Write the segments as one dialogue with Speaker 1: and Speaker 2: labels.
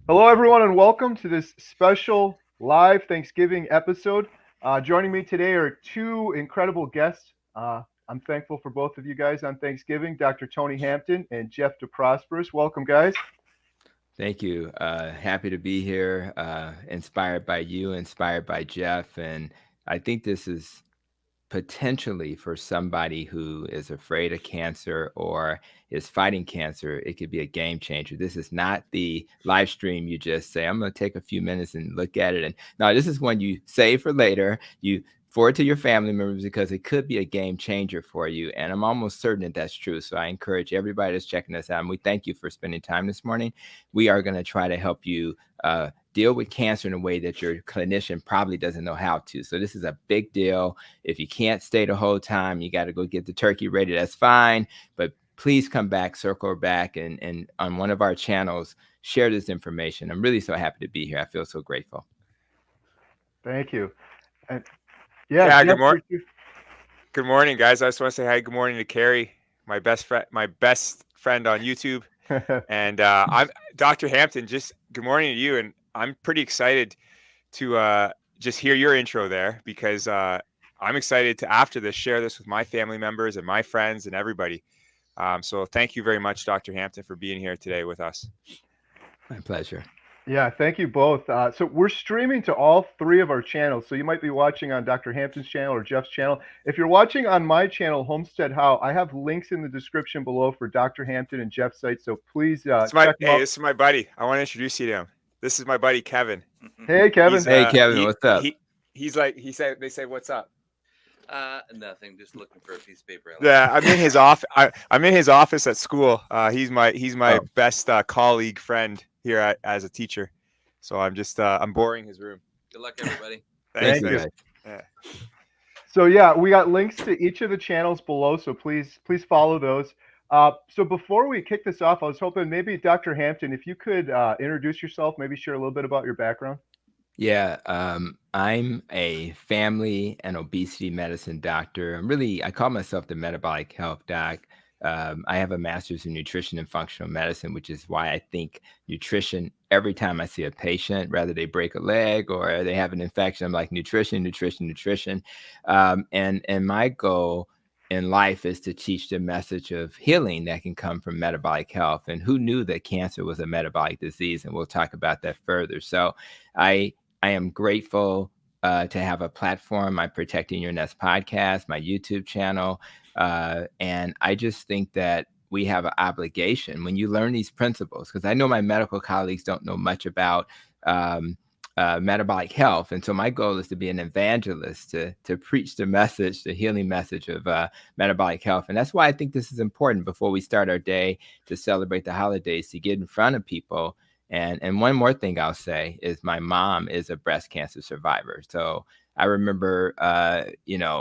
Speaker 1: Hello, everyone, and welcome to this special live Thanksgiving episode. Joining me today are two incredible guests. I'm thankful for both of you guys on Thanksgiving, Dr. Tony Hampton and Jeff DeProsperous. Welcome, guys.
Speaker 2: Thank you. Happy to be here. Inspired by you, inspired by Jeff. And I think this is potentially for somebody who is afraid of cancer or is fighting cancer, it could be a game changer. This is not the live stream you just say, I'm going to take a few minutes and look at it. And no, this is one you save for later. You forward to your family members because it could be a game changer for you. And I'm almost certain that that's true. So I encourage everybody that's checking us out. And we thank you for spending time this morning. We are going to try to help you deal with cancer in a way that your clinician probably doesn't know how to. So this is a big deal. If you can't stay the whole time, you got to go get the turkey ready. That's fine. But please come back, circle back, and on one of our channels, share this information. I'm really so happy to be here. I feel so grateful.
Speaker 1: Thank you. And
Speaker 3: Yeah,
Speaker 1: Jeff,
Speaker 3: good morning, guys. I just want to say hi. Good morning to Kerry, my best friend on YouTube, and I'm Dr. Hampton. Just good morning to you, and I'm pretty excited to just hear your intro there because I'm excited to after this share this with my family members and my friends and everybody. So thank you very much, Dr. Hampton, for being here today with us.
Speaker 2: My pleasure.
Speaker 1: Yeah, thank you both. So we're streaming to all three of our channels. So you might be watching on Dr. Hampton's channel or Jeff's channel. If you're watching on my channel, Homestead How, I have links in the description below for Dr. Hampton and Jeff's site. So please check them out.
Speaker 3: This is my buddy. I want to introduce you to him. This is my buddy Kevin.
Speaker 1: Hey, Kevin.
Speaker 2: Hey, Kevin. What's up?
Speaker 3: They say, what's up?
Speaker 4: Nothing. Just looking for a piece of paper.
Speaker 3: Yeah, I'm in his office. I'm in his office at school. He's my best colleague friend here as a teacher. So I'm boring his room.
Speaker 4: Good luck, everybody.
Speaker 1: Thank you.
Speaker 3: Yeah.
Speaker 1: So yeah, we got links to each of the channels below. So please follow those. So before we kick this off, I was hoping maybe Dr. Hampton, if you could introduce yourself, maybe share a little bit about your background.
Speaker 2: Yeah, I'm a family and obesity medicine doctor. I call myself the metabolic health doc. I have a master's in nutrition and functional medicine, which is why I think nutrition, every time I see a patient, whether they break a leg or they have an infection, I'm like, nutrition, nutrition, nutrition. And my goal in life is to teach the message of healing that can come from metabolic health. And who knew that cancer was a metabolic disease? And we'll talk about that further. So I am grateful to have a platform, my Protecting Your Nest podcast, my YouTube channel. And I just think that we have an obligation when you learn these principles, because I know my medical colleagues don't know much about metabolic health. And so my goal is to be an evangelist, to preach the message, the healing message of metabolic health. And that's why I think this is important before we start our day to celebrate the holidays, to get in front of people. And one more thing I'll say is my mom is a breast cancer survivor. So I remember,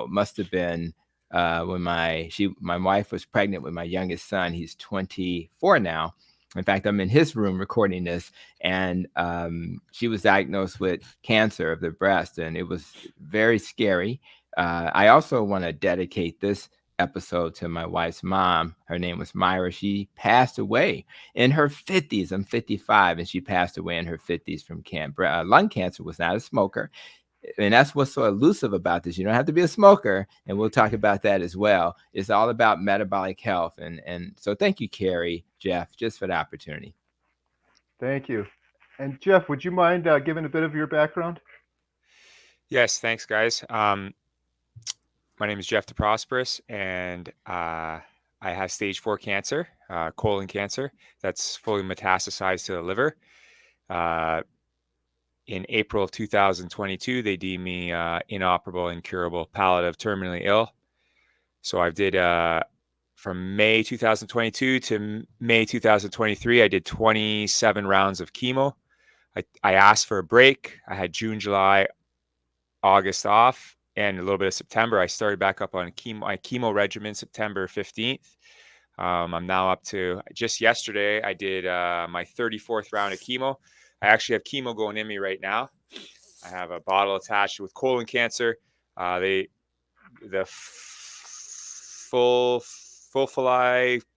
Speaker 2: must have been when my wife was pregnant with my youngest son. He's 24 now. In fact, I'm in his room recording this, and she was diagnosed with cancer of the breast, and it was very scary. I also want to dedicate this episode to my wife's mom. Her name was Myra. She passed away in her 50s. I'm 55, and she passed away in her 50s from lung cancer. Was not a smoker. And that's what's so elusive about this. You don't have to be a smoker, and we'll talk about that as well. It's all about metabolic health. And so thank you, Kerry, Jeff, just for the opportunity.
Speaker 1: Thank you. And Jeff, would you mind giving a bit of your background?
Speaker 3: Yes, thanks, guys. My name is Jeff DeProsperous, and I have stage 4 cancer, colon cancer, that's fully metastasized to the liver. In April of 2022, they deemed me inoperable, incurable, palliative, terminally ill. So I did, from May 2022 to May 2023, I did 27 rounds of chemo. I asked for a break. I had June, July, August off, and a little bit of September. I started back up on my chemo regimen September 15th. I'm now up to, just yesterday, I did my 34th round of chemo. I actually have chemo going in me right now. I have a bottle attached with colon cancer. The full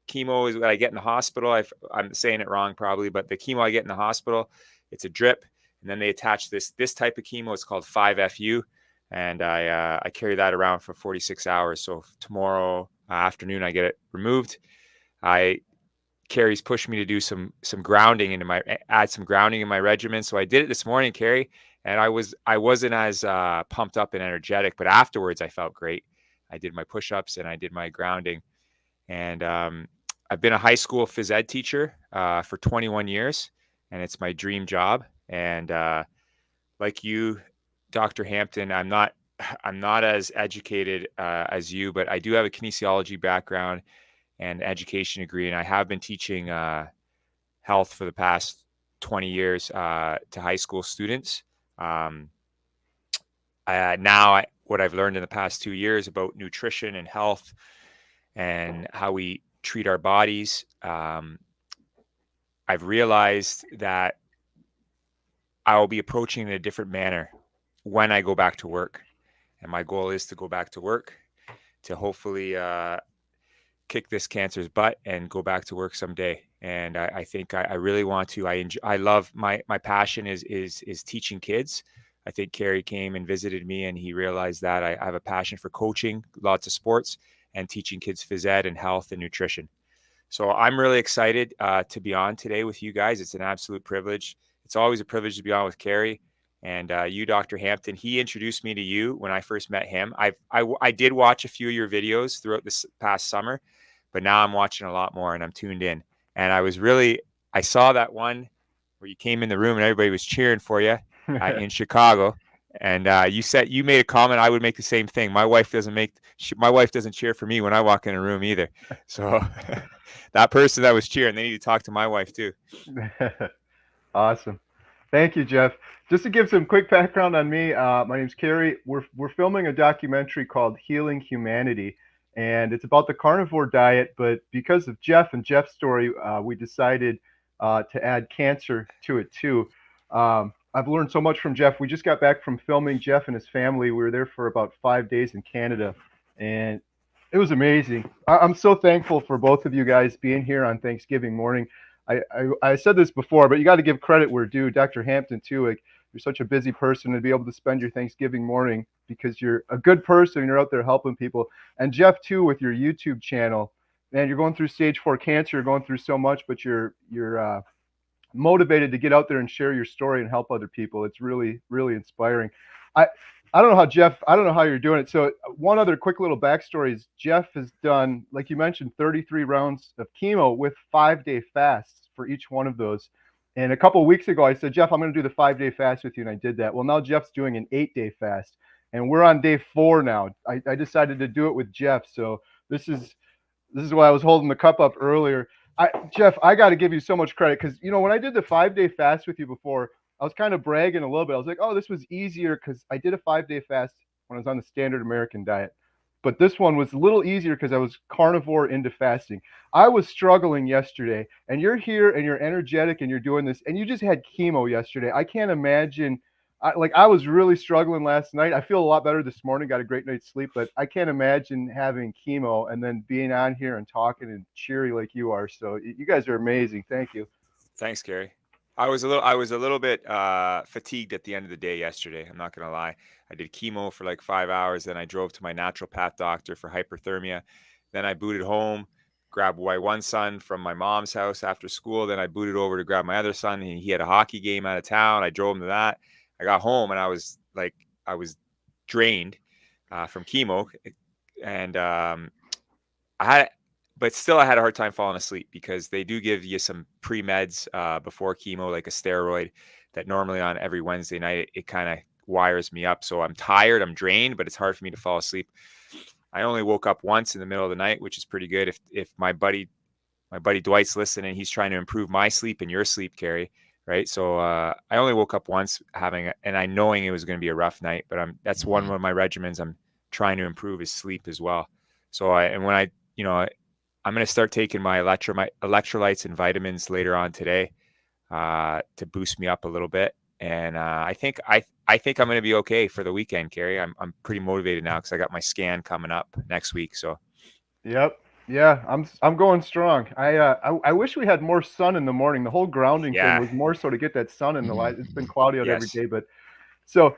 Speaker 3: chemo is what I get in the hospital. I'm saying it wrong probably, but the chemo I get in the hospital, it's a drip, and then they attach this type of chemo. It's called 5FU, and I carry that around for 46 hours. So tomorrow afternoon I get it removed. Kerry's pushed me to do some grounding add some grounding in my regimen. So I did it this morning, Kerry, and I wasn't as pumped up and energetic, but afterwards I felt great. I did my push-ups and I did my grounding, and I've been a high school phys ed teacher for 21 years, and it's my dream job. And like you, Dr. Hampton, I'm not as educated as you, but I do have a kinesiology background and education degree, and I have been teaching health for the past 20 years to high school students. What I've learned in the past 2 years about nutrition and health and how we treat our bodies, I've realized that I will be approaching in a different manner when I go back to work. And my goal is to go back to work to hopefully kick this cancer's butt and go back to work someday. And I think I really want to. I love my passion is teaching kids. I think Kerry came and visited me, and he realized that I have a passion for coaching lots of sports and teaching kids phys ed and health and nutrition. So I'm really excited to be on today with you guys. It's an absolute privilege. It's always a privilege to be on with Kerry. And you, Dr. Hampton, he introduced me to you when I first met him. I did watch a few of your videos throughout this past summer, but now I'm watching a lot more and I'm tuned in. And I saw that one where you came in the room and everybody was cheering for you in Chicago. And you made a comment. I would make the same thing. My wife doesn't cheer for me when I walk in a room either. So that person that was cheering, they need to talk to my wife too.
Speaker 1: Awesome. Thank you, Jeff. Just to give some quick background on me, my name's Kerry. We're filming a documentary called Healing Humanity, and it's about the carnivore diet. But because of Jeff and Jeff's story, we decided to add cancer to it too. I've learned so much from Jeff. We just got back from filming Jeff and his family. We were there for about 5 days in Canada, and it was amazing. I'm so thankful for both of you guys being here on Thanksgiving morning. I said this before, but you got to give credit where due. Dr. Hampton too. Like, you're such a busy person to be able to spend your Thanksgiving morning because you're a good person and you're out there helping people. And Jeff too, with your YouTube channel, man, you're going through stage 4 cancer. You're going through so much, but you're motivated to get out there and share your story and help other people. It's really, really inspiring. I don't know how Jeff, I don't know how you're doing it. So one other quick little backstory is Jeff has done, like you mentioned, 33 rounds of chemo with 5-day fasts for each one of those. And a couple of weeks ago, I said, Jeff, I'm going to do the 5-day fast with you. And I did that. Well, now Jeff's doing an 8-day fast and we're on day 4 now. I decided to do it with Jeff. So this is why I was holding the cup up earlier. Jeff, I got to give you so much credit because, you know, when I did the 5-day fast with you before, I was kind of bragging a little bit. I was like, oh, this was easier because I did a 5-day fast when I was on the standard American diet. But this one was a little easier because I was carnivore into fasting. I was struggling yesterday, and you're here and you're energetic and you're doing this, and you just had chemo yesterday. I can't imagine. I was really struggling last night. I feel a lot better this morning, got a great night's sleep, but I can't imagine having chemo and then being on here and talking and cheery like you are. So you guys are amazing. Thank you.
Speaker 3: Thanks, Kerry. I was a little bit fatigued at the end of the day yesterday. I'm not gonna lie. I did chemo for like 5 hours. Then I drove to my naturopath doctor for hyperthermia. Then I booted home, grabbed my one son from my mom's house after school. Then I booted over to grab my other son. He had a hockey game out of town. I drove him to that. I got home and I was drained from chemo, and but still I had a hard time falling asleep because they do give you some pre-meds before chemo, like a steroid that normally on every Wednesday night, it kind of wires me up. So I'm tired, I'm drained, but it's hard for me to fall asleep. I only woke up once in the middle of the night, which is pretty good. If my buddy Dwight's listening, he's trying to improve my sleep and your sleep, Kerry, right? So I only woke up once and I knowing it was going to be a rough night, but that's one of my regimens I'm trying to improve is sleep as well. So I'm going to start taking my electrolytes and vitamins later on today to boost me up a little bit. And I think I'm going to be okay for the weekend, Kerry. I'm pretty motivated now because I got my scan coming up next week. So,
Speaker 1: yep. Yeah, I'm going strong. I wish we had more sun in the morning. The whole grounding thing
Speaker 3: Yeah.
Speaker 1: was more so to get that sun in the
Speaker 2: Mhm.
Speaker 1: light. It's been cloudy out every
Speaker 3: Yes.
Speaker 1: day, but so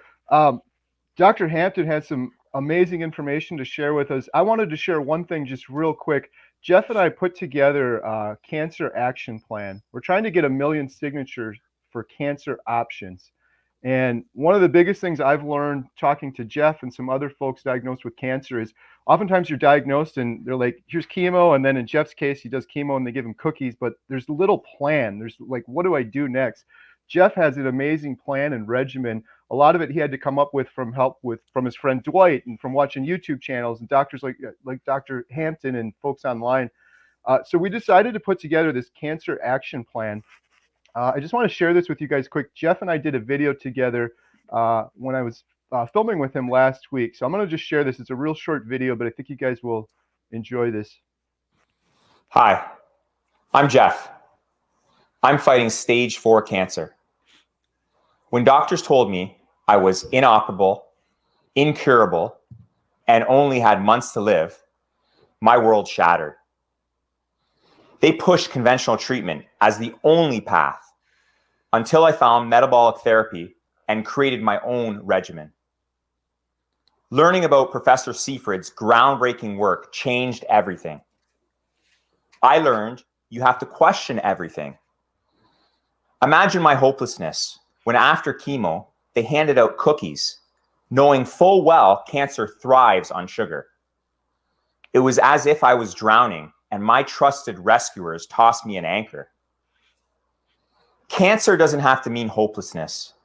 Speaker 1: Dr. Hampton has some amazing information to share with us. I wanted to share one thing just real quick. Jeff and I put together a cancer action plan. We're trying to get 1 million signatures for cancer options. And one of the biggest things I've learned talking to Jeff and some other folks diagnosed with cancer is oftentimes you're diagnosed and they're like, here's chemo. And then in Jeff's case, he does chemo and they give him cookies, but there's little plan. There's like, what do I do next? Jeff has an amazing plan and regimen. A lot of it he had to come up with from help from his friend Dwight and from watching YouTube channels and doctors like Dr. Hampton and folks online. So we decided to put together this cancer action plan. I just want to share this with you guys quick. Jeff and I did a video together when I was filming with him last week. So I'm going to just share this. It's a real short video, but I think you guys will enjoy this.
Speaker 5: Hi, I'm Jeff. I'm fighting stage 4 cancer. When doctors told me I was inoperable, incurable, and only had months to live, my world shattered. They pushed conventional treatment as the only path until I found metabolic therapy and created my own regimen. Learning about Professor Seyfried's groundbreaking work changed everything. I learned you have to question everything. Imagine my hopelessness when after chemo, they handed out cookies, knowing full well cancer thrives on sugar. It was as if I was drowning and my trusted rescuers tossed me an anchor. Cancer doesn't have to mean hopelessness.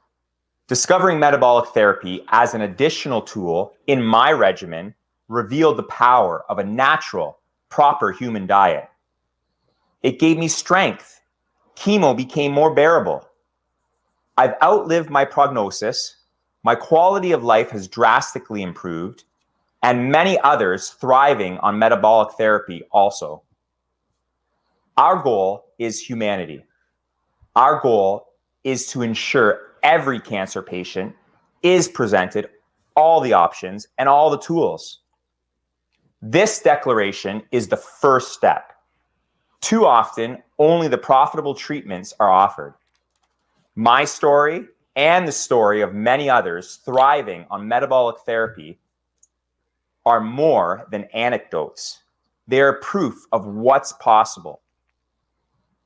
Speaker 5: Discovering metabolic therapy as an additional tool in my regimen revealed the power of a natural, proper human diet. It gave me strength. Chemo became more bearable. I've outlived my prognosis. My quality of life has drastically improved, and many others thriving on metabolic therapy also. Our goal is humanity. Our goal is to ensure every cancer patient is presented all the options and all the tools. This declaration is the first step. Too often, only the profitable treatments are offered. My story and the story of many others thriving on metabolic therapy are more than anecdotes. They are proof of what's possible.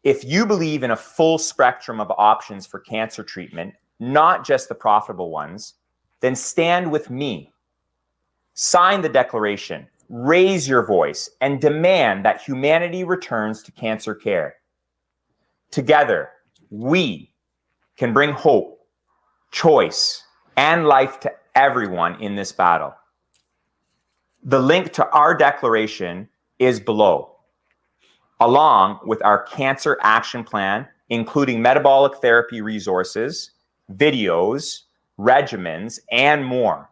Speaker 5: If you believe in a full spectrum of options for cancer treatment, not just the profitable ones, then stand with me. Sign the declaration, raise your voice, and demand that humanity returns to cancer care. Together, we can bring hope, choice, and life to everyone in this battle. The link to our declaration is below, along with our cancer action plan, including metabolic therapy resources, videos, regimens, and more.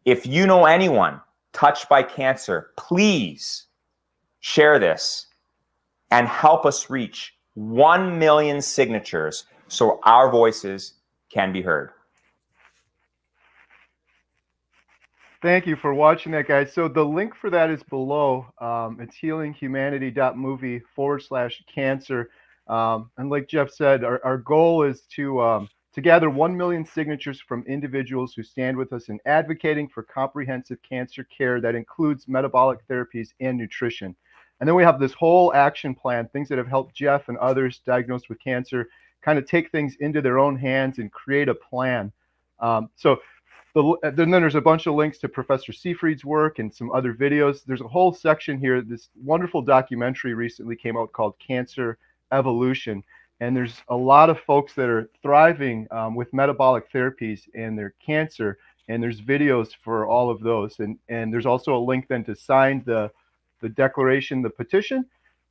Speaker 5: If you know anyone touched by cancer, please share this and help us reach 1 million signatures so our voices can be heard.
Speaker 1: Thank you for watching that, guys. So the link for that is below. It's healinghumanity.movie/cancer. And like Jeff said, our goal is to gather 1 million signatures from individuals who stand with us in advocating for comprehensive cancer care that includes metabolic therapies and nutrition. And then we have this whole action plan, things that have helped Jeff and others diagnosed with cancer kind of take things into their own hands and create a plan. Then there's a bunch of links to Professor Seyfried's work and some other videos. There's a whole section here. This wonderful documentary recently came out called Cancer Evolution. And there's a lot of folks that are thriving with metabolic therapies and their cancer. And there's videos for all of those. And there's also a link then to sign the declaration, the petition.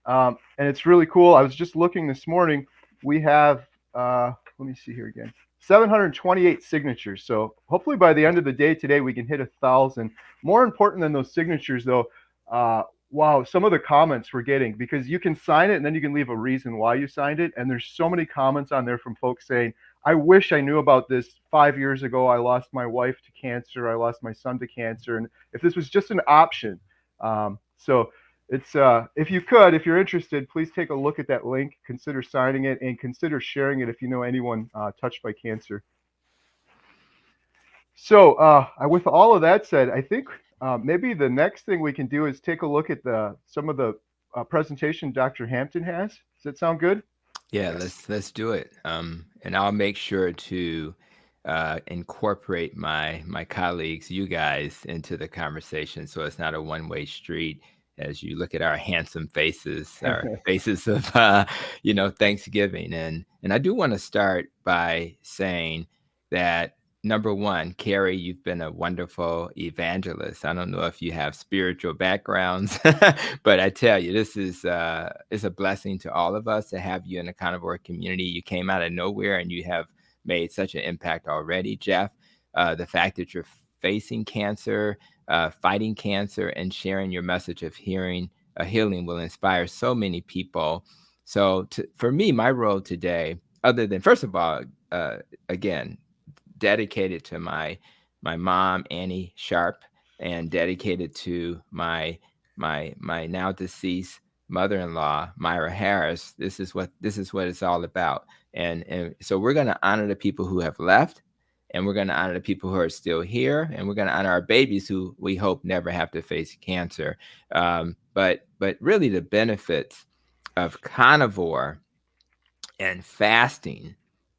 Speaker 1: And it's really cool. I was just looking this morning. We have, let me see here again. 728 signatures. So hopefully by the end of the day today, we can hit 1,000. More important than those signatures, though, wow, some of the comments we're getting, because you can sign it and then you can leave a reason why you signed it. And there's so many comments on there from folks saying, I wish I knew about this 5 years ago. I lost my wife to cancer. I lost my son to cancer. And if this was just an option. So It's if you're interested, please take a look at that link, consider signing it, and consider sharing it if you know anyone touched by cancer. So with all of that said, I think maybe the next thing we can do is take a look at some of the presentation Dr. Hampton has. Does that sound good?
Speaker 2: Yeah, let's do it. And I'll make sure to incorporate my colleagues, you guys, into the conversation, so it's not a one-way street. As you look at our handsome faces, our faces of Thanksgiving, and I do want to start by saying that number one, Kerry, you've been a wonderful evangelist. I don't know if you have spiritual backgrounds, but I tell you, this is a blessing to all of us to have you in the carnivore community. You came out of nowhere and you have made such an impact already, Jeff. The fact that you're facing cancer, fighting cancer, and sharing your message of healing will inspire so many people. So for me, my role today, other than, first of all, again, dedicated to my mom, Annie Sharp, and dedicated to my now deceased mother-in-law, Myra Harris. This is what it's all about. And so we're going to honor the people who have left, and we're going to honor the people who are still here, and we're going to honor our babies who we hope never have to face cancer. But really the benefits of carnivore and fasting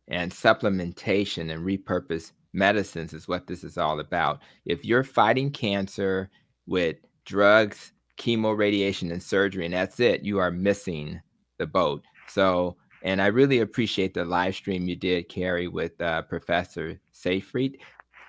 Speaker 2: and supplementation and repurposed medicines is what this is all about. If you're fighting cancer with drugs, chemo, radiation, and surgery, and that's it, you are missing the boat. So, and I really appreciate the live stream you did, Kerry, with Professor Seyfried.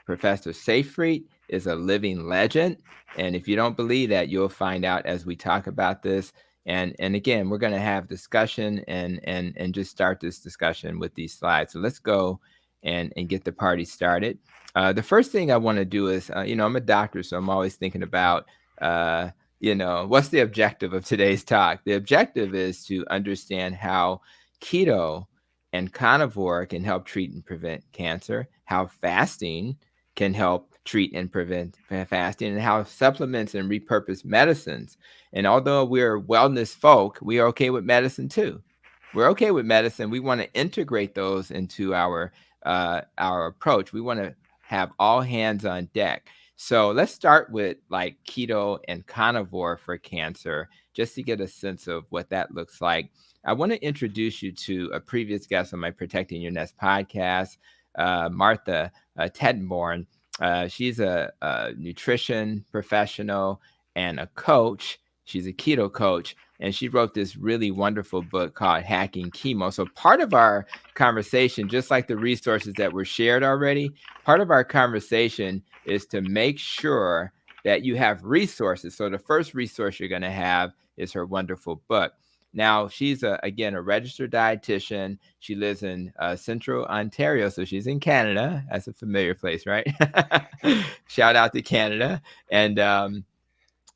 Speaker 2: Professor Seyfried is a living legend. And if you don't believe that, you'll find out as we talk about this. And again, we're going to have discussion and just start this discussion with these slides. So let's go and get the party started. The first thing I want to do is, I'm a doctor, so I'm always thinking about, what's the objective of today's talk? The objective is to understand how keto and carnivore can help treat and prevent cancer, how fasting can help treat and prevent fasting, and how supplements and repurposed medicines. And although we're wellness folk, we are okay with medicine too. We're okay with medicine. We want to integrate those into our approach. We want to have all hands on deck. So let's start with like keto and carnivore for cancer, just to get a sense of what that looks like. I want to introduce you to a previous guest on my Protecting Your Nest podcast, Martha Tettenborn. She's a nutrition professional and a coach. She's a keto coach, and she wrote this really wonderful book called Hacking Chemo. So part of our conversation, just like the resources that were shared already, part of our conversation is to make sure that you have resources. So the first resource you're going to have is her wonderful book. Now, she's, again, a registered dietitian. She lives in Central Ontario, so she's in Canada. That's a familiar place, right? Shout out to Canada. And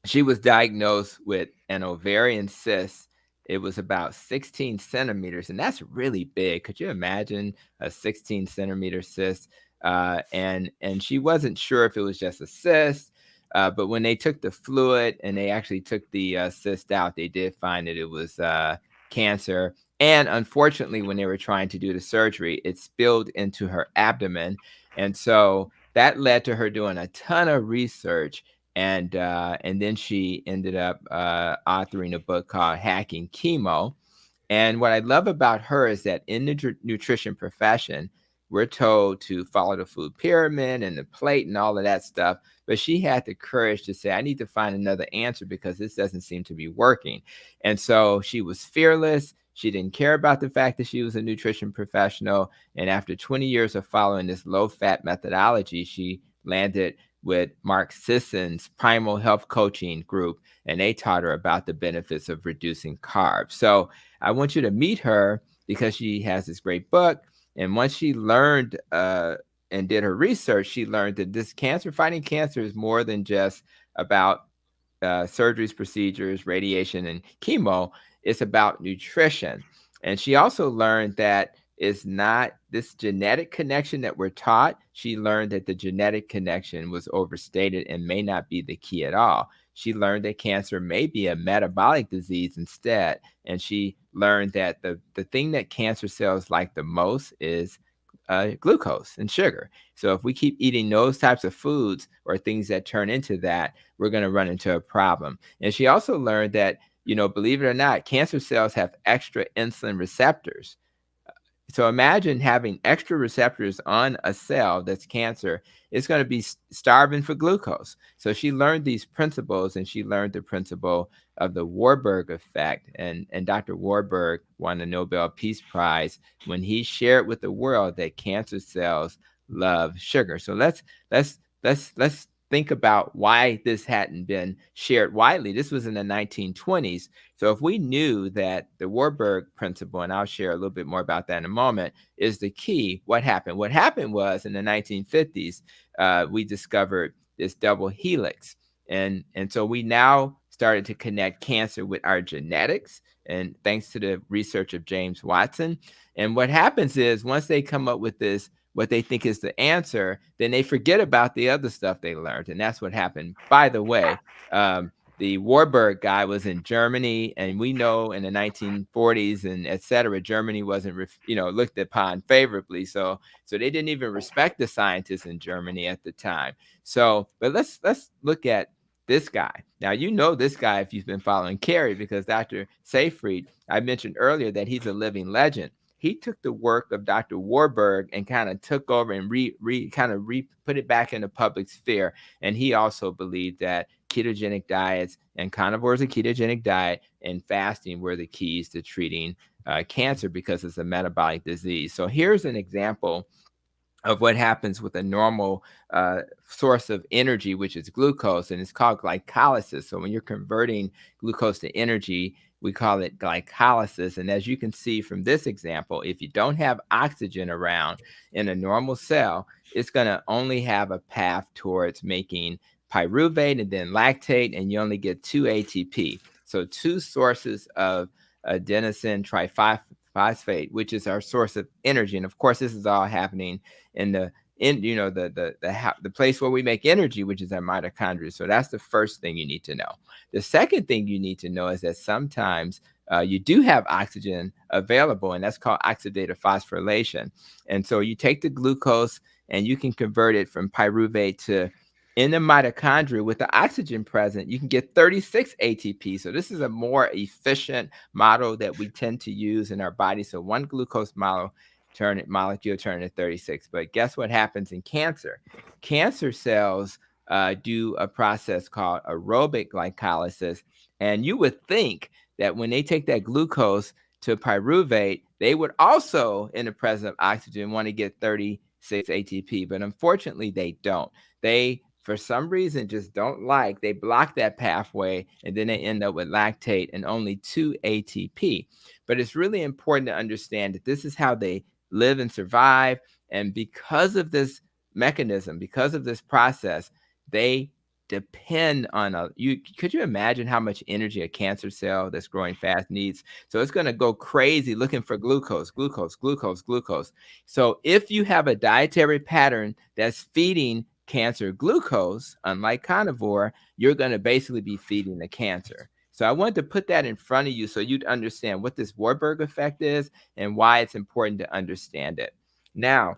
Speaker 2: she was diagnosed with an ovarian cyst. It was about 16 centimeters, and that's really big. Could you imagine a 16-centimeter cyst? And she wasn't sure if it was just a cyst. But when they took the fluid and they actually took the cyst out, they did find that it was cancer. And unfortunately, when they were trying to do the surgery, it spilled into her abdomen. And so that led to her doing a ton of research. And then she ended up authoring a book called Hacking Chemo. And what I love about her is that in the nutrition profession, we're told to follow the food pyramid and the plate and all of that stuff. But she had the courage to say, I need to find another answer because this doesn't seem to be working. And so she was fearless. She didn't care about the fact that she was a nutrition professional. And after 20 years of following this low-fat methodology, she landed with Mark Sisson's Primal Health Coaching Group, and they taught her about the benefits of reducing carbs. So I want you to meet her because she has this great book. And once she learned and did her research, she learned that this fighting cancer is more than just about surgeries, procedures, radiation, and chemo. It's about nutrition. And she also learned that it's not this genetic connection that we're taught. She learned that the genetic connection was overstated and may not be the key at all. she learned that cancer may be a metabolic disease instead. And she learned that the thing that cancer cells like the most is glucose and sugar. So if we keep eating those types of foods or things that turn into that, we're going to run into a problem. And she also learned that, believe it or not, cancer cells have extra insulin receptors. So imagine having extra receptors on a cell that's cancer. It's going to be starving for glucose. So she learned these principles, and she learned the principle of the Warburg effect. And Dr. Warburg won the Nobel Peace Prize when he shared with the world that cancer cells love sugar. So let's think about why this hadn't been shared widely. This was in the 1920s. So if we knew that the Warburg principle, and I'll share a little bit more about that in a moment, is the key, what happened? What happened was in the 1950s, we discovered this double helix. And so we now started to connect cancer with our genetics, and thanks to the research of James Watson. And what happens is once they come up with this, what they think is the answer, then they forget about the other stuff they learned. And that's what happened. By the way, the Warburg guy was in Germany, and we know in the 1940s and et cetera, Germany wasn't, looked upon favorably. So they didn't even respect the scientists in Germany at the time. So, but let's look at this guy. Now, this guy if you've been following Kerry, because Dr. Seyfried, I mentioned earlier that he's a living legend. He took the work of Dr. Warburg and kind of took over and put it back in the public sphere. And he also believed that ketogenic diets and carnivore is a ketogenic diet and fasting were the keys to treating cancer because it's a metabolic disease. So here's an example of what happens with a normal source of energy, which is glucose, and it's called glycolysis. So when you're converting glucose to energy, we call it glycolysis. And as you can see from this example, if you don't have oxygen around in a normal cell, it's going to only have a path towards making pyruvate and then lactate, and you only get 2 ATP. So 2 sources of adenosine triphosphate, which is our source of energy. And of course, this is all happening in the place where we make energy, which is our mitochondria. So that's the first thing you need to know. The second thing you need to know is that sometimes you do have oxygen available, and that's called oxidative phosphorylation. And so you take the glucose and you can convert it from pyruvate to, in the mitochondria with the oxygen present, you can get 36 ATP. So this is a more efficient model that we tend to use in our body. So 1 glucose molecule turn into 36. But guess what happens in cancer? Cancer cells do a process called aerobic glycolysis. And you would think that when they take that glucose to pyruvate, they would also, in the presence of oxygen, want to get 36 ATP. But unfortunately, they don't. They, for some reason, just they block that pathway, and then they end up with lactate and only 2 ATP. But it's really important to understand that this is how they live and survive. And because of this mechanism, because of this process, they depend on could you imagine how much energy a cancer cell that's growing fast needs? So it's going to go crazy looking for glucose. So if you have a dietary pattern that's feeding cancer glucose, unlike carnivore, you're going to basically be feeding the cancer. So I wanted to put that in front of you so you'd understand what this Warburg effect is and why it's important to understand it. Now,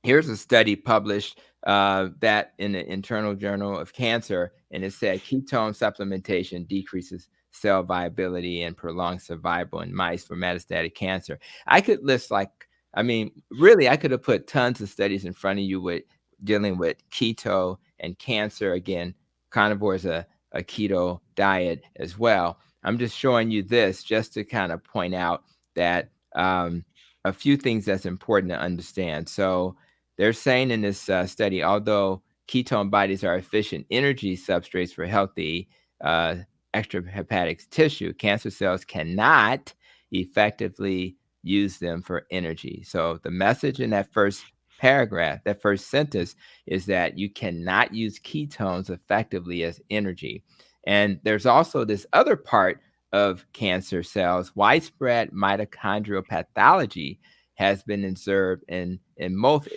Speaker 2: here's a study published that in the Internal Journal of Cancer, and it said ketone supplementation decreases cell viability and prolongs survival in mice for metastatic cancer. I could list I could have put tons of studies in front of you with dealing with keto and cancer. Again, carnivore is a keto diet as well. I'm just showing you this just to kind of point out that a few things that's important to understand. So they're saying in this study, although ketone bodies are efficient energy substrates for healthy extrahepatic tissue, cancer cells cannot effectively use them for energy. So the message in that first paragraph, that first sentence, is that you cannot use ketones effectively as energy. And there's also this other part of cancer cells. Widespread mitochondrial pathology has been observed in most,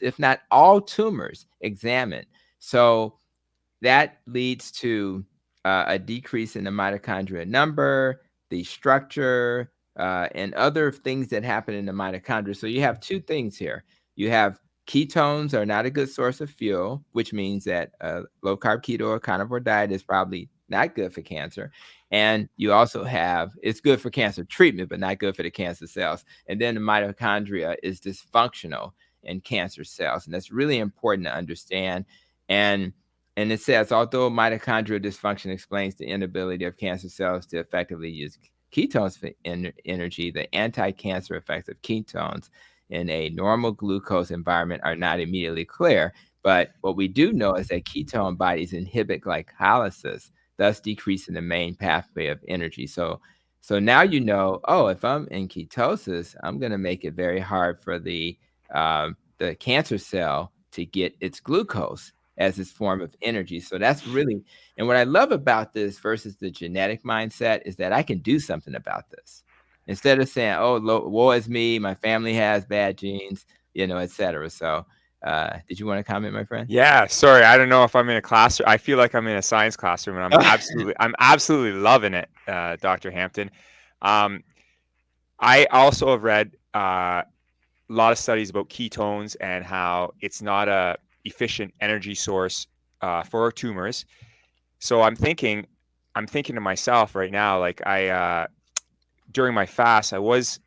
Speaker 2: if not all, tumors examined. So that leads to a decrease in the mitochondria number, the structure, and other things that happen in the mitochondria. So you have two things here. You have ketones are not a good source of fuel, which means that a low carb keto or carnivore diet is probably not good for cancer. And you also have, it's good for cancer treatment, but not good for the cancer cells. And then the mitochondria is dysfunctional in cancer cells. And that's really important to understand. And it says, although mitochondrial dysfunction explains the inability of cancer cells to effectively use ketones for energy, the anti-cancer effects of ketones in a normal glucose environment are not immediately clear. But what we do know is that ketone bodies inhibit glycolysis, thus decreasing the main pathway of energy. So now you know, oh, if I'm in ketosis, I'm going to make it very hard for the cancer cell to get its glucose as its form of energy. So that's really, and what I love about this versus the genetic mindset is that I can do something about this. Instead of saying, oh, woe is me, my family has bad genes, et cetera. So did you want to comment, my friend?
Speaker 3: Yeah, sorry. I don't know if I'm in a classroom. I feel like I'm in a science classroom, and I'm absolutely loving it, Dr. Hampton. I also have read a lot of studies about ketones and how it's not a efficient energy source for tumors. So I'm thinking to myself right now, like during my fast, I was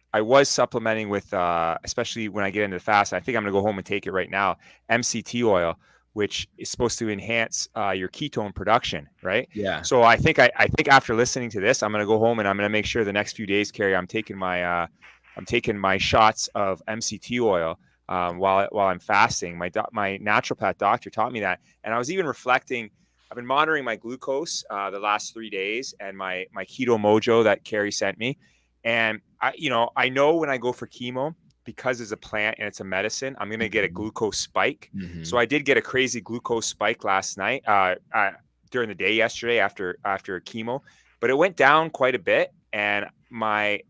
Speaker 3: supplementing with, especially when I get into the fast, I think I'm gonna go home and take it right now, MCT oil, which is supposed to enhance your ketone production, right?
Speaker 2: Yeah.
Speaker 3: So I think after listening to this, I'm gonna go home and I'm gonna make sure the next few days, Kerry, I'm taking my shots of MCT oil while I'm fasting. My naturopath doctor taught me that, and I was even reflecting. I've been monitoring my glucose the last 3 days and my keto mojo that Kerry sent me. And I know when I go for chemo, because it's a plant and it's a medicine, I'm going to get a glucose spike.
Speaker 2: Mm-hmm.
Speaker 3: So I did get a crazy glucose spike last night, during the day yesterday after chemo, but it went down quite a bit. And my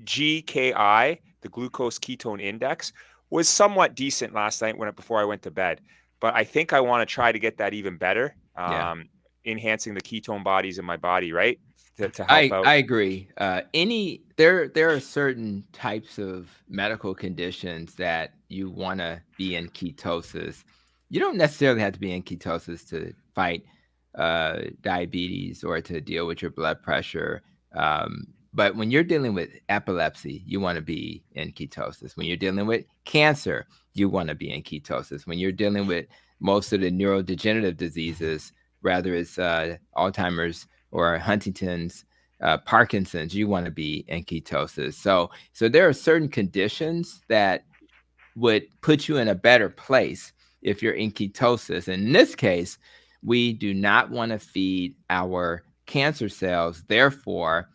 Speaker 3: GKI, the glucose ketone index, was somewhat decent last night before I went to bed. But I think I want to try to get that even better, enhancing the ketone bodies in my body, right? To help out.
Speaker 2: I agree. There are certain types of medical conditions that you want to be in ketosis. You don't necessarily have to be in ketosis to fight diabetes or to deal with your blood pressure. But when you're dealing with epilepsy, you want to be in ketosis. When you're dealing with cancer, you want to be in ketosis. When you're dealing with most of the neurodegenerative diseases, whether it's Alzheimer's or Huntington's, Parkinson's, you want to be in ketosis. So there are certain conditions that would put you in a better place if you're in ketosis. In this case, we do not want to feed our cancer cells. Therefore,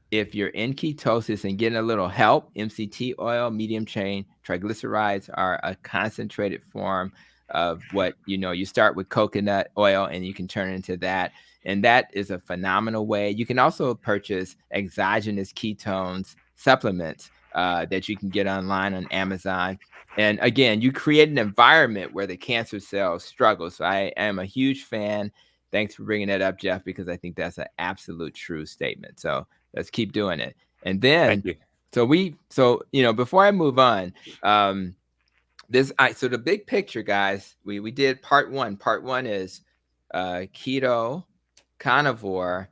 Speaker 2: if you're in ketosis and getting a little help, MCT oil, medium chain triglycerides are a concentrated form of what, you start with coconut oil and you can turn it into that. And that is a phenomenal way. You can also purchase exogenous ketones supplements that you can get online on Amazon. And again, you create an environment where the cancer cells struggle. So I am a huge fan. Thanks for bringing that up, Jeff, because I think that's an absolute true statement. So let's keep doing it. And then, before I move on, so the big picture, guys, we did part one. Part one is keto, carnivore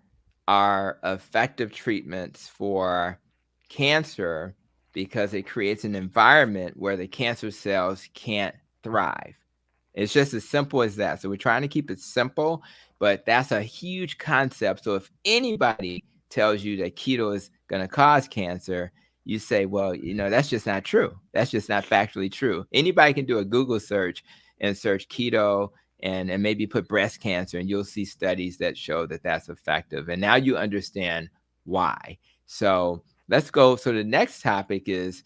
Speaker 2: are effective treatments for cancer because it creates an environment where the cancer cells can't thrive. It's just as simple as that. So we're trying to keep it simple, but that's a huge concept. So if anybody tells you that keto is going to cause cancer, you say, well, that's just not true. That's just not factually true. Anybody can do a Google search and search keto and maybe put breast cancer, and you'll see studies that show that that's effective. And now you understand why. So let's go. So the next topic is,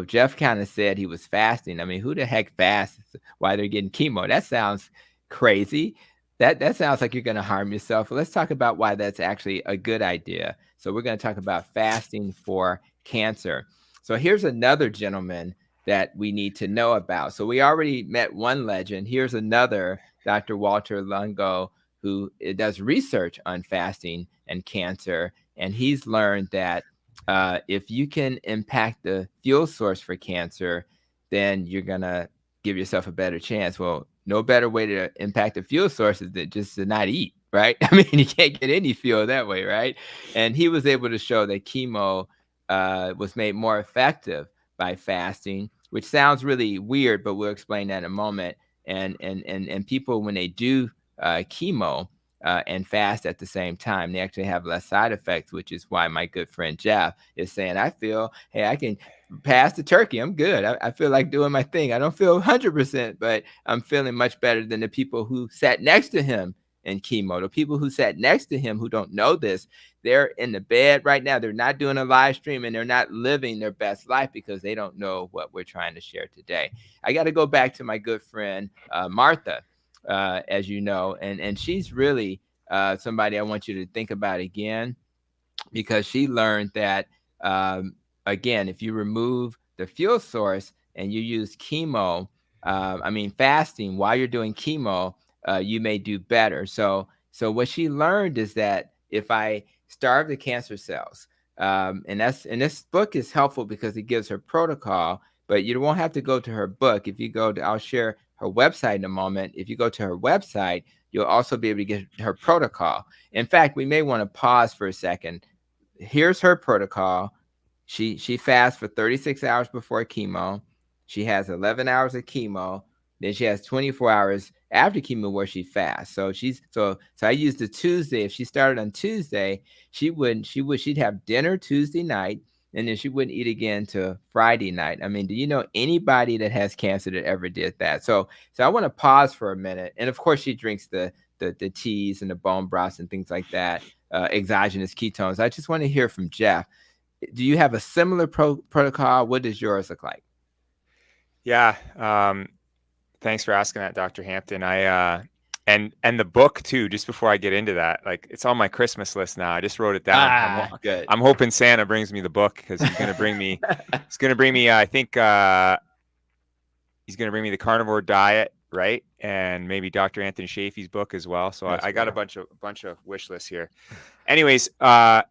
Speaker 2: Jeff kind of said he was fasting. I mean, who the heck fasts while they're getting chemo? That sounds crazy. That sounds like you're going to harm yourself. Let's talk about why that's actually a good idea. So we're going to talk about fasting for cancer. So here's another gentleman that we need to know about. So we already met one legend. Here's another, Dr. Walter Longo, who does research on fasting and cancer. And he's learned that if you can impact the fuel source for cancer, then you're going to give yourself a better chance. Well, no better way to impact the fuel source is than just to not eat, right? I mean, you can't get any fuel that way, right? And he was able to show that chemo was made more effective by fasting, which sounds really weird, but we'll explain that in a moment. And people, when they do chemo and fast at the same time, they actually have less side effects, which is why my good friend Jeff is saying, I feel, hey, I can pass the turkey. I'm good. I feel like doing my thing. I don't feel 100%, but I'm feeling much better than the people who sat next to him in chemo. The people who sat next to him who don't know this, they're in the bed right now. They're not doing a live stream and they're not living their best life because they don't know what we're trying to share today. I got to go back to my good friend, Martha, as you know, and she's really somebody I want you to think about again, because she learned that, again, if you remove the fuel source and you use chemo, fasting while you're doing chemo, you may do better. So what she learned is that if I starve the cancer cells, and this book is helpful because it gives her protocol, but you won't have to go to her book. If you go to, I'll share her website in a moment. If you go to her website, you'll also be able to get her protocol. In fact, we may want to pause for a second. Here's her protocol. She fasts for 36 hours before chemo. She has 11 hours of chemo. Then she has 24 hours after chemo where she fasts. So so I used the Tuesday. If she started on Tuesday, she'd have dinner Tuesday night, and then she wouldn't eat again till Friday night. I mean, do you know anybody that has cancer that ever did that? So I want to pause for a minute. And of course, she drinks the teas and the bone broths and things like that, exogenous ketones. I just want to hear from Jeff. Do you have a similar protocol? What does yours look like?
Speaker 3: Yeah. Thanks for asking that, Dr. Hampton. And the book too, just before I get into that, like, it's on my Christmas list now. I just wrote it down.
Speaker 2: Good.
Speaker 3: I'm hoping Santa brings me the book, because he's going to bring me, I think, he's going to bring me the Carnivore Diet, right? And maybe Dr. Anthony Shafee's book as well. So I got a bunch of wish lists here. Anyways, my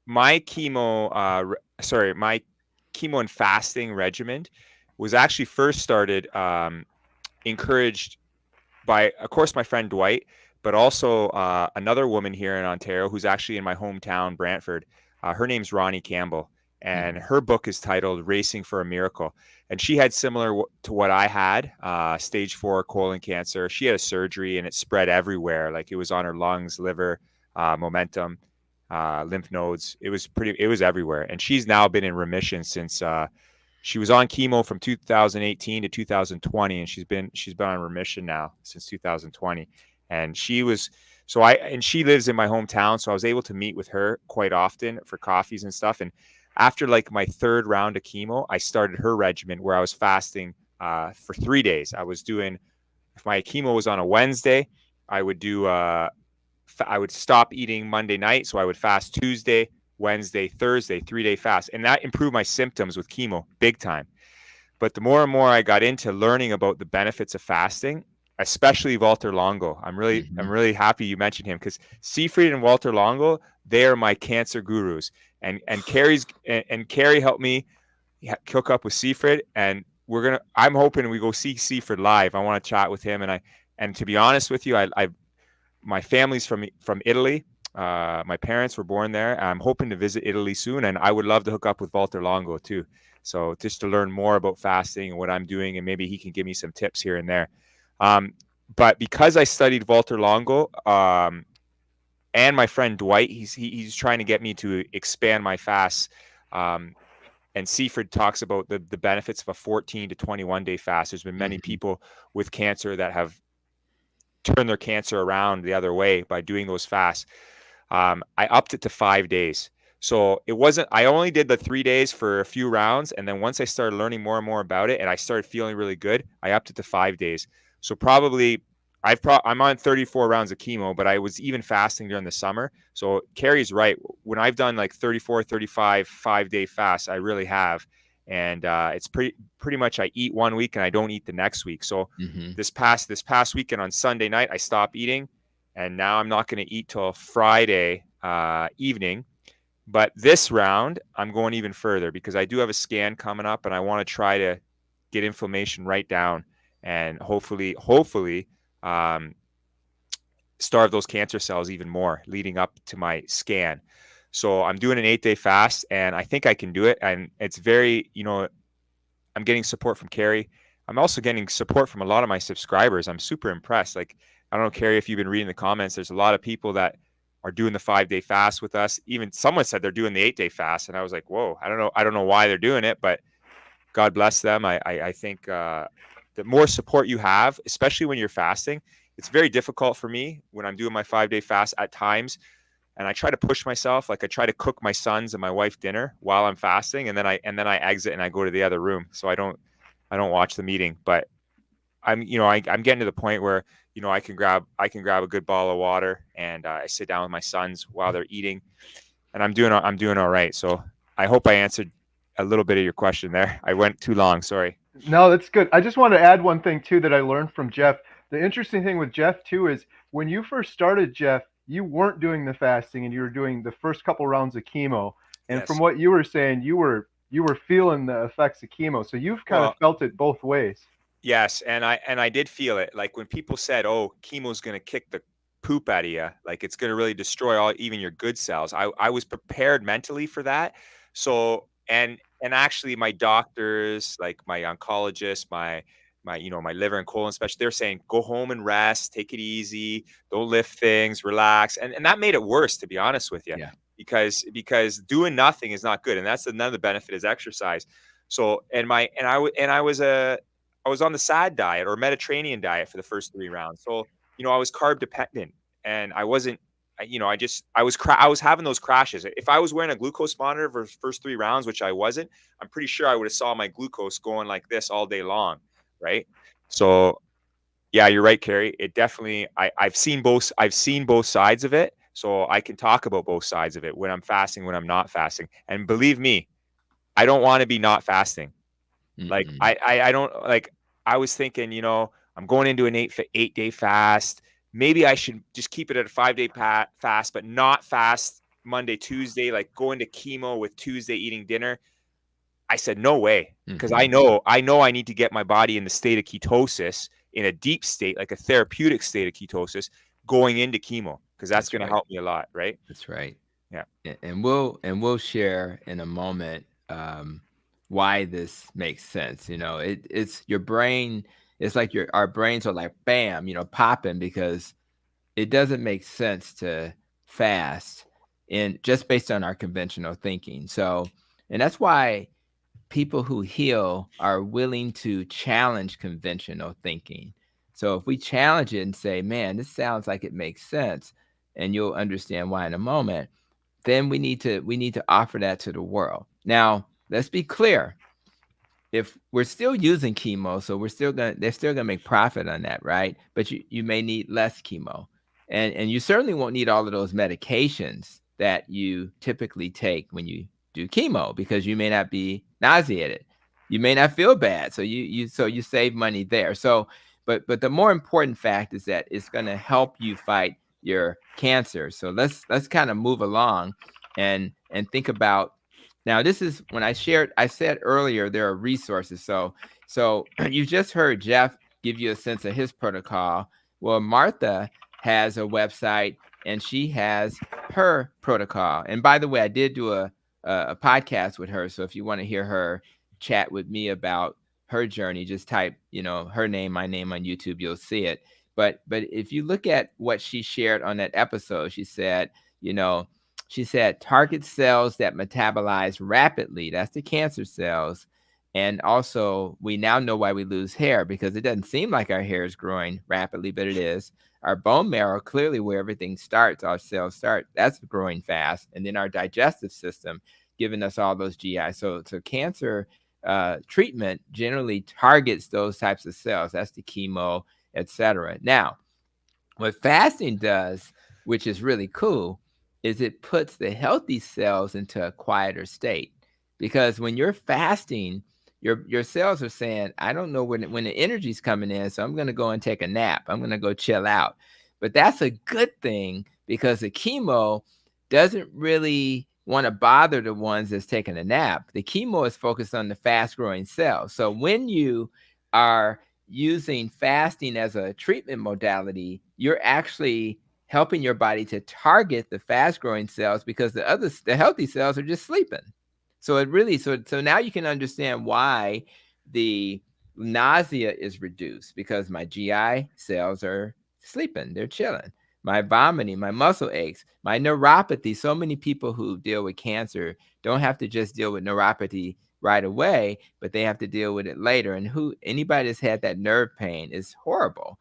Speaker 3: chemo and fasting regimen was actually first started, encouraged by, of course, my friend Dwight, but also another woman here in Ontario who's actually in my hometown, Brantford. Her name's Ronnie Campbell, and her book is titled Racing for a Miracle. And she had similar to what I had, stage 4 colon cancer. She had a surgery and it spread everywhere. Like, it was on her lungs, liver, momentum, lymph nodes. It was everywhere. And she's now been in remission since she was on chemo from 2018 to 2020, and she's been on remission now since 2020. And she lives in my hometown, so I was able to meet with her quite often for coffees and stuff. And after like my 3rd round of chemo, I started her regimen where I was fasting for 3 days. I was doing, if my chemo was on a Wednesday, I would do I would stop eating Monday night, so I would fast Tuesday, Wednesday, Thursday, 3-day fast. And that improved my symptoms with chemo big time. But the more and more I got into learning about the benefits of fasting, especially Walter Longo, I'm really happy you mentioned him, because Siegfried and Walter Longo, they are my cancer gurus. And Kerry helped me hook up with Siegfried, and I'm hoping we go see Siegfried live. I want to chat with him. And to be honest with you, my family's from Italy. My parents were born there. I'm hoping to visit Italy soon, and I would love to hook up with Walter Longo too. So just to learn more about fasting and what I'm doing, and maybe he can give me some tips here and there. But because I studied Walter Longo, and my friend Dwight, he's trying to get me to expand my fasts. And Siegfried talks about the benefits of a 14 to 21 day fast. There's been many people with cancer that have turned their cancer around the other way by doing those fasts. I upped it to 5 days. So I only did the 3 days for a few rounds. And then once I started learning more and more about it and I started feeling really good, I upped it to 5 days. So probably I'm on 34 rounds of chemo, but I was even fasting during the summer. So Kerry's right. When I've done like 34, 35, 5-day fasts, I really have. and it's pretty much I eat one week and I don't eat the next week. So
Speaker 2: Mhm.
Speaker 3: this past weekend on Sunday night, I stopped eating, and now I'm not going to eat till Friday evening. But this round, I'm going even further because I do have a scan coming up, and I want to try to get inflammation right down, and hopefully, starve those cancer cells even more leading up to my scan. So I'm doing an 8-day fast, and I think I can do it. And it's very, I'm getting support from Kerry. I'm also getting support from a lot of my subscribers. I'm super impressed. Like, I don't know, Kerry, if you've been reading the comments, there's a lot of people that are doing the 5-day fast with us. Even someone said they're doing the 8-day fast. And I was like, whoa, I don't know why they're doing it, but God bless them. I think the more support you have, especially when you're fasting, it's very difficult for me when I'm doing my 5-day fast at times. And I try to push myself. Like, I try to cook my sons and my wife dinner while I'm fasting, and then I exit and I go to the other room. So I don't watch the meeting. But I'm getting to the point where, I can grab a good bottle of water, and I sit down with my sons while they're eating, and I'm doing all right. So I hope I answered a little bit of your question there. I went too long. Sorry.
Speaker 1: No, that's good. I just want to add one thing too that I learned from Jeff. The interesting thing with Jeff too is when you first started, Jeff, you weren't doing the fasting and you were doing the first couple rounds of chemo. And
Speaker 3: Yes.
Speaker 1: from what you were saying, you were feeling the effects of chemo. So you've kind of felt it both ways.
Speaker 3: Yes, and I did feel it. Like, when people said, "Oh, chemo's going to kick the poop out of you, like it's going to really destroy even your good cells," I was prepared mentally for that. So, and actually, my doctors, like my oncologist, my my liver and colon specialist, they're saying, "Go home and rest, take it easy, don't lift things, relax," and that made it worse, to be honest with you.
Speaker 2: Yeah.
Speaker 3: Because doing nothing is not good, and that's another benefit is exercise. So, I was on the SAD diet or Mediterranean diet for the first 3 rounds. So, I was carb dependent, and I wasn't, I was having those crashes. If I was wearing a glucose monitor for the first 3 rounds, which I wasn't, I'm pretty sure I would have saw my glucose going like this all day long. Right. So yeah, you're right, Kerry. It definitely, I've seen both sides of it. So I can talk about both sides of it when I'm fasting, when I'm not fasting. And believe me, I don't want to be not fasting. Like,
Speaker 2: Mm-mm.
Speaker 3: I don't like, I was thinking, I'm going into an 8-day fast. Maybe I should just keep it at a 5-day fast, but not fast Monday, Tuesday, like going to chemo with Tuesday eating dinner. I said, no way. Because
Speaker 2: Mhm.
Speaker 3: I know I need to get my body in the state of ketosis, in a deep state, like a therapeutic state of ketosis, going into chemo, because that's
Speaker 2: That's
Speaker 3: going to
Speaker 2: right.
Speaker 3: help me a lot. Right.
Speaker 2: That's right.
Speaker 3: Yeah.
Speaker 2: And we'll share in a moment why this makes sense. It's your brain. It's like our brains are like bam, popping because it doesn't make sense to fast in just based on our conventional thinking. So, and that's why people who heal are willing to challenge conventional thinking. So if we challenge it and say, man, this sounds like it makes sense, and you'll understand why in a moment, then we need to offer that to the world. Now, let's be clear. If we're still using chemo, so they're still gonna make profit on that, right? But you may need less chemo. And you certainly won't need all of those medications that you typically take when you do chemo, because you may not be nauseated. You may not feel bad. So you save money there. So but the more important fact is that it's gonna help you fight your cancer. So let's kind of move along and think about. Now, this is when I said earlier, there are resources. So you just heard Jeff give you a sense of his protocol. Well, Martha has a website and she has her protocol. And by the way, I did do a podcast with her. So if you want to hear her chat with me about her journey, just type, her name, my name on YouTube, you'll see it. But if you look at what she shared on that episode, she said, target cells that metabolize rapidly. That's the cancer cells. And also, we now know why we lose hair, because it doesn't seem like our hair is growing rapidly, but it is. Our bone marrow, clearly where everything starts, our cells start, that's growing fast. And then our digestive system, giving us all those GI. So cancer treatment generally targets those types of cells. That's the chemo, etc. Now, what fasting does, which is really cool, is it puts the healthy cells into a quieter state, because when you're fasting, your cells are saying, I don't know when the energy's coming in, so I'm going to go and take a nap. I'm going to go chill out. But that's a good thing, because the chemo doesn't really want to bother the ones that's taking a nap. The chemo is focused on the fast-growing cells. So when you are using fasting as a treatment modality, you're actually helping your body to target the fast-growing cells, because the healthy cells are just sleeping. So it really, so now you can understand why the nausea is reduced, because my GI cells are sleeping, they're chilling. My vomiting, my muscle aches, my neuropathy. So many people who deal with cancer don't have to just deal with neuropathy right away, but they have to deal with it later. And anybody that's had that nerve pain is horrible.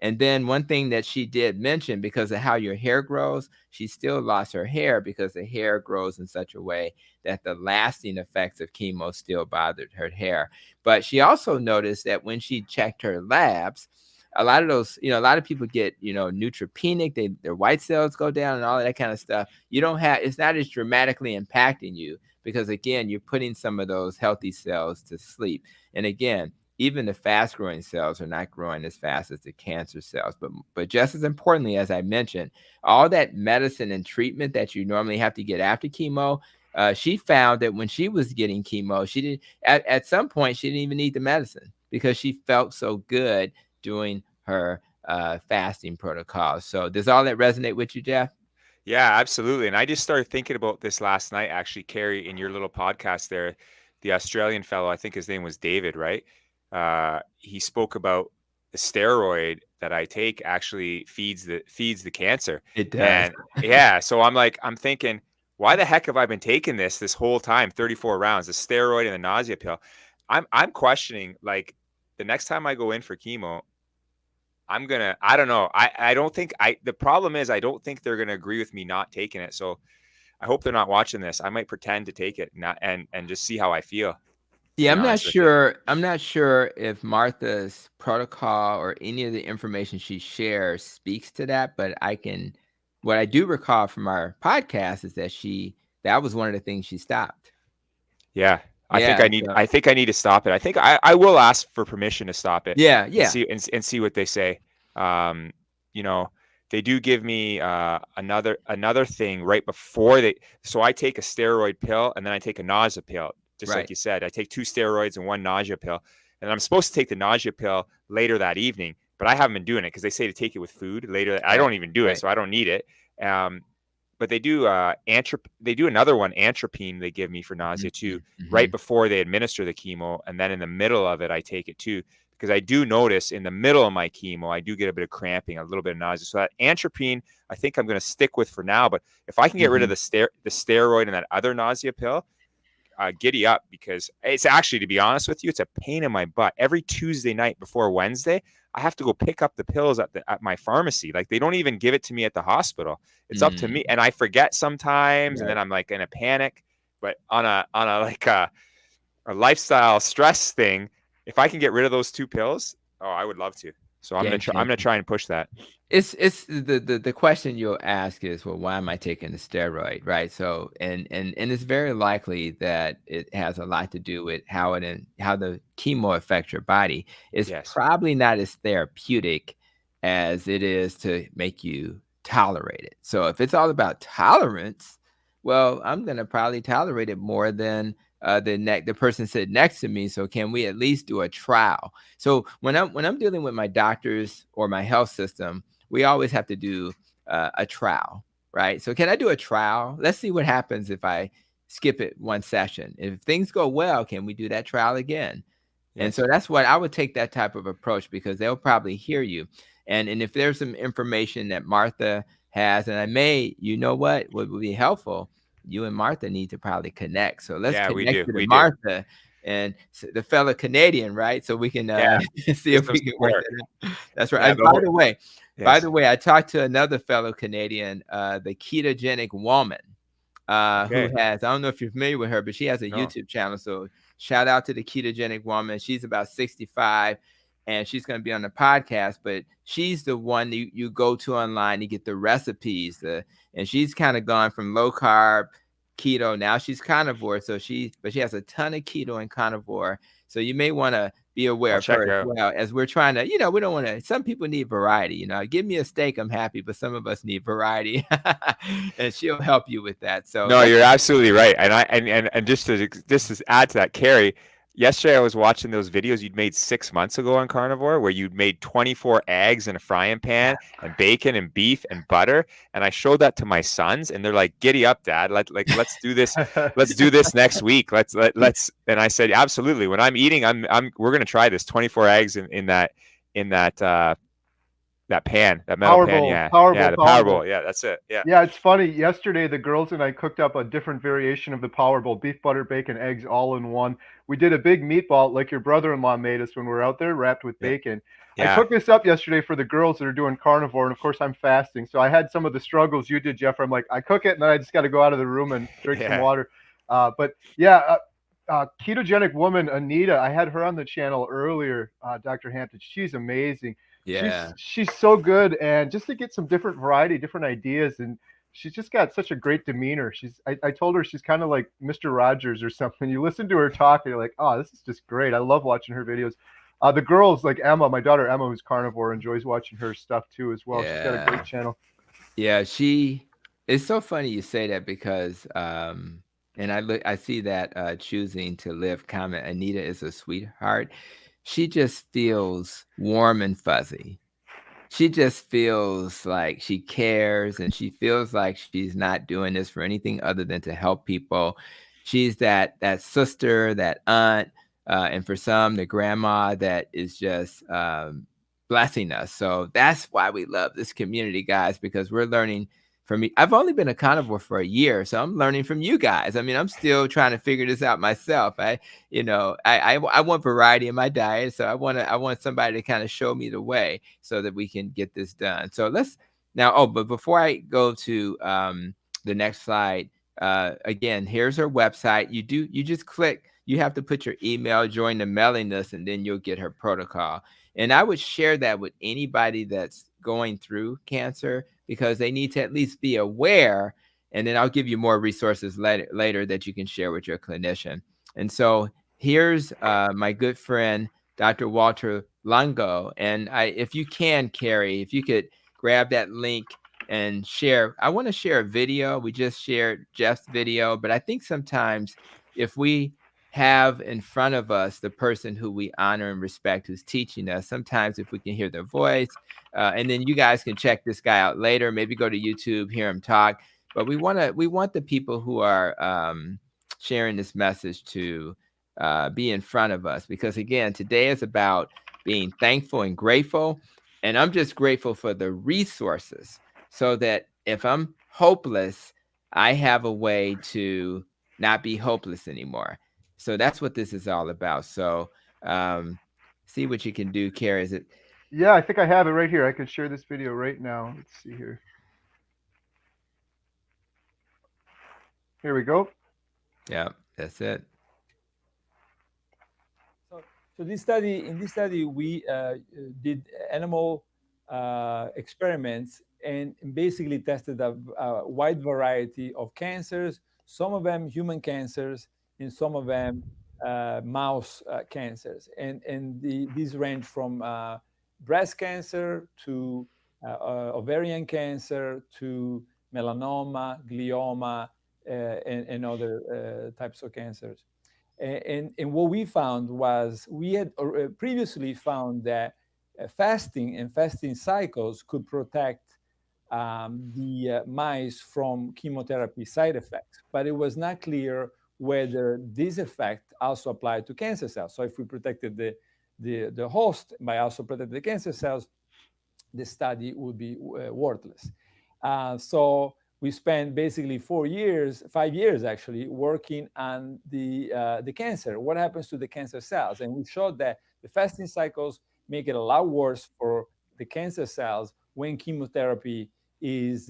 Speaker 2: And then one thing that she did mention, because of how your hair grows, she still lost her hair because the hair grows in such a way that the lasting effects of chemo still bothered her hair. But she also noticed that when she checked her labs, a lot of those, a lot of people get, neutropenic, their white cells go down and all of that kind of stuff. It's not as dramatically impacting you, because again, you're putting some of those healthy cells to sleep. And again, even the fast growing cells are not growing as fast as the cancer cells. But just as importantly, as I mentioned, all that medicine and treatment that you normally have to get after chemo, she found that when she was getting chemo, she didn't, at some point, she didn't even need the medicine, because she felt so good doing her fasting protocol. So does all that resonate with you, Jeff?
Speaker 3: Yeah, absolutely. And I just started thinking about this last night, actually, Kerry, in your little podcast there. The Australian fellow, I think his name was David, right? He spoke about the steroid that I take actually feeds the cancer.
Speaker 2: It does.
Speaker 3: And yeah, so I'm thinking, why the heck have I been taking this whole time, 34 rounds, the steroid and the nausea pill? I'm questioning, like, the next time I go in for chemo, I don't know. I don't think the problem is, I don't think they're going to agree with me not taking it. So I hope they're not watching this. I might pretend to take it and just see how I feel.
Speaker 2: Yeah, I'm not sure. I'm not sure if Martha's protocol or any of the information she shares speaks to that, but what I do recall from our podcast is that that was one of the things she stopped.
Speaker 3: Yeah. I think I need to stop it. I think I will ask for permission to stop it.
Speaker 2: Yeah.
Speaker 3: And see what they say. They do give me another thing right before so I take a steroid pill and then I take a nausea pill. Just like you said, I take 2 steroids and 1 nausea pill, and I'm supposed to take the nausea pill later that evening, but I haven't been doing it because they say to take it with food later. I don't even do it, so I don't need it. But they do they do another one, atropine, they give me for nausea too, right before they administer the chemo, and then in the middle of it I take it too, because I do notice in the middle of my chemo I do get a bit of cramping, a little bit of nausea. So that atropine I think I'm going to stick with for now. But if I can get rid of the steroid and that other nausea pill, giddy up, because it's actually, to be honest with you, it's a pain in my butt. Every Tuesday night before Wednesday, I have to go pick up the pills at my pharmacy. Like, they don't even give it to me at the hospital. It's up to me, and I forget sometimes, and then I'm like in a panic. But on a like a lifestyle stress thing, if I can get rid of those 2 pills, I would love to. So I'm gonna try and push that.
Speaker 2: It's the question you'll ask is, well, why am I taking the steroid, right? So and it's very likely that it has a lot to do with how the chemo affects your body. It's probably not as therapeutic as it is to make you tolerate it. So if it's all about tolerance, well, I'm gonna probably tolerate it more than the person sitting next to me. So can we at least do a trial? So when I'm dealing with my doctors or my health system, we always have to do a trial, right? So can I do a trial? Let's see what happens if I skip it 1 session. If things go well, can we do that trial again? Yes. And so that's what I would take, that type of approach, because they'll probably hear you. And if there's some information that Martha has, and what would be helpful, you and Martha need to probably connect. So let's connect to Martha and the fellow Canadian, right? So we can see if we can work it out. That's right. Yeah, by the way, I talked to another fellow Canadian, the ketogenic woman, who has, I don't know if you're familiar with her, but she has a YouTube channel. So shout out to the ketogenic woman. She's about 65. And she's going to be on the podcast, but she's the one you go to online to get the recipes. And she's kind of gone from low carb keto. Now she's carnivore, but she has a ton of keto and carnivore. So you may want to be aware
Speaker 3: I'll
Speaker 2: of
Speaker 3: check
Speaker 2: her
Speaker 3: her
Speaker 2: as
Speaker 3: out.
Speaker 2: well, as we're trying to, we don't want to, some people need variety, give me a steak, I'm happy, but some of us need variety. And she'll help you with that. So
Speaker 3: No, you're absolutely right. And just to add to that, Kerry, yesterday I was watching those videos you'd made 6 months ago on carnivore, where you'd made 24 eggs in a frying pan and bacon and beef and butter. And I showed that to my sons, and they're like, "Giddy up, Dad! Let's do this. Let's do this next week. Let's." And I said, "Absolutely. When I'm eating, we're gonna try this. 24 eggs in that that pan, that metal pan. Yeah, the power bowl. Yeah, that's it. Yeah.
Speaker 1: Yeah, it's funny. Yesterday, the girls and I cooked up a different variation of the Power Bowl: beef, butter, bacon, eggs, all in one. We did a big meatball like your brother-in-law made us when we were out there, wrapped with bacon. I
Speaker 3: Yeah.
Speaker 1: cooked this up yesterday for the girls that are doing carnivore, and of course, I'm fasting. So I had some of the struggles you did, Jeff. I'm like, I cook it, and then I just got to go out of the room and drink some water. But yeah, ketogenic woman, Anita, I had her on the channel earlier, Dr. Hampton. She's amazing.
Speaker 2: Yeah.
Speaker 1: She's so good, and just to get some different variety, different ideas, and she's just got such a great demeanor. I told her she's kind of like Mr. Rogers or something. You listen to her talk, and you're like, oh, this is just great. I love watching her videos. The girls, like Emma, my daughter Emma, who's carnivore, enjoys watching her stuff too as well. She's got a great channel.
Speaker 2: Yeah, it's so funny you say that because and I see that choosing to live comment, Anita is a sweetheart. She just feels warm and fuzzy. She just feels like she cares, and she feels like she's not doing this for anything other than to help people. She's that sister, that aunt, and for some, the grandma that is just blessing us. So that's why we love this community, guys, because we're learning from me. I've only been a carnivore for a year, so I'm learning from you guys. I mean, I'm still trying to figure this out myself. I want variety in my diet, so I want somebody to kind of show me the way so that we can get this done. So let's now. Oh, but before I go to the next slide, again, here's her website. You just click. You have to put your email, join the mailing list, and then you'll get her protocol. And I would share that with anybody that's going through cancer, because they need to at least be aware. And then I'll give you more resources later that you can share with your clinician. And so here's my good friend, Dr. Walter Longo. And if you can, Kerry, if you could grab that link and share. I want to share a video. We just shared Jeff's video, but I think sometimes if we have in front of us the person who we honor and respect, who's teaching us, sometimes if we can hear their voice, and then you guys can check this guy out later, maybe go to YouTube, hear him talk. But we want the people who are sharing this message to be in front of us, because again, today is about being thankful and grateful. And I'm just grateful for the resources, so that if I'm hopeless, I have a way to not be hopeless anymore. So that's what this is all about. So see what you can do, Kerry. Is it?
Speaker 1: Yeah, I think I have it right here. I can share this video right now. Let's see here. Here we go.
Speaker 2: Yeah, that's it.
Speaker 6: So in this study, we did animal experiments and basically tested a wide variety of cancers, some of them human cancers, and some of them mouse cancers. And these range from breast cancer to ovarian cancer to melanoma, glioma, and other types of cancers. And what we found was, we had previously found that fasting and fasting cycles could protect the mice from chemotherapy side effects, but it was not clear whether this effect also applied to cancer cells. So if we protected the host by also protecting the cancer cells, the study would be worthless. So we spent basically 5 years actually, working on the cancer. What happens to the cancer cells? And we showed that the fasting cycles make it a lot worse for the cancer cells when chemotherapy is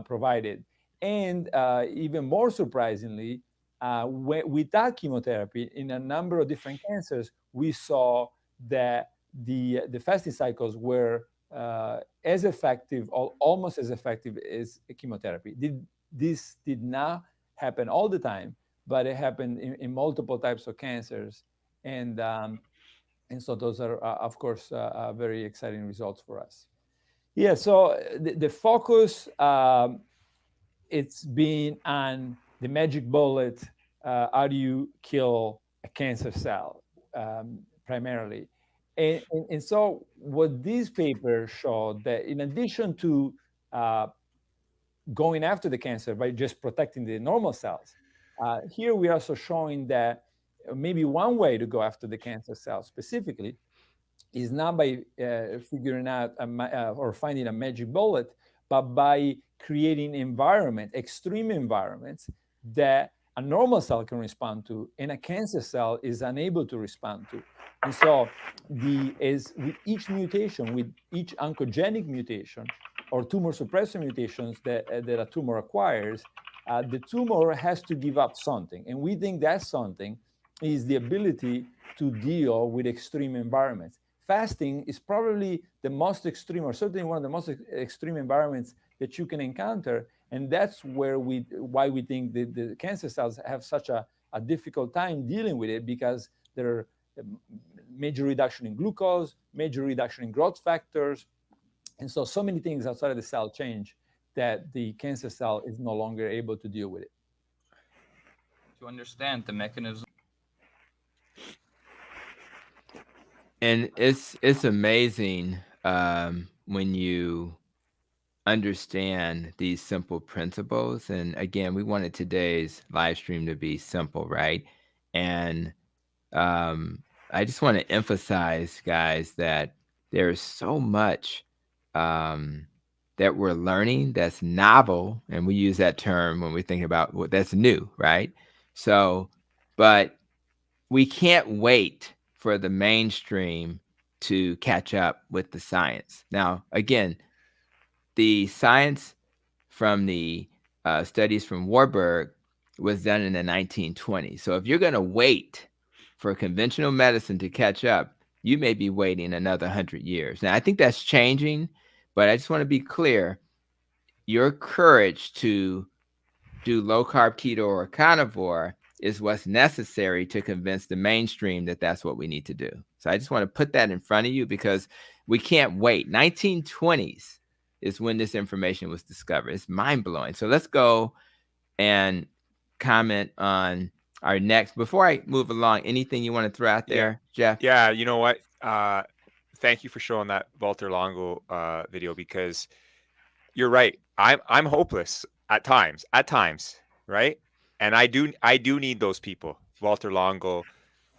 Speaker 6: provided. And even more surprisingly, without chemotherapy, in a number of different cancers, we saw that the fasting cycles were as effective, or almost as effective as chemotherapy. This did not happen all the time, but it happened in multiple types of cancers. And so those are, of course, very exciting results for us. Yeah, so the focus, it's been on the magic bullet. How do you kill a cancer cell, primarily? And so what these papers showed, that in addition to going after the cancer by just protecting the normal cells, here we are also showing that maybe one way to go after the cancer cells specifically is not by figuring out or finding a magic bullet, but by creating extreme environments that a normal cell can respond to and a cancer cell is unable to respond to. And so as with each mutation, with each oncogenic mutation or tumor suppressor mutations that a tumor acquires, the tumor has to give up something. And we think that something is the ability to deal with extreme environments. Fasting is probably the most extreme, or certainly one of the most extreme environments that you can encounter. And that's why we think the cancer cells have such a difficult time dealing with it, because there are major reduction in glucose, major reduction in growth factors. And so many things outside of the cell change that the cancer cell is no longer able to deal with it.
Speaker 7: To understand the mechanism.
Speaker 2: And it's amazing when you understand these simple principles. And again, we wanted today's live stream to be simple, right? And I just want to emphasize, guys, that there's so much that we're learning that's novel, and we use that term when we think about what that's new, right? So, but we can't wait for the mainstream to catch up with the science. Now, again, the science from the studies from Warburg was done in the 1920s. So if you're going to wait for conventional medicine to catch up, you may be waiting another 100 years. Now, I think that's changing, but I just want to be clear. Your courage to do low-carb keto or carnivore is what's necessary to convince the mainstream that that's what we need to do. So I just want to put that in front of you, because we can't wait. 1920s is when this information was discovered. It's mind-blowing. So let's go and comment on our next. Before I move along, anything you want to throw out there, Jeff?
Speaker 3: Yeah, you know what? Thank you for showing that Walter Longo video, because you're right. I'm hopeless at times, right? And I do need those people, Walter Longo,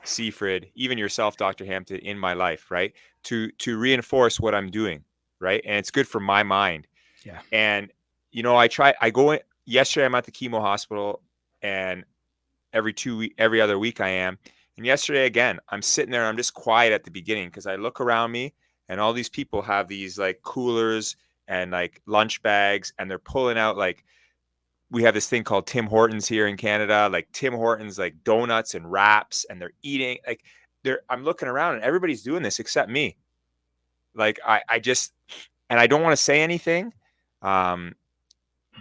Speaker 3: Seafrid, even yourself, Dr. Hampton, in my life, right? To reinforce what I'm doing, right? And it's good for my mind.
Speaker 2: Yeah.
Speaker 3: And I go in. Yesterday I'm at the chemo hospital, and every other week I am. And yesterday again, I'm sitting there, I'm just quiet at the beginning, because I look around me and all these people have these like coolers and like lunch bags, and they're pulling out, like, we have this thing called Tim Hortons here in Canada, like Tim Hortons, like donuts and wraps, and they're eating, like, I'm looking around and everybody's doing this except me. Like, I just, and I don't want to say anything, but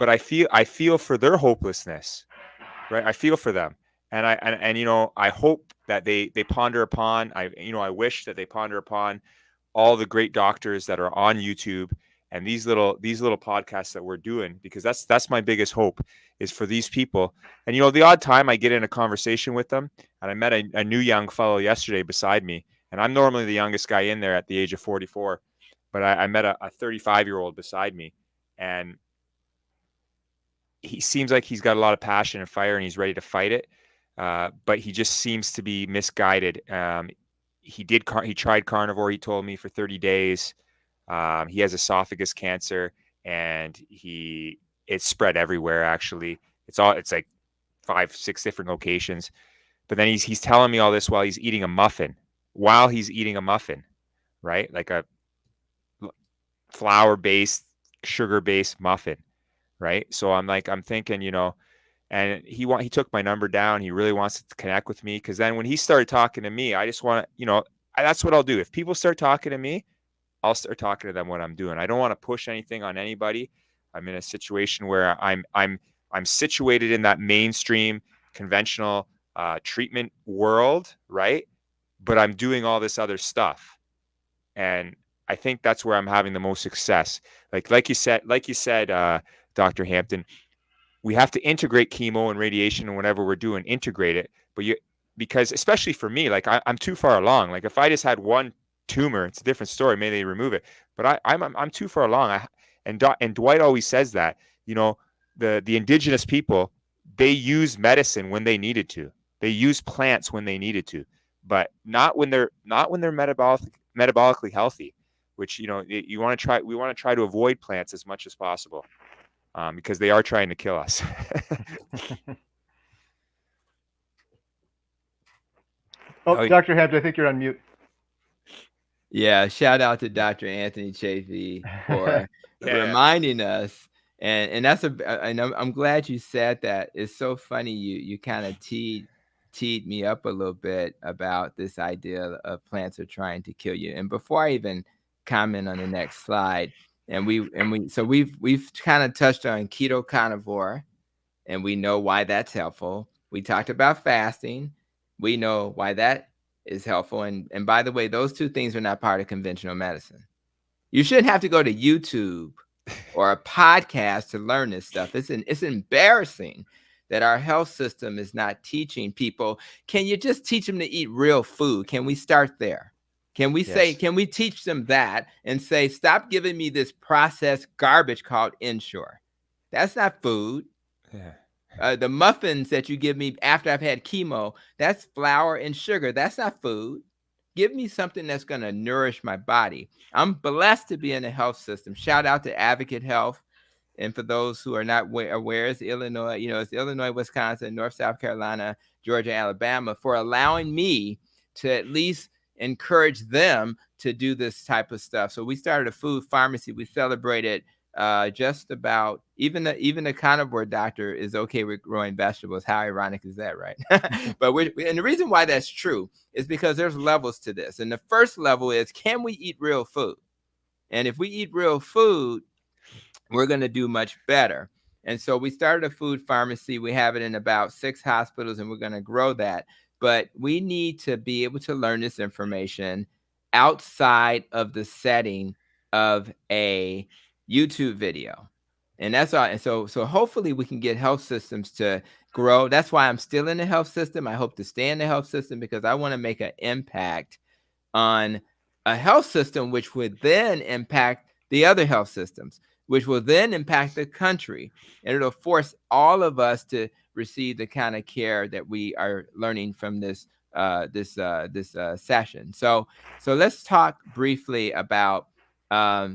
Speaker 3: I feel for their hopelessness, right? I feel for them. And I hope that they ponder upon, I wish that they ponder upon all the great doctors that are on YouTube and these little podcasts that we're doing, because that's my biggest hope, is for these people. And the odd time I get in a conversation with them, and I met a new young fellow yesterday beside me, and I'm normally the youngest guy in there at the age of 44, but I met a 35-year-old beside me, and he seems like he's got a lot of passion and fire, and he's ready to fight it, but he just seems to be misguided. He tried carnivore, he told me, for 30 days. He has esophagus cancer, and it's spread everywhere. Actually, it's like 5-6 different locations. But then he's telling me all this while he's eating a muffin. Right? Like a flour-based, sugar-based muffin. Right? So I'm thinking, and he took my number down. He really wants to connect with me, because then when he started talking to me, I just want to, that's what I'll do. If people start talking to me, I'll start talking to them what I'm doing. I don't want to push anything on anybody. I'm in a situation where I'm I'm situated in that mainstream conventional treatment world, right? But I'm doing all this other stuff. And I think that's where I'm having the most success. Like you said, Dr. Hampton, we have to integrate chemo and radiation and whatever we're doing, integrate it. But because especially for me, like I'm too far along. Like if I just had one tumor, it's a different story. Maybe they remove it. But I'm too far along. And Dwight always says that, you know, the indigenous people, they use medicine when they needed to. They use plants when they needed to, but not when they're metabolically healthy. Which, you know, we want to try to avoid plants as much as possible, because they are trying to kill us.
Speaker 1: Oh, Dr. Hampton, I think you're on mute.
Speaker 2: Yeah, shout out to Dr. Anthony Chafee for reminding us. And that's and I'm glad you said that. It's so funny you kind of teed me up a little bit about this idea of plants are trying to kill you. And before I even comment on the next slide, we've kind of touched on keto carnivore, and we know why that's helpful. We talked about fasting. We know why that is helpful. And by the way, those two things are not part of conventional medicine. You shouldn't have to go to YouTube or a podcast to learn this stuff. It's embarrassing that our health system is not teaching people. Can you just teach them to eat real food? Can we start there? Can we can we teach them that and say, stop giving me this processed garbage called Ensure? That's not food. Yeah. The muffins that you give me after I've had chemo, that's flour and sugar. That's not food. Give me something that's going to nourish my body. I'm blessed to be in the health system. Shout out to Advocate Health. And for those who are not aware, it's Illinois, it's Illinois, Wisconsin, North, South Carolina, Georgia, Alabama, for allowing me to at least encourage them to do this type of stuff. So we started a food pharmacy. We celebrated just about, even the carnivore doctor is okay with growing vegetables. How ironic is that, right? But and the reason why that's true is because there's levels to this. And the first level is, can we eat real food? And if we eat real food, we're going to do much better. And so we started a food pharmacy. We have it in about 6 hospitals, and we're going to grow that. But we need to be able to learn this information outside of the setting of a YouTube video. And that's all. And so hopefully we can get health systems to grow. That's why I'm still in the health system. I hope to stay in the health system, because I want to make an impact on a health system, which would then impact the other health systems, which will then impact the country. And it'll force all of us to receive the kind of care that we are learning from this session. So let's talk briefly about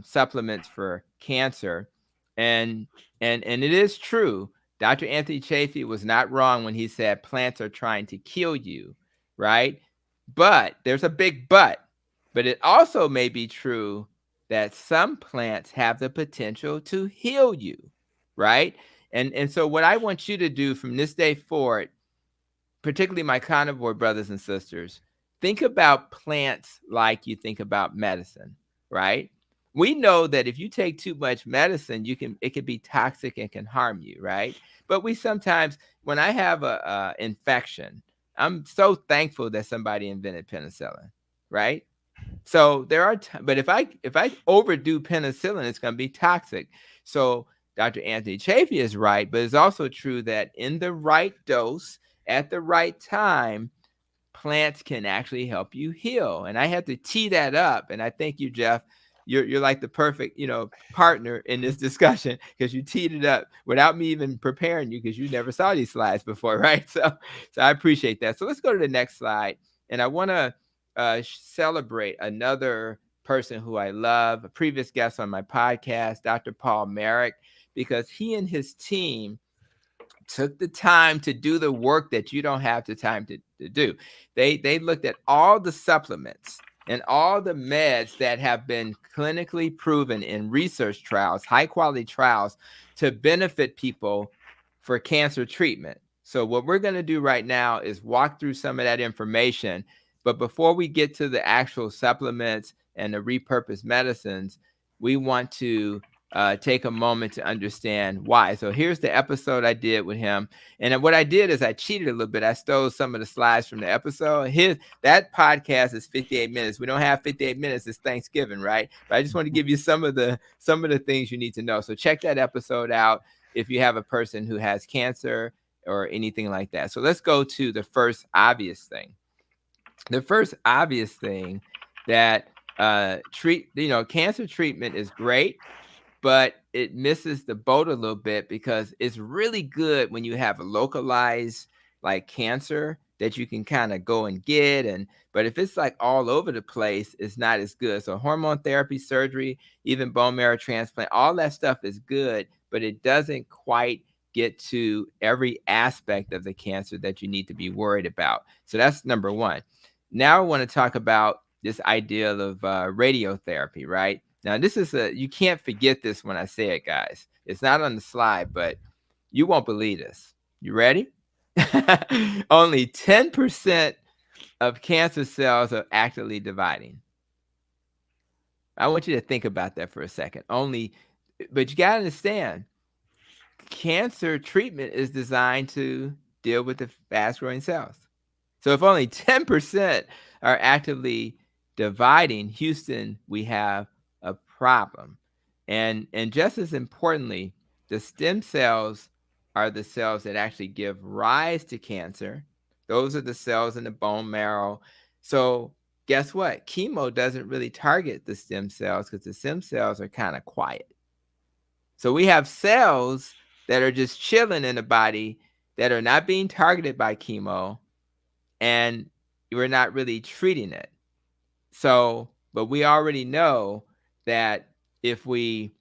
Speaker 2: supplements for cancer. And it is true, Dr. Anthony Chafee was not wrong when he said plants are trying to kill you, right? But there's a big but. But it also may be true that some plants have the potential to heal you, right? And so what I want you to do from this day forward, particularly my carnivore brothers and sisters, think about plants like you think about medicine, right? We know that if you take too much medicine, it can be toxic and can harm you, right? But we sometimes, when I have a infection, I'm so thankful that somebody invented penicillin, right? So there are, but if I overdo penicillin, it's going to be toxic. So Dr. Anthony Chafee is right, but it's also true that in the right dose, at the right time, plants can actually help you heal. And I have to tee that up. And I thank you, Jeff. You're like the perfect, partner in this discussion, because you teed it up without me even preparing you, because you never saw these slides before, right? So I appreciate that. So let's go to the next slide. And I want to celebrate another person who I love, a previous guest on my podcast, Dr. Paul Merrick, because he and his team took the time to do the work that you don't have the time to do. They looked at all the supplements and all the meds that have been clinically proven in research trials, high quality trials, to benefit people for cancer treatment. So what we're going to do right now is walk through some of that information. But before we get to the actual supplements and the repurposed medicines, we want to take a moment to understand why. So here's the episode I did with him. And what I did is I cheated a little bit. I stole some of the slides from the episode. That podcast is 58 minutes. We don't have 58 minutes. It's Thanksgiving, right? But I just want to give you some of the things you need to know. So check that episode out if you have a person who has cancer or anything like that. So let's go to the first obvious thing. The first obvious thing that cancer treatment is great, but it misses the boat a little bit because it's really good when you have a localized like cancer that you can kind of go and get. But if it's like all over the place, it's not as good. So hormone therapy, surgery, even bone marrow transplant, all that stuff is good, but it doesn't quite get to every aspect of the cancer that you need to be worried about. So that's number one. Now I want to talk about this idea of radiotherapy, right? Now, this is you can't forget this when I say it, guys. It's not on the slide, but you won't believe this. You ready? Only 10% of cancer cells are actively dividing. I want you to think about that for a second. But you got to understand, cancer treatment is designed to deal with the fast-growing cells. So if only 10% are actively dividing, Houston, we have a problem. And just as importantly, the stem cells are the cells that actually give rise to cancer. Those are the cells in the bone marrow. So guess what? Chemo doesn't really target the stem cells because the stem cells are kind of quiet. So we have cells that are just chilling in the body that are not being targeted by chemo, and we're not really treating it. So, but we already know that if we,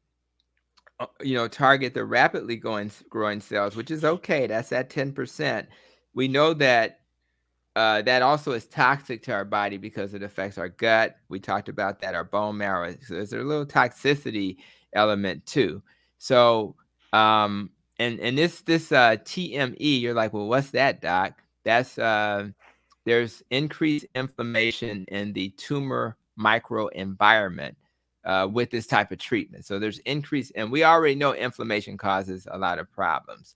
Speaker 2: target the rapidly growing cells, which is okay, that's at 10%. We know that that also is toxic to our body because it affects our gut. We talked about that, our bone marrow. So there's a little toxicity element too. So, and this TME, you're like, well, what's that, doc? That's there's increased inflammation in the tumor microenvironment with this type of treatment. So there's increase, and we already know inflammation causes a lot of problems.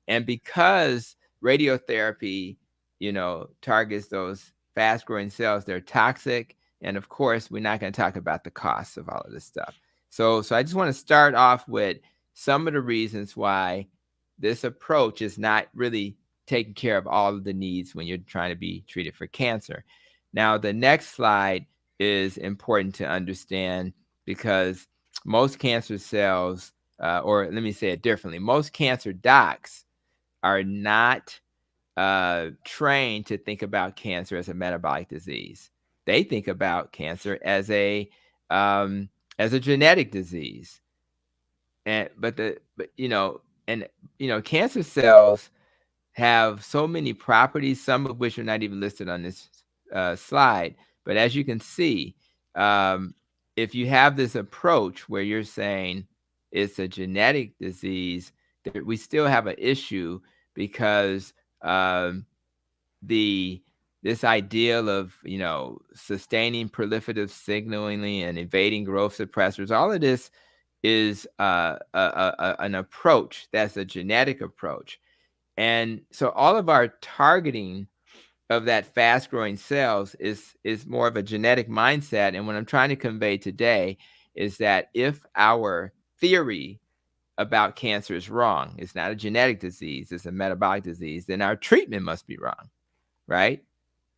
Speaker 2: And because radiotherapy, targets those fast-growing cells, they're toxic. And of course, we're not going to talk about the costs of all of this stuff. So I just want to start off with some of the reasons why this approach is not really taking care of all of the needs when you're trying to be treated for cancer. Now, the next slide is important to understand because most cancer cells, or let me say it differently, most cancer docs are not trained to think about cancer as a metabolic disease. They think about cancer as a genetic disease. But cancer cells have so many properties, some of which are not even listed on this slide. But as you can see, if you have this approach where you're saying it's a genetic disease, we still have an issue because this ideal of sustaining proliferative signaling and evading growth suppressors, all of this is an approach that's a genetic approach. And so all of our targeting of that fast growing cells is more of a genetic mindset. And what I'm trying to convey today is that if our theory about cancer is wrong, it's not a genetic disease, it's a metabolic disease, then our treatment must be wrong, right?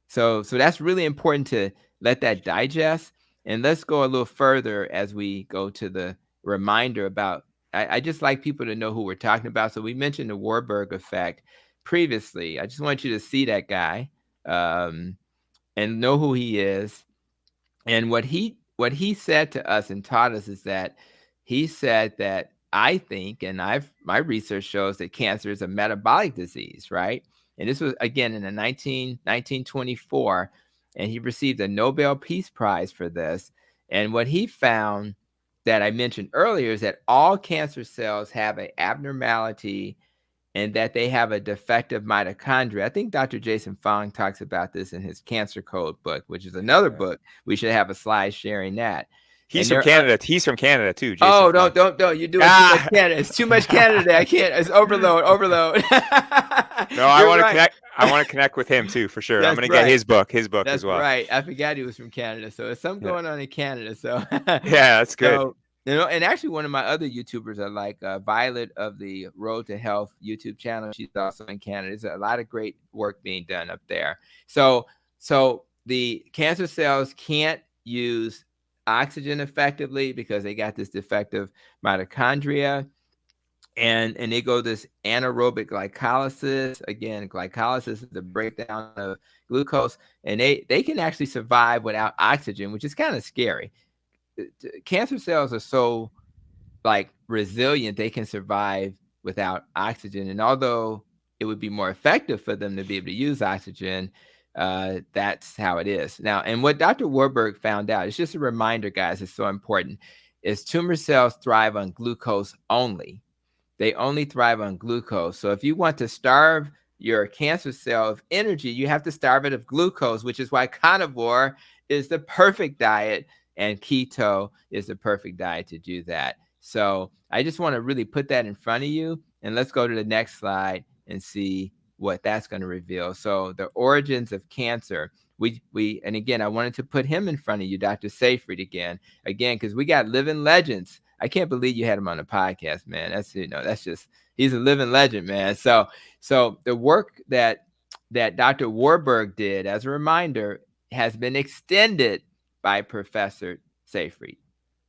Speaker 2: So that's really important to let that digest. And let's go a little further as we go to the reminder about, I just like people to know who we're talking about. So we mentioned the Warburg effect previously. I just want you to see that guy and know who he is. And what he said to us and taught us is that he said that I think, and my research shows that cancer is a metabolic disease, right? And this was, again, in 1924, and he received a Nobel Peace Prize for this. And what he found that I mentioned earlier is that all cancer cells have an abnormality and that they have a defective mitochondria. I think Dr. Jason Fong talks about this in his Cancer Code book, which is another book. We should have a slide sharing that.
Speaker 3: He's
Speaker 2: And
Speaker 3: from Canada. He's from Canada too. Jason
Speaker 2: Oh,
Speaker 3: Flood.
Speaker 2: don't. You're doing too much Canada. It's too much Canada. I can't. It's overload.
Speaker 3: No, I
Speaker 2: You're
Speaker 3: want to
Speaker 2: right.
Speaker 3: connect. I want to connect with him too, for sure. I'm
Speaker 2: That's
Speaker 3: going to get
Speaker 2: right.
Speaker 3: his book
Speaker 2: That's
Speaker 3: as well.
Speaker 2: right. I forgot he was from Canada. So there's something
Speaker 3: Yeah.
Speaker 2: going on in Canada. So
Speaker 3: Yeah, that's good.
Speaker 2: So, and actually one of my other YouTubers are like Violet of the Road to Health YouTube channel. She's also in Canada. There's a lot of great work being done up there. So the cancer cells can't use oxygen effectively because they got this defective mitochondria. And they go this anaerobic glycolysis. Again, glycolysis is the breakdown of glucose, and they can actually survive without oxygen, which is kind of scary. Cancer cells are so like resilient, they can survive without oxygen. And although it would be more effective for them to be able to use oxygen, that's how it is. Now, and what Dr. Warburg found out, it's just a reminder, guys, it's so important, is tumor cells thrive on glucose only. They only thrive on glucose. So if you want to starve your cancer cell of energy, you have to starve it of glucose, which is why carnivore is the perfect diet and keto is the perfect diet to do that. So I just want to really put that in front of you. And let's go to the next slide and see what that's going to reveal. So the origins of cancer. And again, I wanted to put him in front of you, Dr. Seyfried, again, because we got living legends. I can't believe you had him on the podcast, man. That's just, he's a living legend, man. So the work that Dr. Warburg did, as a reminder, has been extended by Professor Seyfried.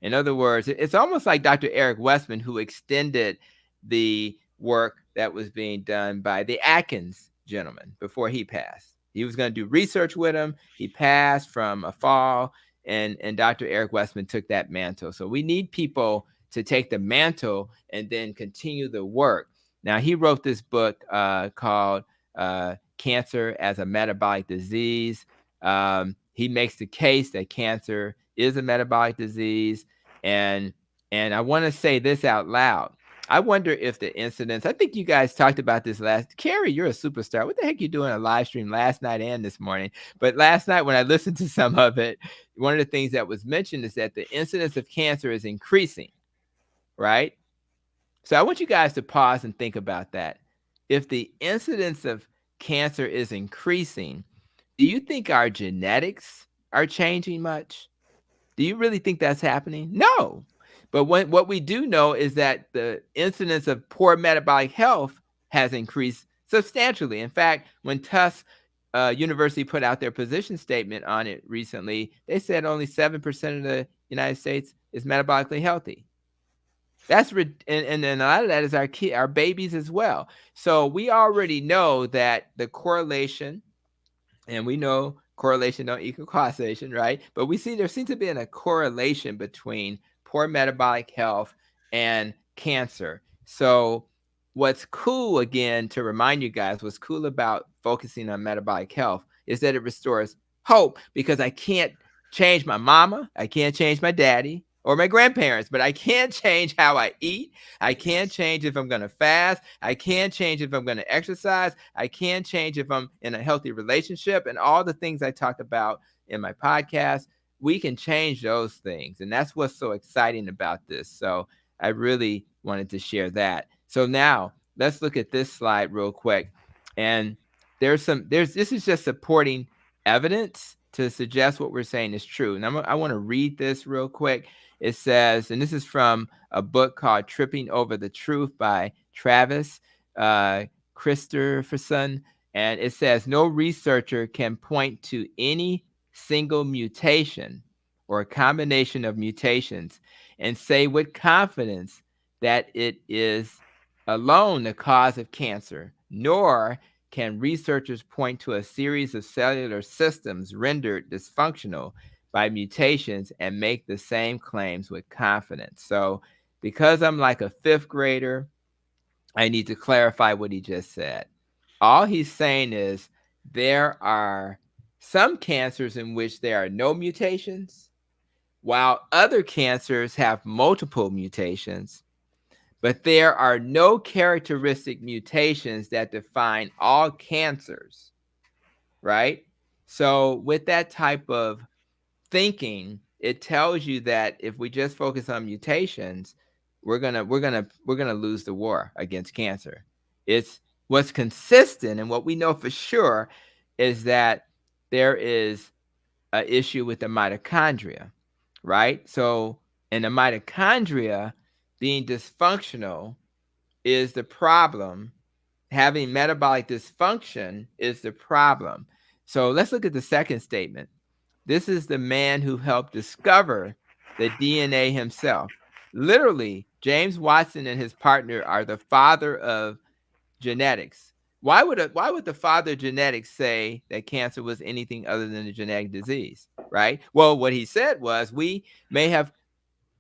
Speaker 2: In other words, it's almost like Dr. Eric Westman, who extended the work that was being done by the Atkins gentleman before he passed. He was going to do research with him. He passed from a fall, and Dr. Eric Westman took that mantle. So we need people to take the mantle and then continue the work. Now, he wrote this book called Cancer as a Metabolic Disease. He makes the case that cancer is a metabolic disease. And I want to say this out loud. I wonder if the incidence, I think you guys talked about this Kerry, you're a superstar. What the heck are you doing a live stream last night and this morning? But last night when I listened to some of it, one of the things that was mentioned is that the incidence of cancer is increasing, right? So I want you guys to pause and think about that. If the incidence of cancer is increasing, do you think our genetics are changing much? Do you really think that's happening? No. But what we do know is that the incidence of poor metabolic health has increased substantially. In fact, when Tufts University put out their position statement on it recently, they said only 7% of the United States is metabolically healthy. That's and a lot of that is our babies as well. So we already know that the correlation, and we know correlation don't equal causation, right? But we see there seems to be a correlation between poor metabolic health and cancer. So what's cool, again, to remind you guys, what's cool about focusing on metabolic health is that it restores hope, because I can't change my mama, I can't change my daddy or my grandparents, but I can change how I eat. I can change if I'm going to fast. I can change if I'm going to exercise. I can change if I'm in a healthy relationship, and all the things I talk about in my podcast. We can change those things. And that's what's so exciting about this. So I really wanted to share that. So now let's look at this slide real quick. And this is just supporting evidence to suggest what we're saying is true. And I want to read this real quick. It says, and this is from a book called Tripping Over the Truth by Travis Christopherson. And it says, no researcher can point to any single mutation or a combination of mutations and say with confidence that it is alone the cause of cancer, nor can researchers point to a series of cellular systems rendered dysfunctional by mutations and make the same claims with confidence. So because I'm like a fifth grader, I need to clarify what he just said. All he's saying is there are some cancers in which there are no mutations, while other cancers have multiple mutations, but there are no characteristic mutations that define all cancers, right? So with that type of thinking, it tells you that if we just focus on mutations, we're gonna lose the war against cancer. It's what's consistent, and what we know for sure is that there is an issue with the mitochondria, right? So, in the mitochondria being dysfunctional is the problem. Having metabolic dysfunction is the problem. So let's look at the second statement. This is the man who helped discover the DNA himself. Literally, James Watson and his partner are the father of genetics. Why would the father of genetics say that cancer was anything other than a genetic disease, right? Well, what he said was we may have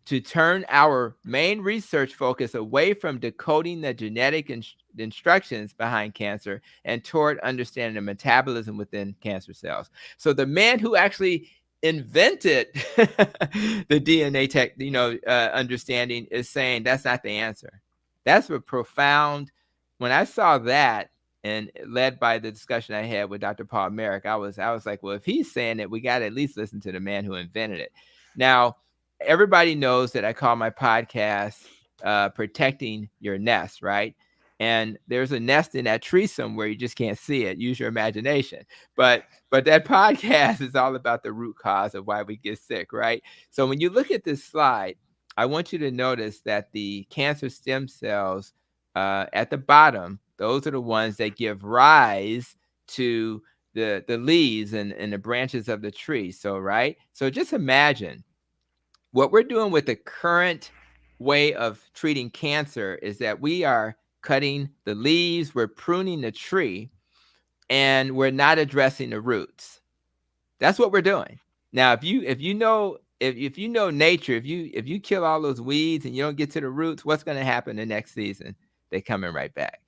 Speaker 2: to turn our main research focus away from decoding the genetic instructions behind cancer and toward understanding the metabolism within cancer cells. So the man who actually invented the DNA understanding is saying that's not the answer. That's a profound. When I saw that, and led by the discussion I had with Dr. Paul Merrick, I was like, well, if he's saying it, we got to at least listen to the man who invented it. Now, everybody knows that I call my podcast Protecting Your Nest, right? And there's a nest in that tree somewhere. You just can't see it. Use your imagination. But that podcast is all about the root cause of why we get sick, right? So when you look at this slide, I want you to notice that the cancer stem cells at the bottom, those are the ones that give rise to the leaves and the branches of the tree. So, right? So just imagine what we're doing with the current way of treating cancer is that we are cutting the leaves, we're pruning the tree, and we're not addressing the roots. That's what we're doing. Now, if you know nature, if you kill all those weeds and you don't get to the roots, what's going to happen the next season? They're coming right back,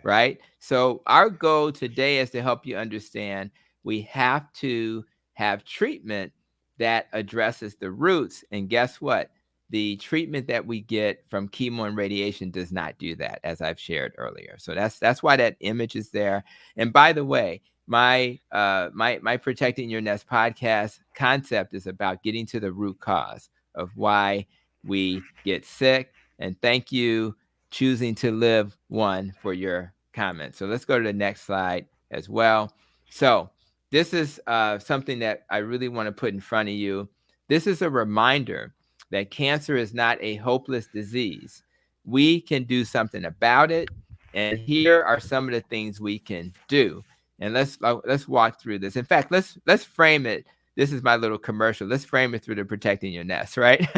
Speaker 2: right? So our goal today is to help you understand we have to have treatment that addresses the roots. And guess what? The treatment that we get from chemo and radiation does not do that, as I've shared earlier. So that's why that image is there. And by the way, my Protecting Your Nest podcast concept is about getting to the root cause of why we get sick. And thank you, Choosing to Live One, for your comment. So let's go to the next slide as well. So this is something that I really want to put in front of you. This is a reminder that cancer is not a hopeless disease. We can do something about it. And here are some of the things we can do. And let's walk through this. In fact, let's frame it. This is my little commercial. Let's frame it through the Protecting Your Nest, right?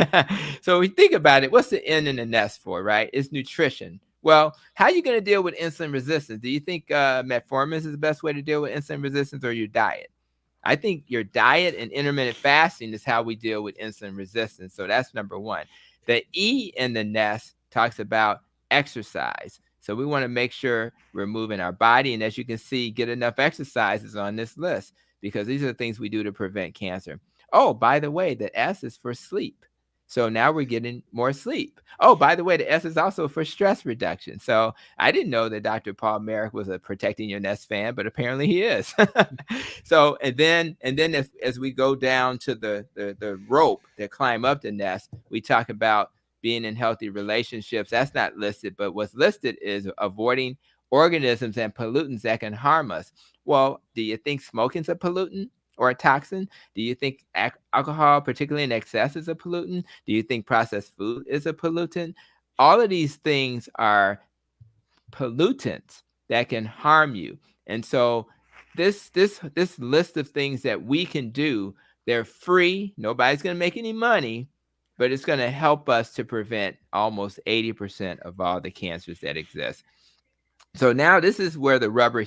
Speaker 2: So we think about it. What's the N in the nest for, right? It's nutrition. Well, how are you going to deal with insulin resistance? Do you think metformin is the best way to deal with insulin resistance, or your diet? I think your diet and intermittent fasting is how we deal with insulin resistance. So that's number one. The E in the nest talks about exercise. So we want to make sure we're moving our body. And as you can see, get enough exercises on this list, because these are the things we do to prevent cancer. Oh, by the way, the S is for sleep. So now we're getting more sleep. Oh, by the way, the S is also for stress reduction. So I didn't know that Dr. Paul Merrick was a Protecting Your Nest fan, but apparently he is. So, and then as we go down to the rope that climb up the nest, we talk about being in healthy relationships. That's not listed, but what's listed is avoiding organisms and pollutants that can harm us. Well, do you think smoking's a pollutant or a toxin? Do you think alcohol, particularly in excess, is a pollutant? Do you think processed food is a pollutant? All of these things are pollutants that can harm you. And so this list of things that we can do, they're free. Nobody's going to make any money, but it's going to help us to prevent almost 80% of all the cancers that exist. So now this is where the rubber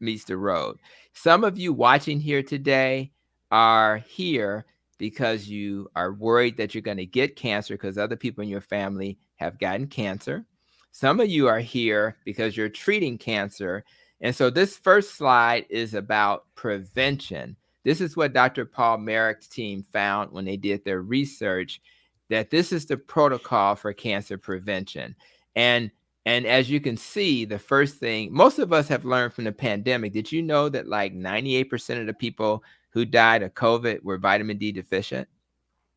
Speaker 2: meets the road. Some of you watching here today are here because you are worried that you're going to get cancer because other people in your family have gotten cancer. Some of you are here because you're treating cancer. And so this first slide is about prevention. This is what Dr. Paul Merrick's team found when they did their research, that this is the protocol for cancer prevention. And as you can see, the first thing, most of us have learned from the pandemic. Did you know that like 98% of the people who died of COVID were vitamin D deficient?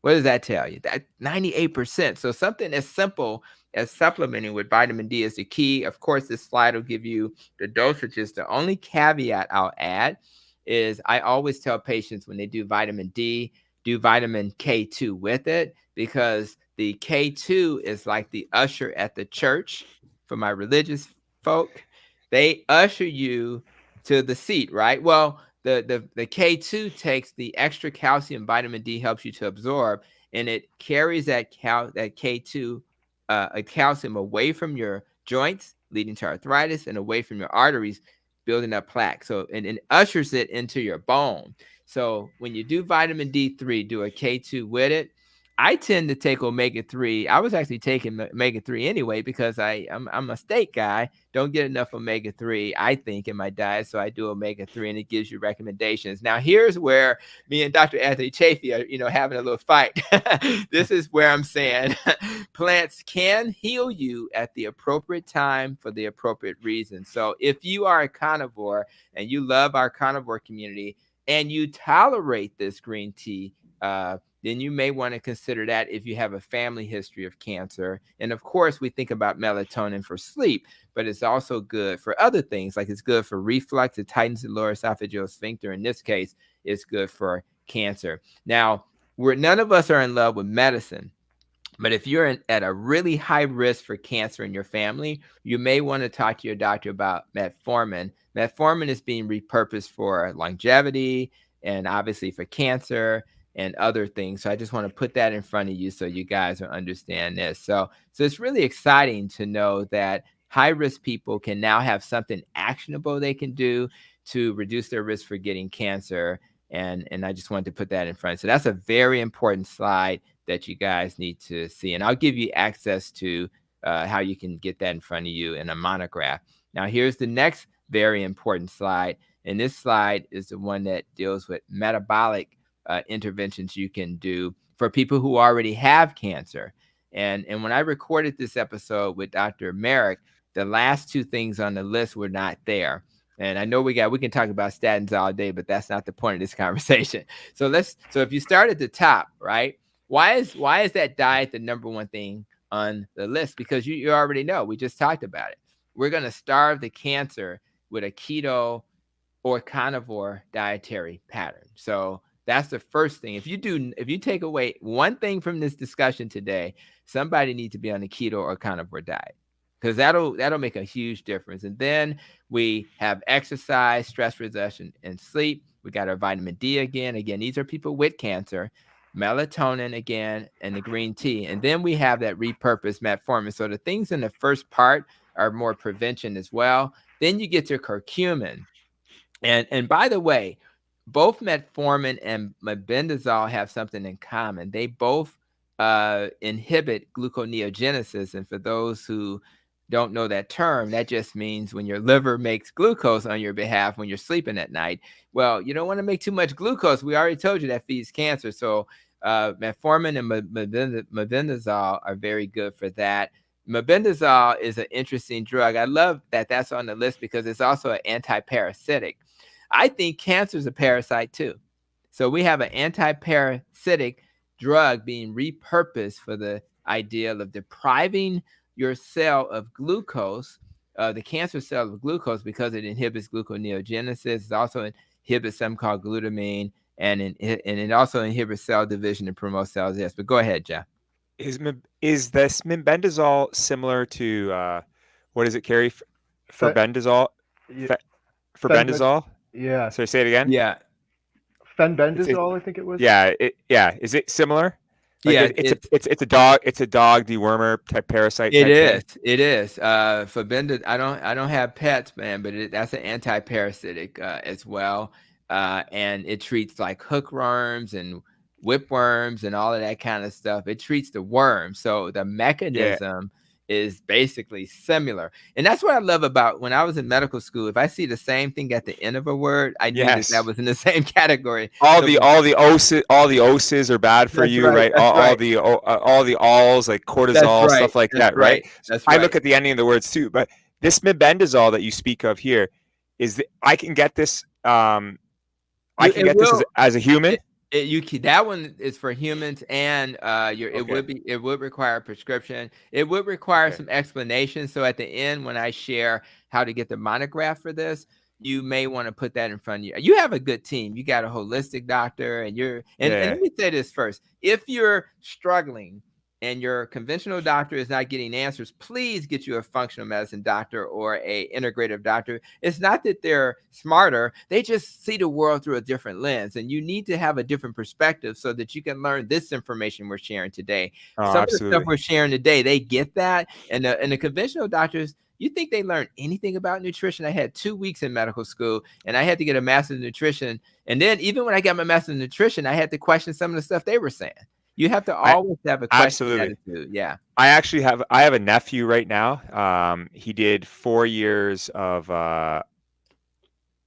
Speaker 2: What does that tell you? That 98%. So something as simple as supplementing with vitamin D is the key. Of course, this slide will give you the dosages. The only caveat I'll add is I always tell patients when they do vitamin D, do vitamin K2 with it, because the K2 is like the usher at the church for my religious folk. They usher you to the seat, right? Well, the K2 takes the extra calcium vitamin D helps you to absorb, and it carries that K2 a calcium away from your joints, leading to arthritis, and away from your arteries, building up plaque. So and it ushers it into your bone. So when you do vitamin D3, do a K2 with it. I tend to take omega-3. I was actually taking omega-3 anyway because I'm a steak guy. Don't get enough omega-3, I think, in my diet. So I do omega-3, and it gives you recommendations. Now, here's where me and Dr. Anthony Chafee are, having a little fight. This is where I'm saying plants can heal you at the appropriate time for the appropriate reason. So if you are a carnivore and you love our carnivore community and you tolerate this green tea, then you may want to consider that if you have a family history of cancer. And of course, we think about melatonin for sleep, but it's also good for other things. Like it's good for reflux. It tightens the lower esophageal sphincter. In this case, it's good for cancer. Now, none of us are in love with medicine, but if you're at a really high risk for cancer in your family, you may want to talk to your doctor about metformin. Metformin is being repurposed for longevity and obviously for cancer and other things. So I just want to put that in front of you so you guys will understand this. So it's really exciting to know that high-risk people can now have something actionable they can do to reduce their risk for getting cancer. And I just wanted to put that in front. So that's a very important slide that you guys need to see. And I'll give you access to how you can get that in front of you in a monograph. Now, here's the next very important slide. And this slide is the one that deals with metabolic interventions you can do for people who already have cancer. And when I recorded this episode with Dr. Merrick, the last two things on the list were not there. And I know we can talk about statins all day, but that's not the point of this conversation. So if you start at the top, right? Why is that diet the number one thing on the list? Because you already know, we just talked about it. We're going to starve the cancer with a keto or carnivore dietary pattern. So that's the first thing. If you take away one thing from this discussion today, somebody needs to be on a keto or carnivore diet, because that'll make a huge difference. And then we have exercise, stress reduction, and sleep. We got our vitamin D again. Again, these are people with cancer, melatonin again, and the green tea. And then we have that repurposed metformin. So the things in the first part are more prevention as well. Then you get to curcumin. And by the way, both metformin and mebendazole have something in common. They both inhibit gluconeogenesis. And for those who don't know that term, that just means when your liver makes glucose on your behalf when you're sleeping at night. Well, you don't want to make too much glucose. We already told you that feeds cancer. So metformin and mebendazole are very good for that. Mebendazole is an interesting drug. I love that that's on the list because it's also an anti-parasitic. I think cancer is a parasite too. So we have an anti-parasitic drug being repurposed for the ideal of depriving your cell of glucose, the cancer cell of glucose, because it inhibits gluconeogenesis. It also inhibits something called glutamine, and it also inhibits cell division and promotes cells. Yes, but go ahead, Jeff.
Speaker 3: Is this mebendazole similar to what is it, Kerry? Fenbendazole?
Speaker 1: Yeah.
Speaker 3: Fenbendazole?
Speaker 1: Yeah.
Speaker 3: So say it again.
Speaker 2: Yeah.
Speaker 1: Fenbendazole, I think it was.
Speaker 3: Yeah. Is it similar? Like
Speaker 2: yeah,
Speaker 3: it's a dog dewormer type parasite.
Speaker 2: It is. I don't have pets, man, but that's an anti-parasitic as well, and it treats like hookworms and whipworms and all of that kind of stuff. It treats the worm, so the mechanism is basically similar. And that's what I love about when I was in medical school. If I see the same thing at the end of a word, I knew that was in the same category.
Speaker 3: All the oses are bad for you, right? All the alls, like cortisol, stuff like that, right?
Speaker 2: That's right.
Speaker 3: I look at the ending of the words too, but this mebendazole that you speak of here I can get this. I can get this as a human.
Speaker 2: That one is for humans, and
Speaker 3: Okay.
Speaker 2: it would require a prescription. It would require
Speaker 3: Okay.
Speaker 2: some explanation. So at the end, when I share how to get the monograph for this, you may want to put that in front of you. You have a good team. You got a holistic doctor, and and
Speaker 3: Yeah.
Speaker 2: let me say this first. If you're struggling and your conventional doctor is not getting answers, please get you a functional medicine doctor or a integrative doctor. It's not that they're smarter. They just see the world through a different lens, and you need to have a different perspective so that you can learn this information we're sharing today.
Speaker 3: Oh,
Speaker 2: Some of the stuff
Speaker 3: absolutely.
Speaker 2: we're sharing today, they get that. And the conventional doctors, you think they learn anything about nutrition? I had 2 weeks in medical school, and I had to get a master's in nutrition. And then even when I got my master's in nutrition, I had to question some of the stuff they were saying. You have to always have a question
Speaker 3: Absolutely.
Speaker 2: attitude. Yeah.
Speaker 3: I have a nephew right now. He did 4 years of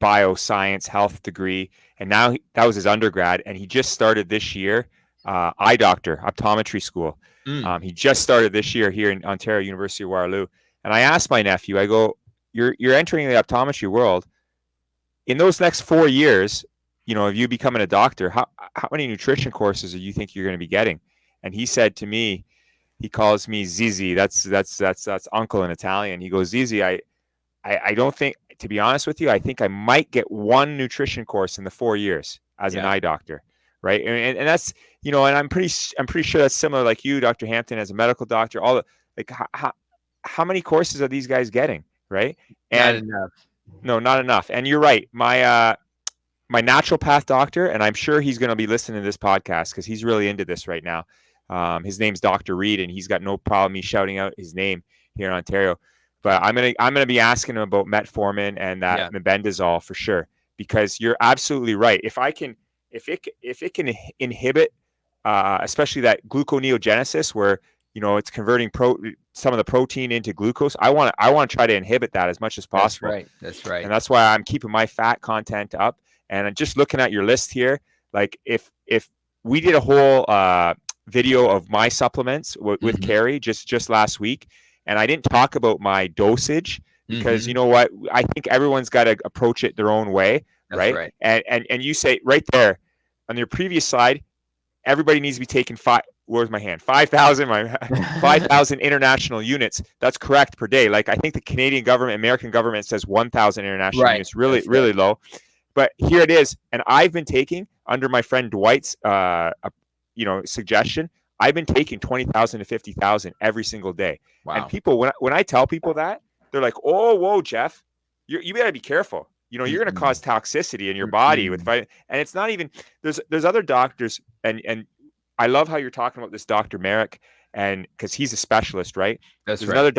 Speaker 3: bioscience health degree, and now that was his undergrad, and he just started this year eye doctor optometry school. He just started this year here in Ontario, University of Waterloo. And I asked my nephew, I go, you're entering the optometry world. In those next 4 years, of you becoming a doctor, how many nutrition courses do you think you're going to be getting? And he said to me, he calls me Zizi. That's uncle in Italian. He goes, Zizi, I don't think, to be honest with you, I think I might get one nutrition course in the 4 years as an eye doctor, right? And that's, and I'm pretty sure that's similar, like you, Dr. Hampton, as a medical doctor. All the, like, how many courses are these guys getting, right? And
Speaker 2: not enough.
Speaker 3: No, not enough. And you're right. My naturopath doctor, and I'm sure he's going to be listening to this podcast because he's really into this right now. His name's Dr. Reed, and he's got no problem me shouting out his name here in Ontario. But I'm gonna be asking him about metformin and that mebendazole for sure, because you're absolutely right. If it can inhibit, especially that gluconeogenesis, where it's converting some of the protein into glucose, I want to try to inhibit that as much as possible.
Speaker 2: That's right.
Speaker 3: And that's why I'm keeping my fat content up. And I'm just looking at your list here. Like if we did a whole video of my supplements with Kerry just last week, and I didn't talk about my dosage because you know what? I think everyone's got to approach it their own way, right? And you say right there on your previous slide, everybody needs to be taking 5,000 international units. That's correct, per day. Like I think the Canadian government, American government says 1,000 international units. Really low. But here it is, and I've been taking, under my friend Dwight's suggestion, I've been taking 20,000 to 50,000 every single day.
Speaker 2: Wow.
Speaker 3: And people, when I tell people that, they're like, "Oh, whoa, Jeff, you got to be careful. You're going to cause toxicity in your body with vitamin." And it's not even. There's other doctors, and I love how you're talking about this Dr. Merrick, and because he's a specialist, right? There's another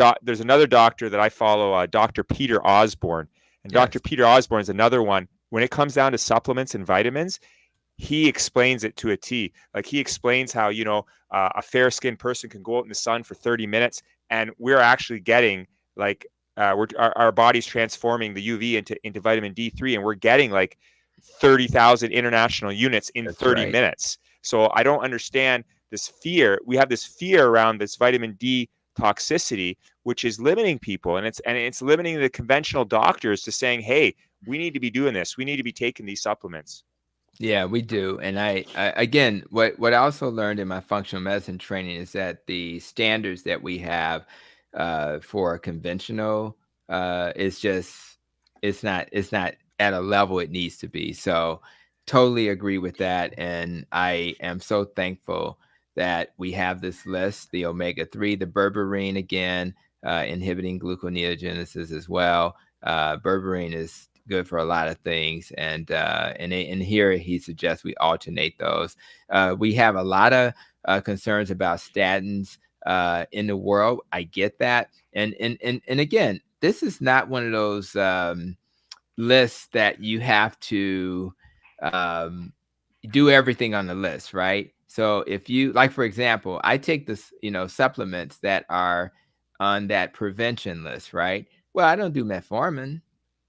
Speaker 3: doctor that I follow, Dr. Peter Osborne, and Dr. Peter Osborne is another one. When it comes down to supplements and vitamins, he explains it to a T. Like he explains how, a fair-skinned person can go out in the sun for 30 minutes, and we're actually getting like our body's transforming the UV into vitamin D3, and we're getting like 30,000 international units in 30 minutes. So I don't understand this fear. We have this fear around this vitamin D toxicity, which is limiting people, and it's limiting the conventional doctors to saying, "Hey, we need to be doing this. We need to be taking these supplements."
Speaker 2: Yeah, we do. And I again, what I also learned in my functional medicine training is that the standards that we have for conventional it's not at a level it needs to be. So totally agree with that. And I am so thankful that we have this list, the omega-3, the berberine, again, inhibiting gluconeogenesis as well. Berberine is good for a lot of things, and here he suggests we alternate those. We have a lot of concerns about statins in the world. I get that, and again, this is not one of those lists that you have to do everything on the list, right? So if you, like, for example, I take this, supplements that are on that prevention list, right? Well, I don't do metformin.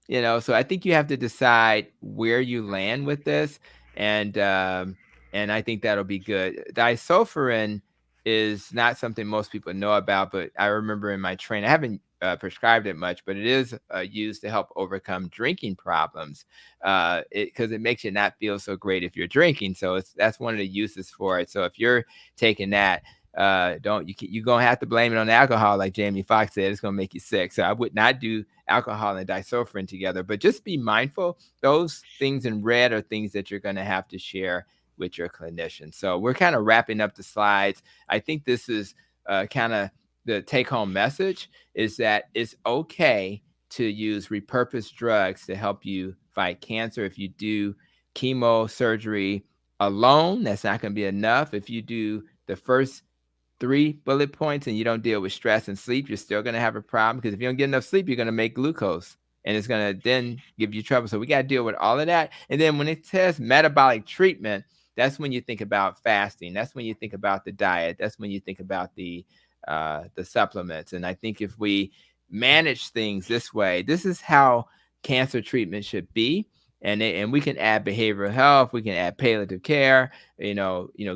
Speaker 2: So I think you have to decide where you land with this, and I think that'll be good. Disulfiram is not something most people know about, but I remember in my training, I haven't prescribed it much, but it is used to help overcome drinking problems because it makes you not feel so great if you're drinking. So that's one of the uses for it. So if you're taking that, you're gonna have to blame it on the alcohol, like Jamie Foxx said. It's gonna make you sick. So I would not do alcohol and disulfiram together, but just be mindful. Those things in red are things that you're gonna have to share with your clinician. So we're kind of wrapping up the slides. I think this is kind of the take-home message is that it's okay to use repurposed drugs to help you fight cancer. If you do chemo surgery alone, that's not going to be enough. If you do the first 3 bullet points and you don't deal with stress and sleep, you're still going to have a problem, because if you don't get enough sleep, you're going to make glucose and it's going to then give you trouble. So we got to deal with all of that. And then when it says metabolic treatment, that's when you think about fasting. That's when you think about the diet. That's when you think about the supplements. And I think if we manage things this way, this is how cancer treatment should be. And we can add behavioral health. We can add palliative care.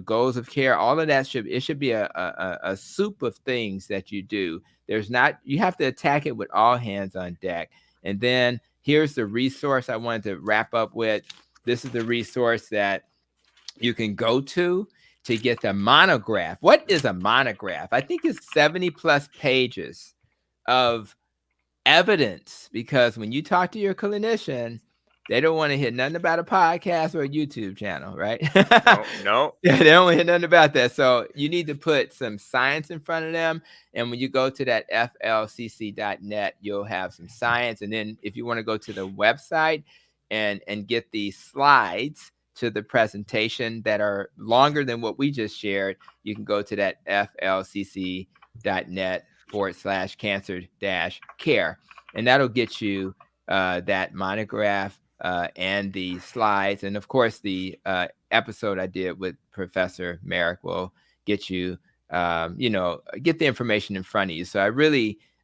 Speaker 2: Goals of care. All of that should be a soup of things that you do. You have to attack it with all hands on deck. And then here's the resource I wanted to wrap up with. This is the resource that you can go to get the monograph. What is a monograph? I think it's 70 plus pages of evidence, because when you talk to your clinician, they don't want to hear nothing about a podcast or a YouTube channel, right?
Speaker 3: No.
Speaker 2: Yeah, they don't want to hear nothing about that. So you need to put some science in front of them. And when you go to that flcc.net, you'll have some science. And then if you want to go to the website and get the slides to the presentation that are longer than what we just shared, you can go to that flcc.net/cancer-care. And that'll get you that monograph and the slides. And of course, the episode I did with Professor Merrick will get you, get the information in front of you. So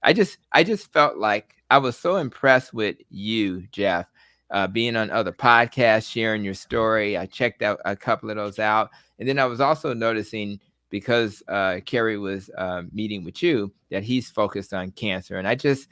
Speaker 2: I just felt like I was so impressed with you, Jeff, being on other podcasts, sharing your story. I checked out a couple of those out. And then I was also noticing, because Kerry was meeting with you, that he's focused on cancer. And I just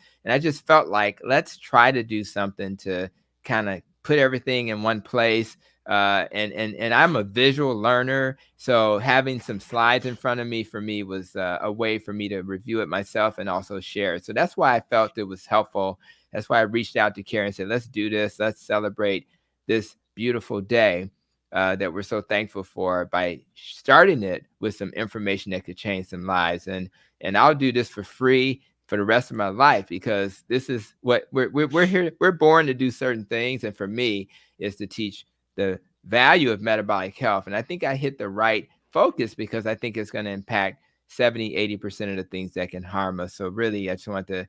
Speaker 2: felt like, let's try to do something to kind of put everything in one place. And I'm a visual learner, so having some slides in front of me, for me, was a way for me to review it myself and also share it. So that's why I felt it was helpful. That's why I reached out to Kerry and said, let's do this. Let's celebrate this beautiful day that we're so thankful for, by starting it with some information that could change some lives. And I'll do this for free for the rest of my life, because this is what we're here. We're born to do certain things. And for me, is to teach the value of metabolic health. And I think I hit the right focus, because I think it's going to impact 70-80% of the things that can harm us. So really, I just want to,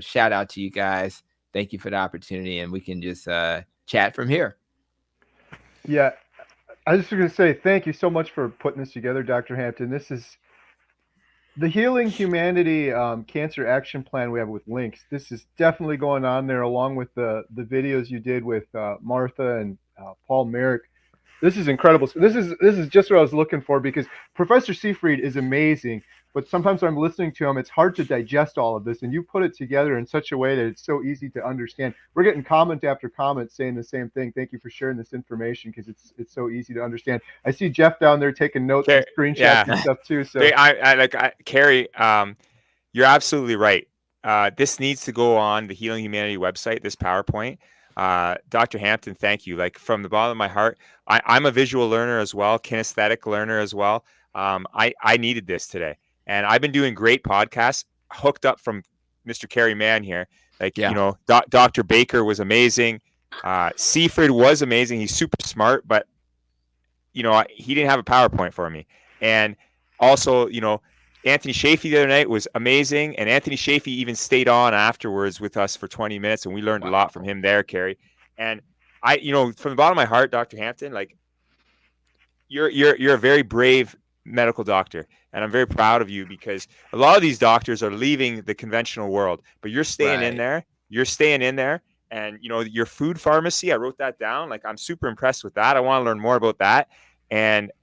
Speaker 2: shout out to you guys. Thank you for the opportunity, and we can just chat from here.
Speaker 1: Yeah, I was just going to say thank you so much for putting this together, Dr. Hampton. This is the Healing Humanity Cancer Action Plan we have with links. This is definitely going on there, along with the videos you did with Martha and Paul Merrick. This is incredible. So this is just what I was looking for, because Professor Seyfried is amazing, but sometimes when I'm listening to him, it's hard to digest all of this, and you put it together in such a way that it's so easy to understand. We're getting comment after comment saying the same thing. Thank you for sharing this information, because it's so easy to understand. I see Jeff down there taking notes and screenshots and stuff too. So
Speaker 3: Kerry, you're absolutely right. This needs to go on the Healing Humanity website, this PowerPoint. Dr. Hampton, thank you. Like, from the bottom of my heart, I'm a visual learner as well, kinesthetic learner as well. I needed this today, and I've been doing great podcasts hooked up from Mr. Kerry Mann here. Like, Dr. Baker was amazing. Seyfried was amazing. He's super smart, but he didn't have a PowerPoint for me. And also, Anthony Shafee the other night was amazing, and Anthony Shafee even stayed on afterwards with us for 20 minutes, and we learned a lot from him there, Kerry. And I, from the bottom of my heart, Dr. Hampton, like, you're a very brave medical doctor, and I'm very proud of you, because a lot of these doctors are leaving the conventional world, but you're staying in there. You're staying in there, and your food pharmacy, I wrote that down. Like, I'm super impressed with that. I want to learn more about that, and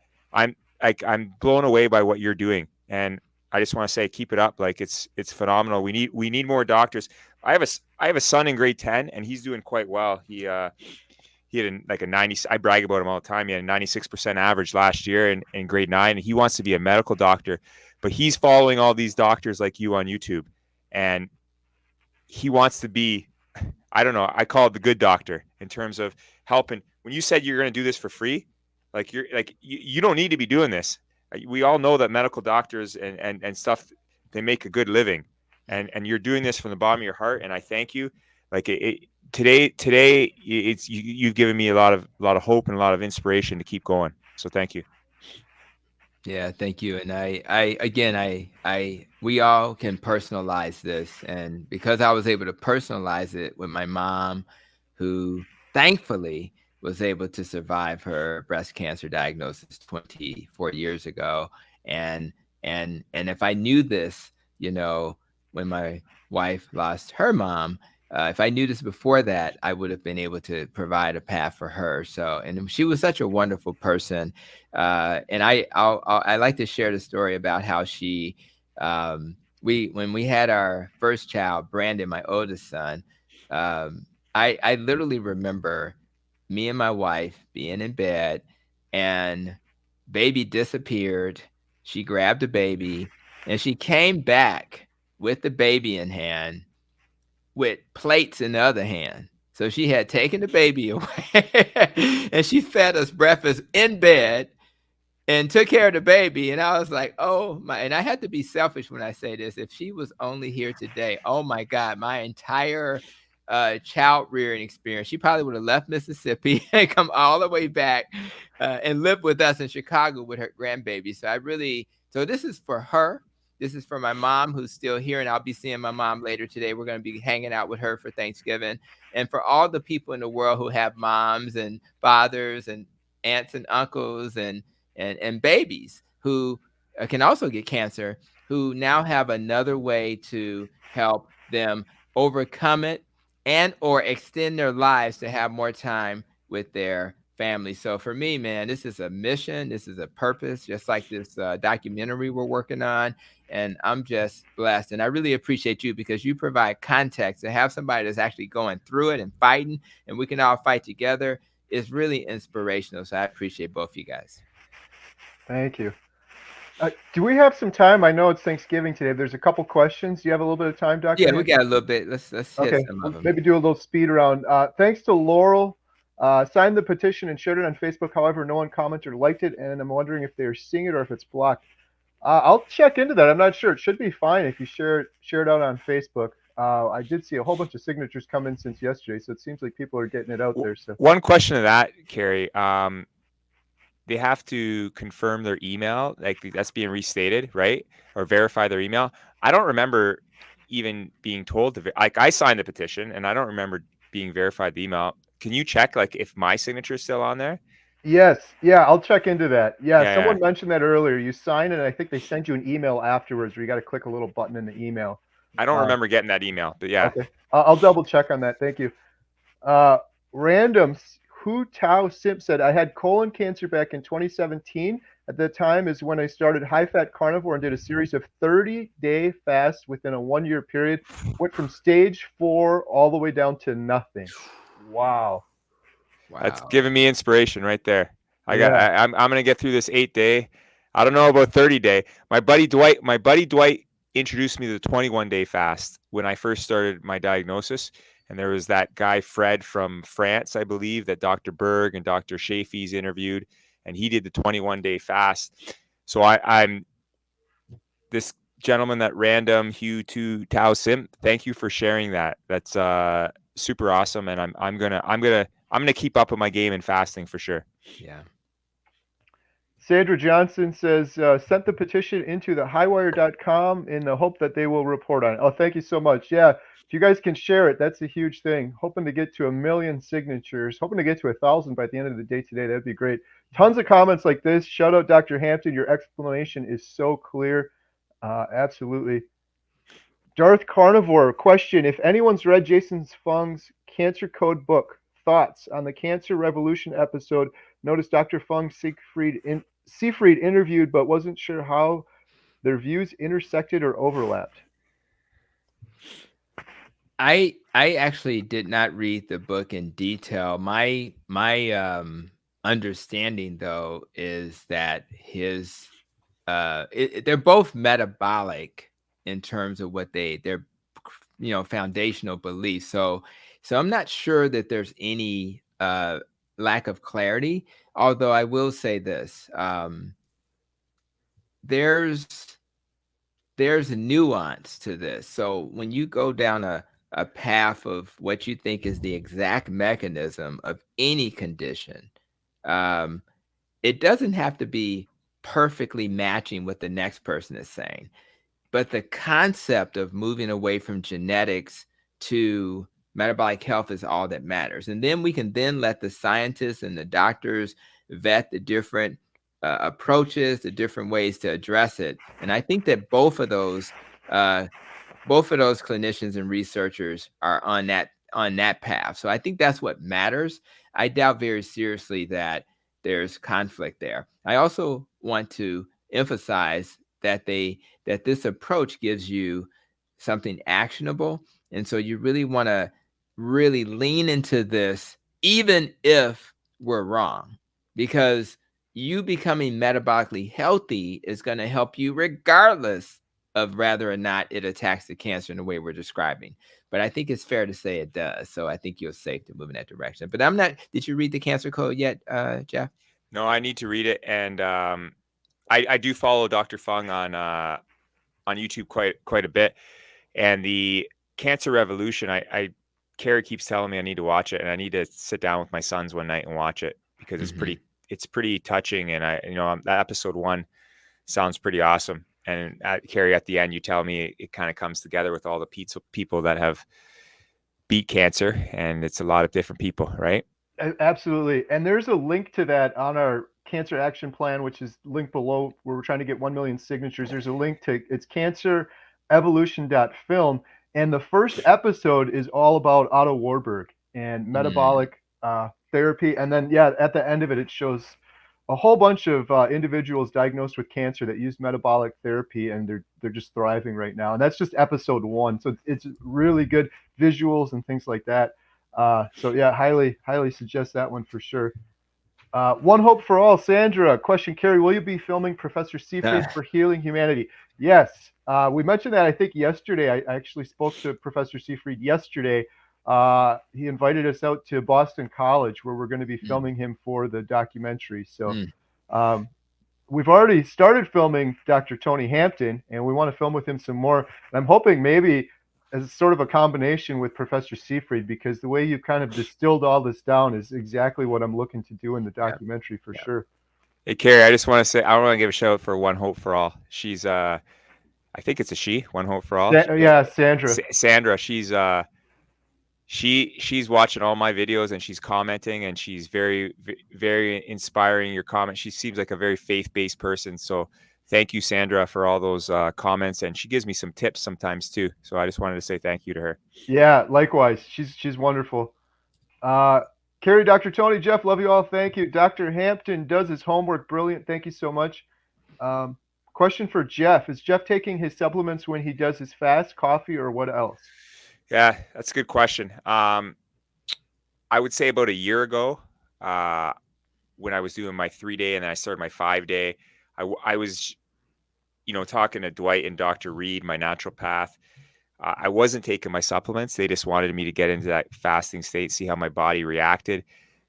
Speaker 3: I'm blown away by what you're doing, and I just want to say, keep it up. Like it's phenomenal. We need more doctors. I have a son in grade 10, and he's doing quite well. He had a 90. I brag about him all the time. He had a 96% average last year in grade 9, and he wants to be a medical doctor, but he's following all these doctors like you on YouTube, and he wants to be, I don't know, I call it the good doctor in terms of helping. When you said you're going to do this for free, like you don't need to be doing this. We all know that medical doctors and stuff, they make a good living, and you're doing this from the bottom of your heart, and I thank you. Like today it's you've given me a lot of hope and a lot of inspiration to keep going. So thank you.
Speaker 2: Yeah, thank you. And we all can personalize this. And because I was able to personalize it with my mom, who thankfully was able to survive her breast cancer diagnosis 24 years ago. And if I knew this, when my wife lost her mom, if I knew this before that, I would have been able to provide a path for her. So, and she was such a wonderful person. And I like to share the story about how she, when we had our first child, Brandon, my oldest son, I literally remember me and my wife being in bed, and baby disappeared. She grabbed the baby, and she came back with the baby in hand, with plates in the other hand. So she had taken the baby away and she fed us breakfast in bed and took care of the baby. And I was like, oh my, and I had to be selfish when I say this. If she was only here today, oh my God, my entire child rearing experience, she probably would have left Mississippi and come all the way back and live with us in Chicago with her grandbaby. So this is for her. This is for my mom, who's still here, and I'll be seeing my mom later today. We're going to be hanging out with her for Thanksgiving. And for all the people in the world who have moms and fathers and aunts and uncles and babies who can also get cancer, who now have another way to help them overcome it and or extend their lives to have more time with their family. So for me, man, this is a mission. This is a purpose, just like this documentary we're working on. And I'm just blessed. And I really appreciate you, because you provide context. To have somebody that's actually going through it and fighting, and we can all fight together, is really inspirational. So I appreciate both of you guys.
Speaker 1: Thank you. Do we have some time? I know it's Thanksgiving today. There's a couple questions. Do you have a little bit of time, Dr.?
Speaker 2: Yeah, we got a little bit. Let's hit some of them.
Speaker 1: Maybe do a little speed round. Thanks to Laurel. Signed the petition and shared it on Facebook. However, no one commented or liked it, and I'm wondering if they're seeing it or if it's blocked. I'll check into that. I'm not sure. It should be fine if you share it out on Facebook. I did see a whole bunch of signatures come in since yesterday, so it seems like people are getting it out there. So
Speaker 3: one question to that, Kerry. They have to confirm their email, like that's being restated, right? Or verify their email. I don't remember even being told to, like, I signed the petition and I don't remember being verified the email. Can you check, like, if my signature is still on there?
Speaker 1: Yes. Yeah, I'll check into that. Yeah, someone mentioned that earlier. You sign it, and I think they send you an email afterwards where you got to click a little button in the email.
Speaker 3: I don't remember getting that email, but yeah.
Speaker 1: Okay. I'll double check on that. Thank you. Random Hu Tao Simp said, I had colon cancer back in 2017. At that time is when I started high-fat carnivore and did a series of 30-day fasts within a 1-year period. Went from stage 4 all the way down to nothing. Wow.
Speaker 3: That's giving me inspiration right there. I'm gonna get through this 8-day. I don't know about 30-day. My buddy Dwight introduced me to the 21-day fast when I first started my diagnosis. And there was that guy, Fred, from France, I believe, that Dr. Berg and Dr. Shafee's interviewed, and he did the 21-day fast. So I'm this gentleman, that random Hu Tao Sim. Thank you for sharing that. That's super awesome, and I'm gonna keep up with my game in fasting for sure.
Speaker 2: Yeah.
Speaker 1: Sandra Johnson says, sent the petition into the highwire.com in the hope that they will report on it. Oh, thank you so much. Yeah, if you guys can share it, that's a huge thing. Hoping to get to 1 million signatures. Hoping to get to 1,000 by the end of the day today. That'd be great. Tons of comments like this. Shout out Dr. Hampton. Your explanation is so clear. Absolutely. Darth Carnivore, question. If anyone's read Jason Fung's Cancer Code book, thoughts on the Cancer Revolution episode? Notice Dr. Fung, Seyfried interviewed, but wasn't sure how their views intersected or overlapped.
Speaker 2: I actually did not read the book in detail. My understanding though is that his they're both metabolic in terms of what they're foundational beliefs. So I'm not sure that there's any lack of clarity. Although I will say this, there's a nuance to this. So when you go down a path of what you think is the exact mechanism of any condition, it doesn't have to be perfectly matching what the next person is saying. But the concept of moving away from genetics to metabolic health is all that matters. And then we can then let the scientists and the doctors vet the different approaches, the different ways to address it. And I think that both of those clinicians and researchers are on that path. So I think that's what matters. I doubt very seriously that there's conflict there. I also want to emphasize that this approach gives you something actionable. And so you really want to really lean into this, even if we're wrong, because you becoming metabolically healthy is going to help you regardless of whether or not it attacks the cancer in the way we're describing. But I think it's fair to say it does. So I think you're safe to move in that direction. But did you read the Cancer Code yet, Jeff?
Speaker 3: No, I need to read it. And I do follow Dr. Fung on YouTube quite a bit. And the Cancer Revolution, Kerry keeps telling me I need to watch it, and I need to sit down with my sons one night and watch it, because it's pretty touching. And that episode 1 sounds pretty awesome. And Kerry, at the end, you tell me it kind of comes together with all the people that have beat cancer, and it's a lot of different people, right?
Speaker 1: Absolutely. And there's a link to that on our Cancer Action Plan, which is linked below, where we're trying to get 1 million signatures. There's a link to it's cancerevolution.film. And the first episode is all about Otto Warburg and metabolic therapy. And then, at the end of it, it shows a whole bunch of individuals diagnosed with cancer that use metabolic therapy, and they're just thriving right now. And that's just episode 1. So it's really good visuals and things like that. Highly suggest that one for sure. One Hope for All, Sandra, question, Kerry, will you be filming Professor Seyfried for Healing Humanity? Yes. We mentioned that, I think, yesterday. I actually spoke to Professor Seyfried yesterday. He invited us out to Boston College, where we're going to be filming him for the documentary. So we've already started filming Dr. Tony Hampton, and we want to film with him some more. And I'm hoping maybe as sort of a combination with Professor Seyfried, because the way you kind of distilled all this down is exactly what I'm looking to do in the documentary for sure.
Speaker 3: Hey, Kerry, I just want to say, I want to give a shout out for One Hope for All. She's, I think it's a she, One Hope for All.
Speaker 1: Sandra.
Speaker 3: Sandra, she's watching all my videos, and she's commenting, and she's very, very inspiring. Your comment. She seems like a very faith-based person. So thank you, Sandra, for all those comments. And she gives me some tips sometimes too. So I just wanted to say thank you to her.
Speaker 1: Yeah, likewise. She's wonderful. Kerry, Dr. Tony, Jeff, love you all. Thank you. Dr. Hampton does his homework. Brilliant. Thank you so much. Question for Jeff. Is Jeff taking his supplements when he does his fast, coffee, or what else?
Speaker 3: Yeah, that's a good question. I would say about a year ago, when I was doing my 3-day and then I started my 5-day, I was, talking to Dwight and Dr. Reed, my naturopath. I wasn't taking my supplements. They just wanted me to get into that fasting state, see how my body reacted.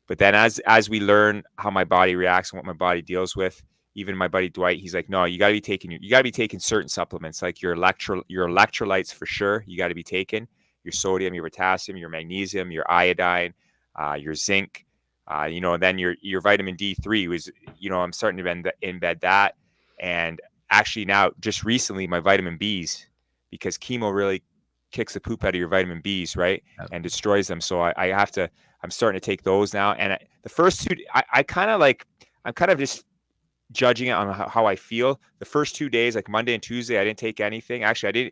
Speaker 3: But then as we learn how my body reacts and what my body deals with, even my buddy Dwight, he's like, no, you got to be taking certain supplements, like your electrolytes for sure. You got to be taking your sodium, your potassium, your magnesium, your iodine, your zinc, and then your vitamin D3 was, I'm starting to embed that. And actually now, just recently, my vitamin Bs, because chemo really kicks the poop out of your vitamin Bs, right? Yep. And destroys them. So I'm starting to take those now. And the first 2, I'm kind of just judging it on how I feel. The first 2 days, like Monday and Tuesday, I didn't take anything. Actually,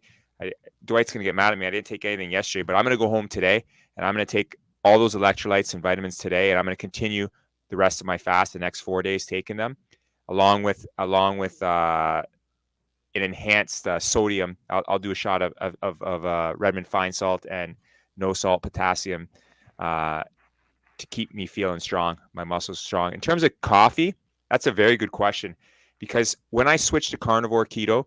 Speaker 3: Dwight's going to get mad at me. I didn't take anything yesterday, but I'm going to go home today and I'm going to take all those electrolytes and vitamins today. And I'm going to continue the rest of my fast, the next 4 days, taking them. along with an enhanced sodium. I'll do a shot of Redmond fine salt and no salt potassium to keep me feeling strong, my muscles strong. In terms of coffee, that's a very good question, because when I switched to carnivore keto,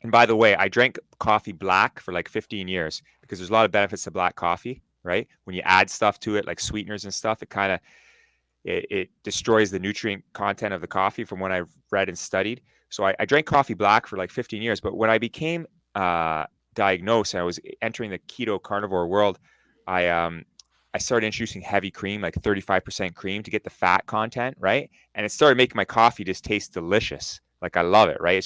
Speaker 3: and by the way, I drank coffee black for like 15 years because there's a lot of benefits to black coffee, right? When you add stuff to it, like sweeteners and stuff, it destroys the nutrient content of the coffee from what I've read and studied. So I drank coffee black for like 15 years. But when I became diagnosed and I was entering the keto carnivore world, I started introducing heavy cream, like 35% cream, to get the fat content, right? And it started making my coffee just taste delicious. Like, I love it, right?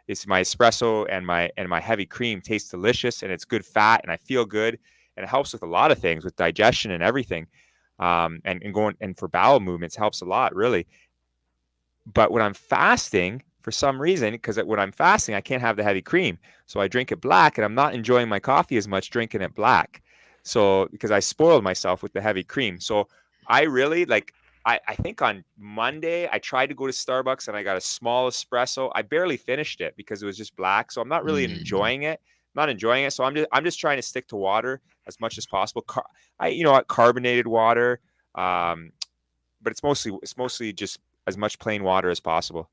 Speaker 3: It's my espresso and my heavy cream tastes delicious, and it's good fat, and I feel good, and it helps with a lot of things, with digestion and everything. And for bowel movements helps a lot, really. But when I'm fasting, for some reason, because when I'm fasting, I can't have the heavy cream. So I drink it black, and I'm not enjoying my coffee as much drinking it black. So because I spoiled myself with the heavy cream. So I really I think on Monday, I tried to go to Starbucks and I got a small espresso. I barely finished it because it was just black. So I'm not really enjoying it. So I'm just trying to stick to water as much as possible. Carbonated water. But it's mostly just as much plain water as possible.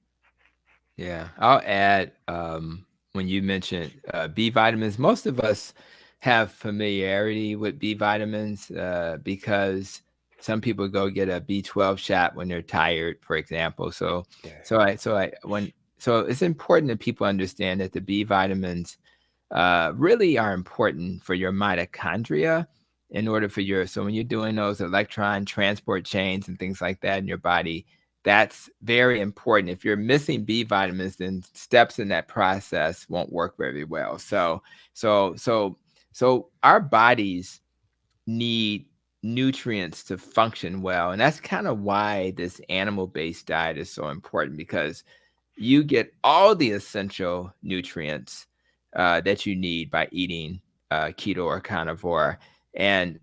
Speaker 2: Yeah, I'll add, when you mentioned B vitamins, most of us have familiarity with B vitamins because some people go get a B12 shot when they're tired, for example. So it's important that people understand that the B vitamins really are important for your mitochondria in order for so when you're doing those electron transport chains and things like that in your body, that's very important. If you're missing B vitamins, then steps in that process won't work very well. So our bodies need nutrients to function well. And that's kind of why this animal-based diet is so important, because you get all the essential nutrients that you need by eating keto or carnivore. And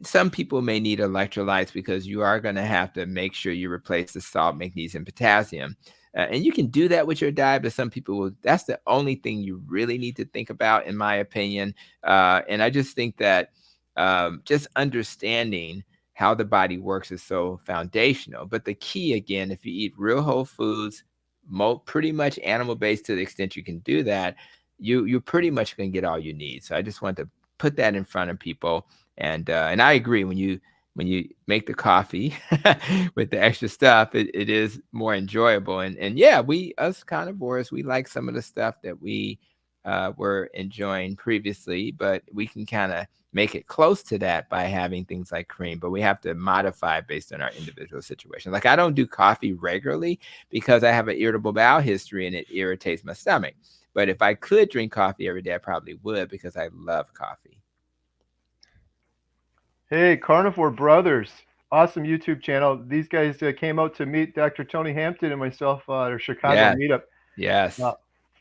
Speaker 2: some people may need electrolytes because you are going to have to make sure you replace the salt, magnesium, potassium. And you can do that with your diet, but some people that's the only thing you really need to think about, in my opinion. And I just think that just understanding how the body works is so foundational. But the key, again, if you eat real whole foods, pretty much animal-based to the extent you can do that, you're pretty much going to get all you need. So I just want to put that in front of people. And I agree, when you make the coffee with the extra stuff, it is more enjoyable. And yeah, us carnivores, we like some of the stuff that we were enjoying previously, but we can kind of make it close to that by having things like cream, but we have to modify based on our individual situation. Like, I don't do coffee regularly because I have an irritable bowel history and it irritates my stomach. But if I could drink coffee every day, I probably would, because I love coffee.
Speaker 1: Hey, Carnivore Brothers, awesome YouTube channel. These guys came out to meet Dr. Tony Hampton and myself at our Chicago meetup.
Speaker 2: Yes.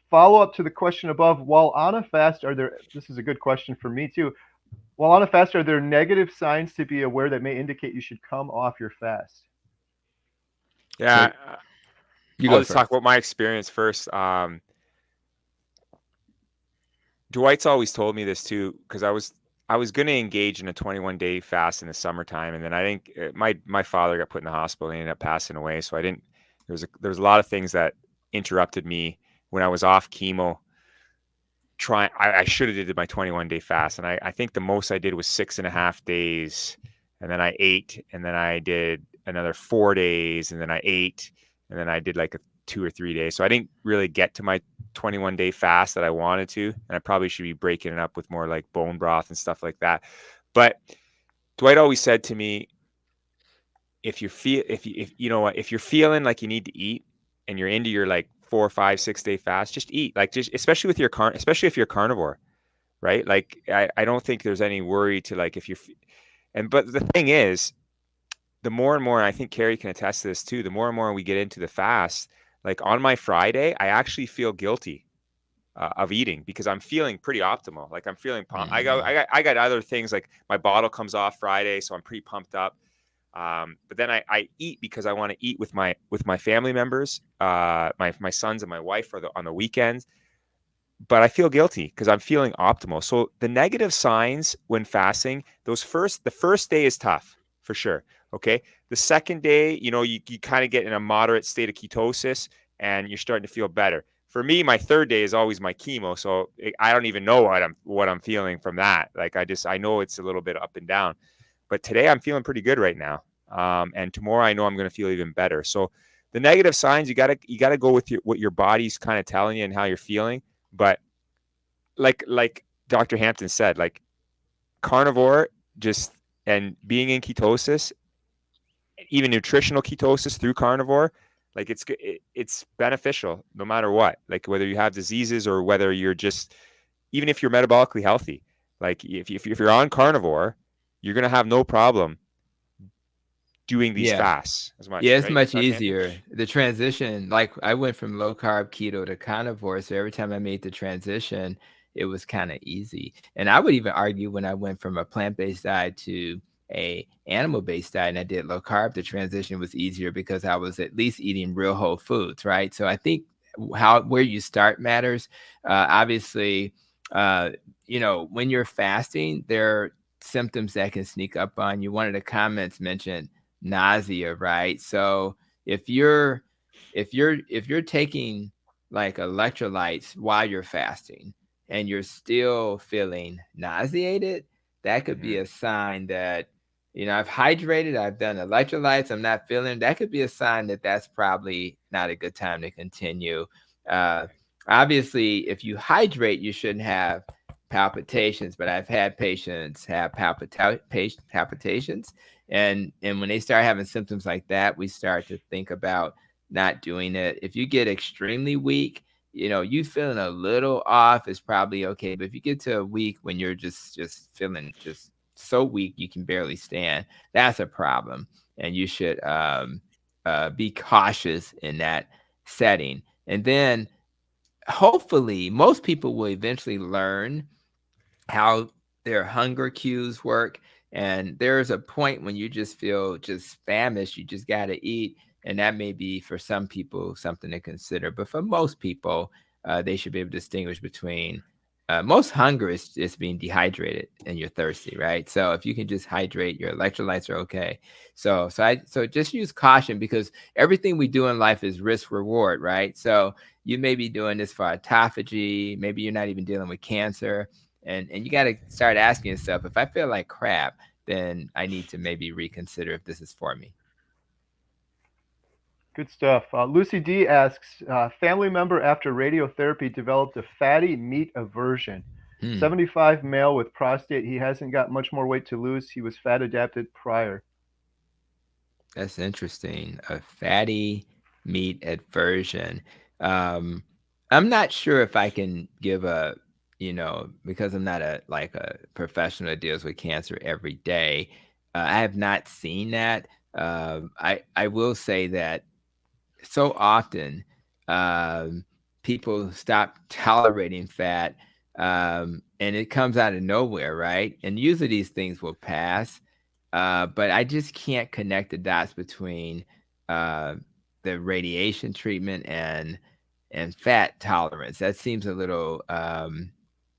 Speaker 1: Follow up to the question above, while on a fast, this is a good question for me too. While on a fast, are there negative signs to be aware that may indicate you should come off your fast?
Speaker 3: Yeah.
Speaker 2: I'll
Speaker 3: just talk about my experience first. Dwight's always told me this too, because I was going to engage in a 21-day fast in the summertime, and then I think my father got put in the hospital and he ended up passing away. So I didn't. There was a lot of things that interrupted me when I was off chemo. I should have did my 21-day fast, and I think the most I did was 6.5 days, and then I ate, and then I did another 4 days, and then I ate, and then I did like 2 or 3 days. So I didn't really get to my 21-day fast that I wanted to, and I probably should be breaking it up with more like bone broth and stuff like that. But Dwight always said to me, if you're feeling like you need to eat and you're into your like 4, 5, 6 day fast, just eat. Like, just especially if you're carnivore, right? Like, I don't think there's any worry to like but the thing is, the more and more, I think Kerry can attest to this too, the more and more we get into the fast, like on my Friday, I actually feel guilty of eating because I'm feeling pretty optimal. Like, I'm feeling pumped. I got other things, like my bottle comes off Friday, so I'm pretty pumped up. But then I eat because I want to eat with my family members, my sons and my wife on the weekends. But I feel guilty because I'm feeling optimal. So the negative signs when fasting, the first day is tough for sure. Okay. The second day, you kind of get in a moderate state of ketosis and you're starting to feel better. For me, my third day is always my chemo. So I don't even know what I'm feeling from that. Like I know it's a little bit up and down, but today I'm feeling pretty good right now. And tomorrow I know I'm going to feel even better. So the negative signs, you gotta go with what your body's kind of telling you and how you're feeling. But like Dr. Hampton said, like carnivore and being in ketosis, even nutritional ketosis through carnivore, like it's beneficial no matter what, like whether you have diseases or whether you're even if you're metabolically healthy, like if you're on carnivore, you're going to have no problem doing these fasts as much.
Speaker 2: Yeah, it's
Speaker 3: right,
Speaker 2: much
Speaker 3: Dr. Hampton?
Speaker 2: easier. The transition, like I went from low carb keto to carnivore. So every time I made the transition, it was kind of easy. And I would even argue when I went from a plant-based diet to a animal-based diet and I did low carb, the transition was easier because I was at least eating real whole foods, right? So I think where you start matters. Obviously, when you're fasting, there are symptoms that can sneak up on you. One of the comments mentioned nausea, right? So if you're taking like electrolytes while you're fasting and you're still feeling nauseated, that could be a sign that I've hydrated, I've done electrolytes, I'm not feeling. That could be a sign that that's probably not a good time to continue. Obviously, if you hydrate, you shouldn't have palpitations, but I've had patients have palpitations. And when they start having symptoms like that, we start to think about not doing it. If you get extremely weak, you feeling a little off is probably okay. But if you get to a week when you're just feeling just so weak you can barely stand, that's a problem. And you should be cautious in that setting. And then hopefully most people will eventually learn how their hunger cues work. And there's a point when you just feel just famished, you just got to eat. And that may be for some people something to consider. But for most people, they should be able to distinguish between most hunger is just being dehydrated and you're thirsty, right? So if you can just hydrate, your electrolytes are okay. So just use caution because everything we do in life is risk reward, right? So you may be doing this for autophagy, maybe you're not even dealing with cancer. And you got to start asking yourself, if I feel like crap, then I need to maybe reconsider if this is for me.
Speaker 1: Good stuff. Lucy D asks, family member after radiotherapy developed a fatty meat aversion. 75 male with prostate. He hasn't got much more weight to lose. He was fat adapted prior.
Speaker 2: That's interesting. A fatty meat aversion. I'm not sure if I can give because I'm not a professional that deals with cancer every day. I have not seen that. I will say that so often people stop tolerating fat and it comes out of nowhere, right? And usually these things will pass. But I just can't connect the dots between the radiation treatment and fat tolerance. That seems a little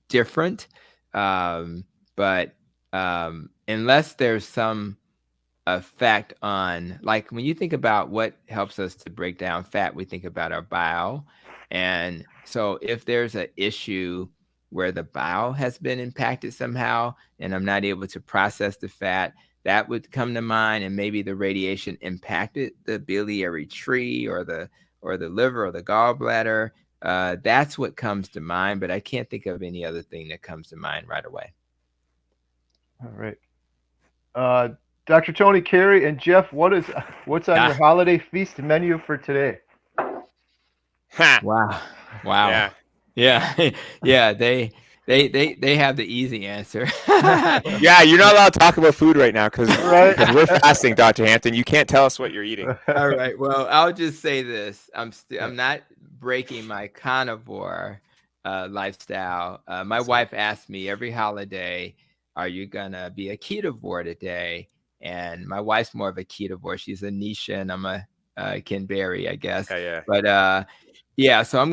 Speaker 2: different. But unless there's some effect on, like when you think about what helps us to break down fat, we think about our bile. And so if there's an issue where the bile has been impacted somehow and I'm not able to process the fat, that would come to mind. And maybe the radiation impacted the biliary tree or the liver or the gallbladder. That's what comes to mind, but I can't think of any other thing that comes to mind right away.
Speaker 1: All right. Dr. Tony, Kerry, and Jeff, what's on your holiday feast menu for today?
Speaker 2: Wow. Yeah. They have the easy answer.
Speaker 3: Yeah, you're not allowed to talk about food right now because we're fasting, Dr. Hampton. You can't tell us what you're eating.
Speaker 2: All right. Well, I'll just say this: I'm not breaking my carnivore lifestyle. My wife asks me every holiday, "Are you gonna be a ketovore today?" and my wife's more of a ketovore. She's a Nisha, and I'm a Ken Berry, I guess.
Speaker 3: Yeah.
Speaker 2: But yeah, so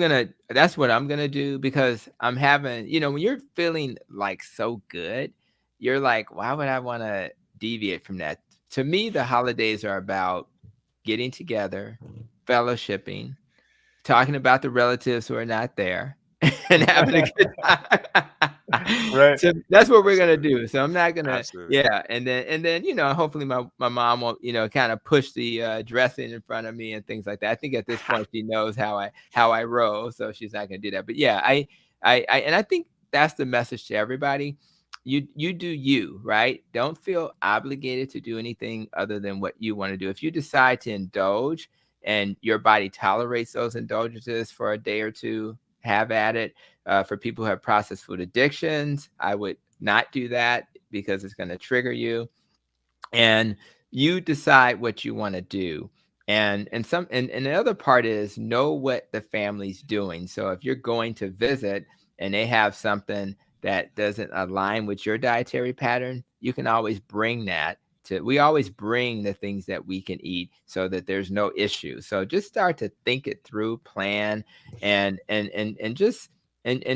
Speaker 2: that's what I'm gonna do, because I'm having, when you're feeling like so good, you're like, why would I want to deviate from that? To me, the holidays are about getting together, fellowshipping, talking about the relatives who are not there, and having a good time.
Speaker 1: Right.
Speaker 2: So that's what we're gonna do. So I'm not gonna,
Speaker 3: Absolutely.
Speaker 2: yeah. And then hopefully my mom won't, kind of push the dressing in front of me and things like that. I think at this point she knows how I roll, so she's not gonna do that. But yeah, I think that's the message to everybody. You do you, right? Don't feel obligated to do anything other than what you want to do. If you decide to indulge and your body tolerates those indulgences for a day or two, have at it. For people who have processed food addictions, I would not do that, because it's going to trigger you. And you decide what you want to do. And the other part is, know what the family's doing. So if you're going to visit and they have something that doesn't align with your dietary pattern, you can always bring that. We always bring the things that we can eat, so that there's no issue. So just start to think it through, plan, and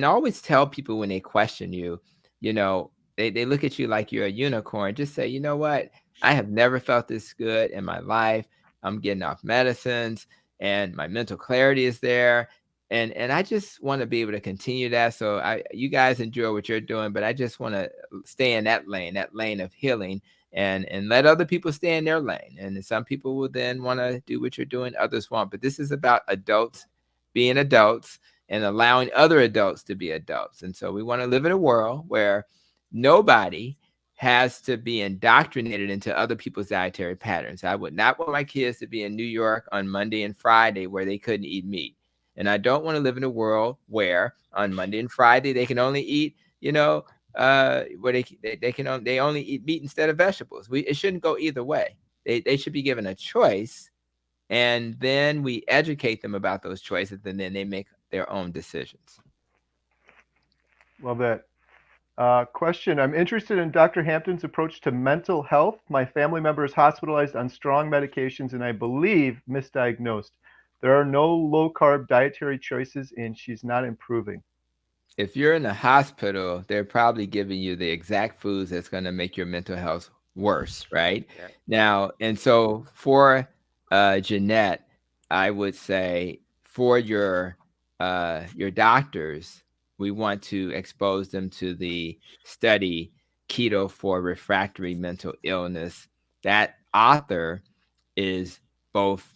Speaker 2: always tell people when they question you, they look at you like you're a unicorn. Just say, you know what? I have never felt this good in my life. I'm getting off medicines and my mental clarity is there. And I just want to be able to continue that. So you guys enjoy what you're doing, but I just want to stay in that lane of healing, and let other people stay in their lane. And some people will then want to do what you're doing, others won't. But this is about adults being adults and allowing other adults to be adults. And so we want to live in a world where nobody has to be indoctrinated into other people's dietary patterns. I would not want my kids to be in New York on Monday and Friday where they couldn't eat meat. And I don't want to live in a world where on Monday and Friday they can only eat, where they only eat meat instead of vegetables. It shouldn't go either way. They should be given a choice, and then we educate them about those choices, and then they make their own decisions.
Speaker 1: Love that. Question. I'm interested in Dr. Hampton's approach to mental health. My family member is hospitalized on strong medications and I believe misdiagnosed. There are no low-carb dietary choices and she's not improving.
Speaker 2: If you're in the hospital, they're probably giving you the exact foods that's going to make your mental health worse, right?
Speaker 3: Yeah.
Speaker 2: Now, and so for Jeanette, I would say for your doctors, we want to expose them to the study Keto for Refractory Mental Illness. That author is both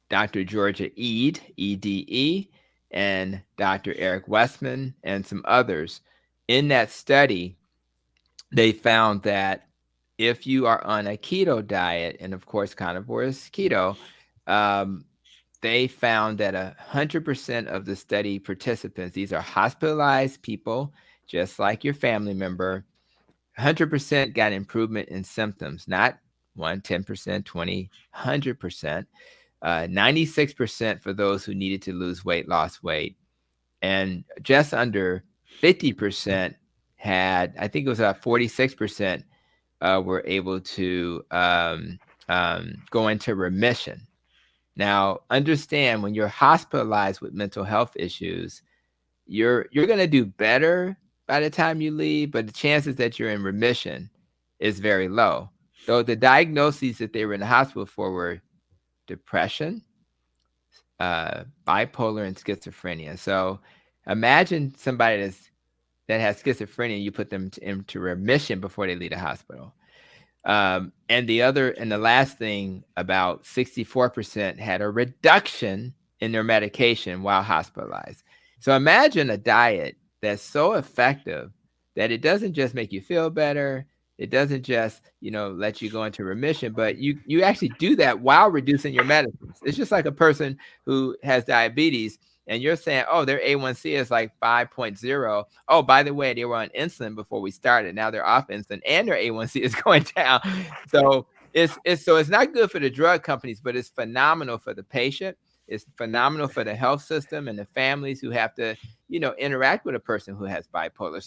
Speaker 2: Dr. Georgia Ede, E-D-E, and Dr. Eric Westman, and some others. In that study, they found that if you are on a keto diet, and of course carnivore is keto, they found that 100% of the study participants, these are hospitalized people, just like your family member, 100% got improvement in symptoms, not 1, 10%, 20, 100%. 96% for those who needed to lose weight, lost weight. And just under 50% had, I think it was 46% were able to go into remission. Now, understand, when you're hospitalized with mental health issues, you're going to do better by the time you leave, but the chances that you're in remission is very low. Though the diagnoses that they were in the hospital for were depression, bipolar, and schizophrenia. So imagine somebody that has schizophrenia, you put them into remission before they leave the hospital. And the last thing, about 64% had a reduction in their medication while hospitalized. So imagine a diet that's so effective that it doesn't just make you feel better. It doesn't just, let you go into remission, but you actually do that while reducing your medicines. It's just like a person who has diabetes and you're saying, oh, their A1C is like 5.0. Oh, by the way, they were on insulin before we started. Now they're off insulin and their A1C is going down. So it's not good for the drug companies, but it's phenomenal for the patient. It's phenomenal for the health system and the families who have to, interact with a person who has bipolar.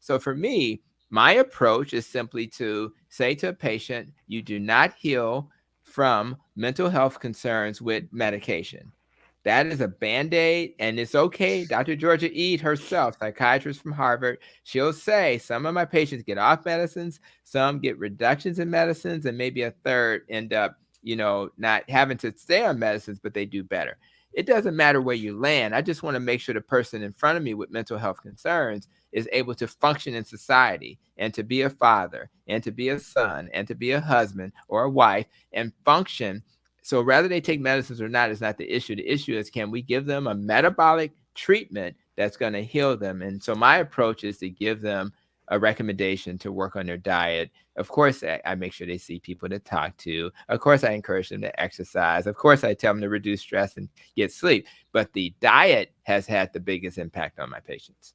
Speaker 2: So for me, my approach is simply to say to a patient, you do not heal from mental health concerns with medication. That is a Band-Aid, and it's okay. Dr. Georgia Ede herself, psychiatrist from Harvard, she'll say some of my patients get off medicines, some get reductions in medicines, and maybe a third end up, not having to stay on medicines, but they do better. It doesn't matter where you land. I just want to make sure the person in front of me with mental health concerns is able to function in society and to be a father and to be a son and to be a husband or a wife and function. So whether they take medicines or not is not the issue. The issue is, can we give them a metabolic treatment that's going to heal them? And so my approach is to give them a recommendation to work on their diet. Of course, I make sure they see people to talk to. Of course, I encourage them to exercise. Of course, I tell them to reduce stress and get sleep. But the diet has had the biggest impact on my patients.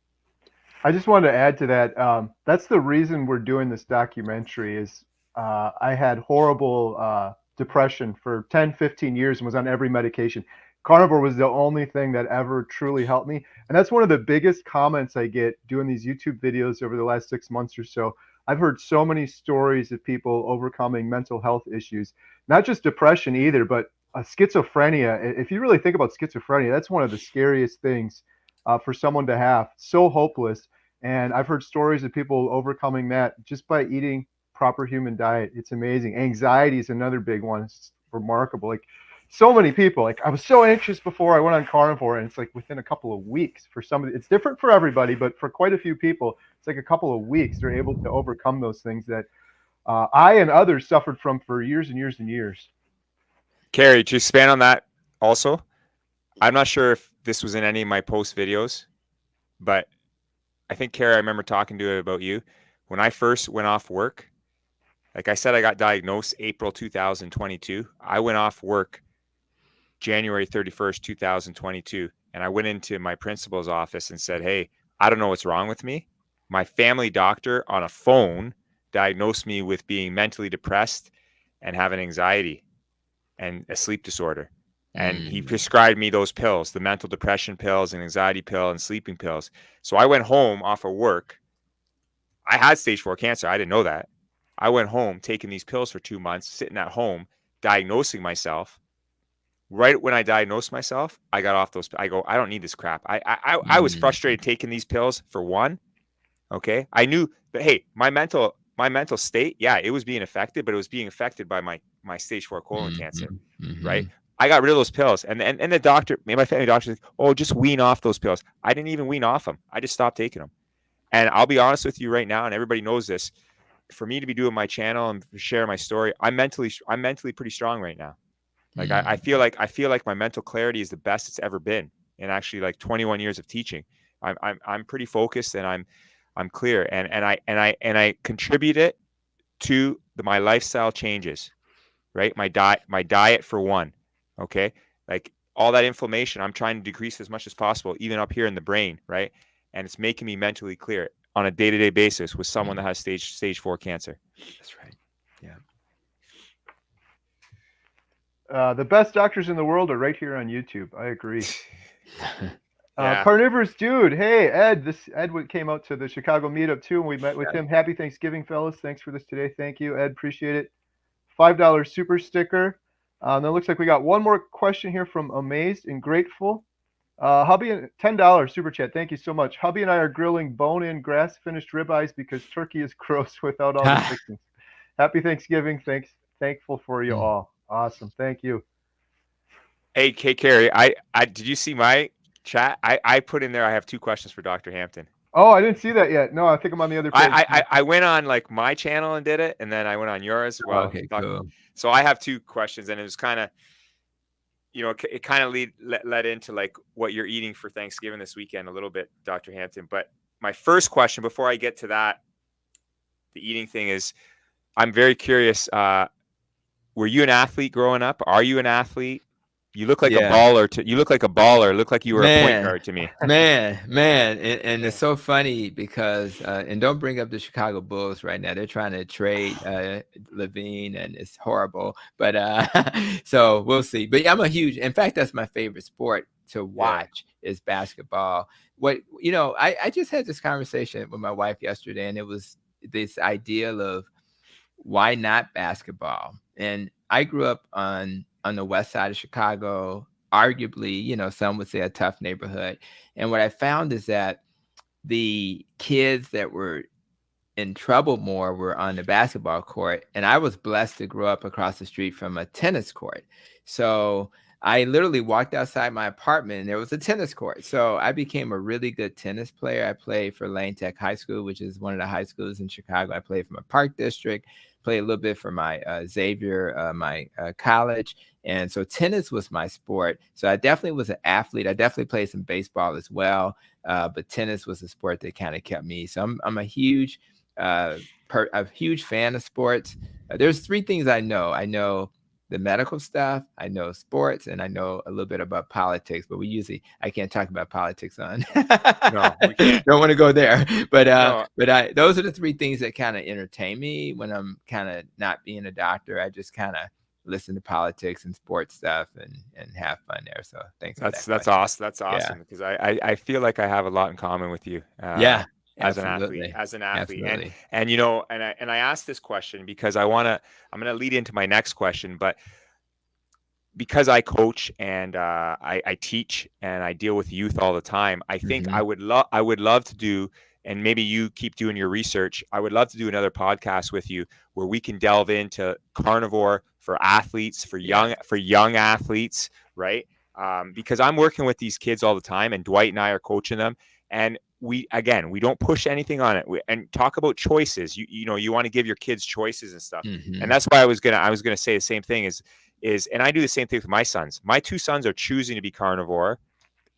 Speaker 1: I just wanted to add to that. That's the reason we're doing this documentary is I had horrible depression for 10, 15 years and was on every medication. Carnivore was the only thing that ever truly helped me. And that's one of the biggest comments I get doing these YouTube videos over the last 6 months or so. I've heard so many stories of people overcoming mental health issues, not just depression either, but schizophrenia. If you really think about schizophrenia, that's one of the scariest things for someone to have. So hopeless. And I've heard stories of people overcoming that just by eating proper human diet. It's amazing. Anxiety is another big one. It's remarkable. Like so many people, like I was so anxious before I went on carnivore, and it's like within a couple of weeks for somebody, it's different for everybody, but for quite a few people, it's like a couple of weeks they're able to overcome those things that I and others suffered from for years and years and years.
Speaker 3: Kerry, to expand on that also, I'm not sure if this was in any of my post videos, but I think, Kerry, I remember talking to you about you. When I first went off work, like I said, I got diagnosed April 2022. I went off work January 31st, 2022. And I went into my principal's office and said, hey, I don't know what's wrong with me. My family doctor on a phone diagnosed me with being mentally depressed and having anxiety and a sleep disorder. And he prescribed me those pills, the mental depression pills and anxiety pill and sleeping pills. So I went home off of work. I had stage 4 cancer. I didn't know that. I went home taking these pills for 2 months, sitting at home, diagnosing myself. Right when I diagnosed myself, I got off those. I go, I don't need this crap. I was frustrated taking these pills for one. Okay. I knew that, hey, my mental state, yeah, it was being affected, but it was being affected by my stage 4 colon cancer. Right. I got rid of those pills. And the doctor, my family doctor said, oh, just wean off those pills. I didn't even wean off them. I just stopped taking them. And I'll be honest with you right now, and everybody knows this, for me to be doing my channel and share my story, I'm mentally pretty strong right now. Like I feel like my mental clarity is the best it's ever been. And actually, like 21 years of teaching, I'm pretty focused and I'm clear. And I contribute it to my lifestyle changes, right? My diet for one. Okay. Like all that inflammation, I'm trying to decrease as much as possible, even up here in the brain. Right. And it's making me mentally clear on a day-to-day basis with someone that has stage 4 cancer.
Speaker 2: That's right. Yeah.
Speaker 1: The best doctors in the world are right here on YouTube. I agree.
Speaker 3: Yeah.
Speaker 1: Carnivorous dude. Hey, Ed. Ed came out to the Chicago meetup too, and we met with him. Happy Thanksgiving, fellas. Thanks for this today. Thank you, Ed. Appreciate it. $5 super sticker. Then looks like we got one more question here from Amazed and Grateful. Hubby, $10 super chat. Thank you so much. Hubby and I are grilling bone-in grass-finished ribeyes because turkey is gross without all the fixings. Happy Thanksgiving. Thankful for you all. Awesome. Thank you.
Speaker 3: Hey, Kerry, I did you see my chat? I put in there, I have 2 questions for Dr. Hampton.
Speaker 1: Oh, I didn't see that yet. No, I think I'm on the other page.
Speaker 3: I went on like my channel and did it, and then I went on yours. Well,
Speaker 2: okay, cool.
Speaker 3: So I have 2 questions, and it was kind of, it kind of led into like what you're eating for Thanksgiving this weekend a little bit, Dr. Hampton. But my first question, before I get to that, the eating thing is, I'm very curious. Were you an athlete growing up? Are you an athlete? You look like a baller. You look like a baller. Look like you were a point guard to me.
Speaker 2: Man. And it's so funny because, and don't bring up the Chicago Bulls right now. They're trying to trade Levine, and it's horrible. But so we'll see. But yeah, in fact, that's my favorite sport to watch is basketball. I just had this conversation with my wife yesterday, and it was this ideal of why not basketball? And I grew up on the west side of Chicago, arguably, you know, some would say a tough neighborhood. And what I found is that the kids that were in trouble more were on the basketball court, and I was blessed to grow up across the street from a tennis court. So I literally walked outside my apartment and there was a tennis court. So I became a really good tennis player. I played for Lane Tech High School, which is one of the high schools in Chicago. I played for my Park District, played a little bit for my Xavier, my college. And so tennis was my sport. So I definitely was an athlete. I definitely played some baseball as well. But tennis was a sport that kind of kept me. So I'm a huge fan of sports. There's three things I know. I know the medical stuff, I know sports, and I know a little bit about politics, but I can't talk about politics on.
Speaker 3: No, we can't.
Speaker 2: Don't want to go there. But
Speaker 3: No.
Speaker 2: those are the three things that kind of entertain me when I'm kind of not being a doctor. I just kind of listen to politics and sports stuff and have fun there. So thanks.
Speaker 3: That's awesome. That's awesome because I feel like I have a lot in common with you. As an athlete,
Speaker 2: Absolutely.
Speaker 3: and you know, and I asked this question because I'm going to lead into my next question, but because I coach and I teach and I deal with youth all the time, I think I would love to do, and maybe you keep doing your research, I would love to do another podcast with you where we can delve into carnivore for athletes, for young athletes, right? Because I'm working with these kids all the time, and Dwight and I are coaching them, and we don't push anything on it. And talk about choices. You know, you want to give your kids choices and stuff. And that's why I was gonna say the same thing is, and I do the same thing with my sons. My two sons are choosing to be carnivore,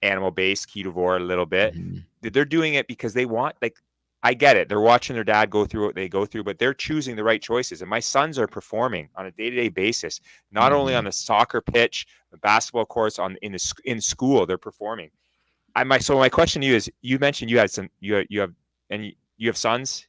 Speaker 3: animal-based, ketovore a little bit. They're doing it because they want, like, I get it. They're watching their dad go through what they go through, but they're choosing the right choices. And my sons are performing on a day-to-day basis, not only on the soccer pitch, the basketball courts, in school, they're performing. So my question to you is: you mentioned you have sons.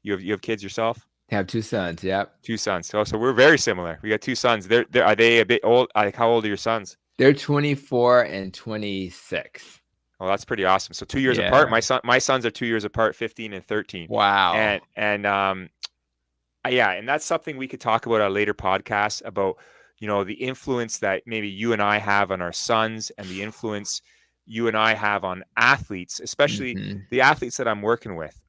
Speaker 3: You have kids yourself.
Speaker 2: I have two sons. Yep.
Speaker 3: 2 sons. So we're very similar. We got 2 sons. Are they a bit old? Like, how old are your sons?
Speaker 2: They're 24 and 26.
Speaker 3: Oh, that's pretty awesome. So 2 years apart. My sons are 2 years apart, 15 and 13.
Speaker 2: Wow.
Speaker 3: And that's something we could talk about on a later podcast about, you know, the influence that maybe you and I have on our sons and the influence you and I have on athletes, especially the athletes that I'm working with.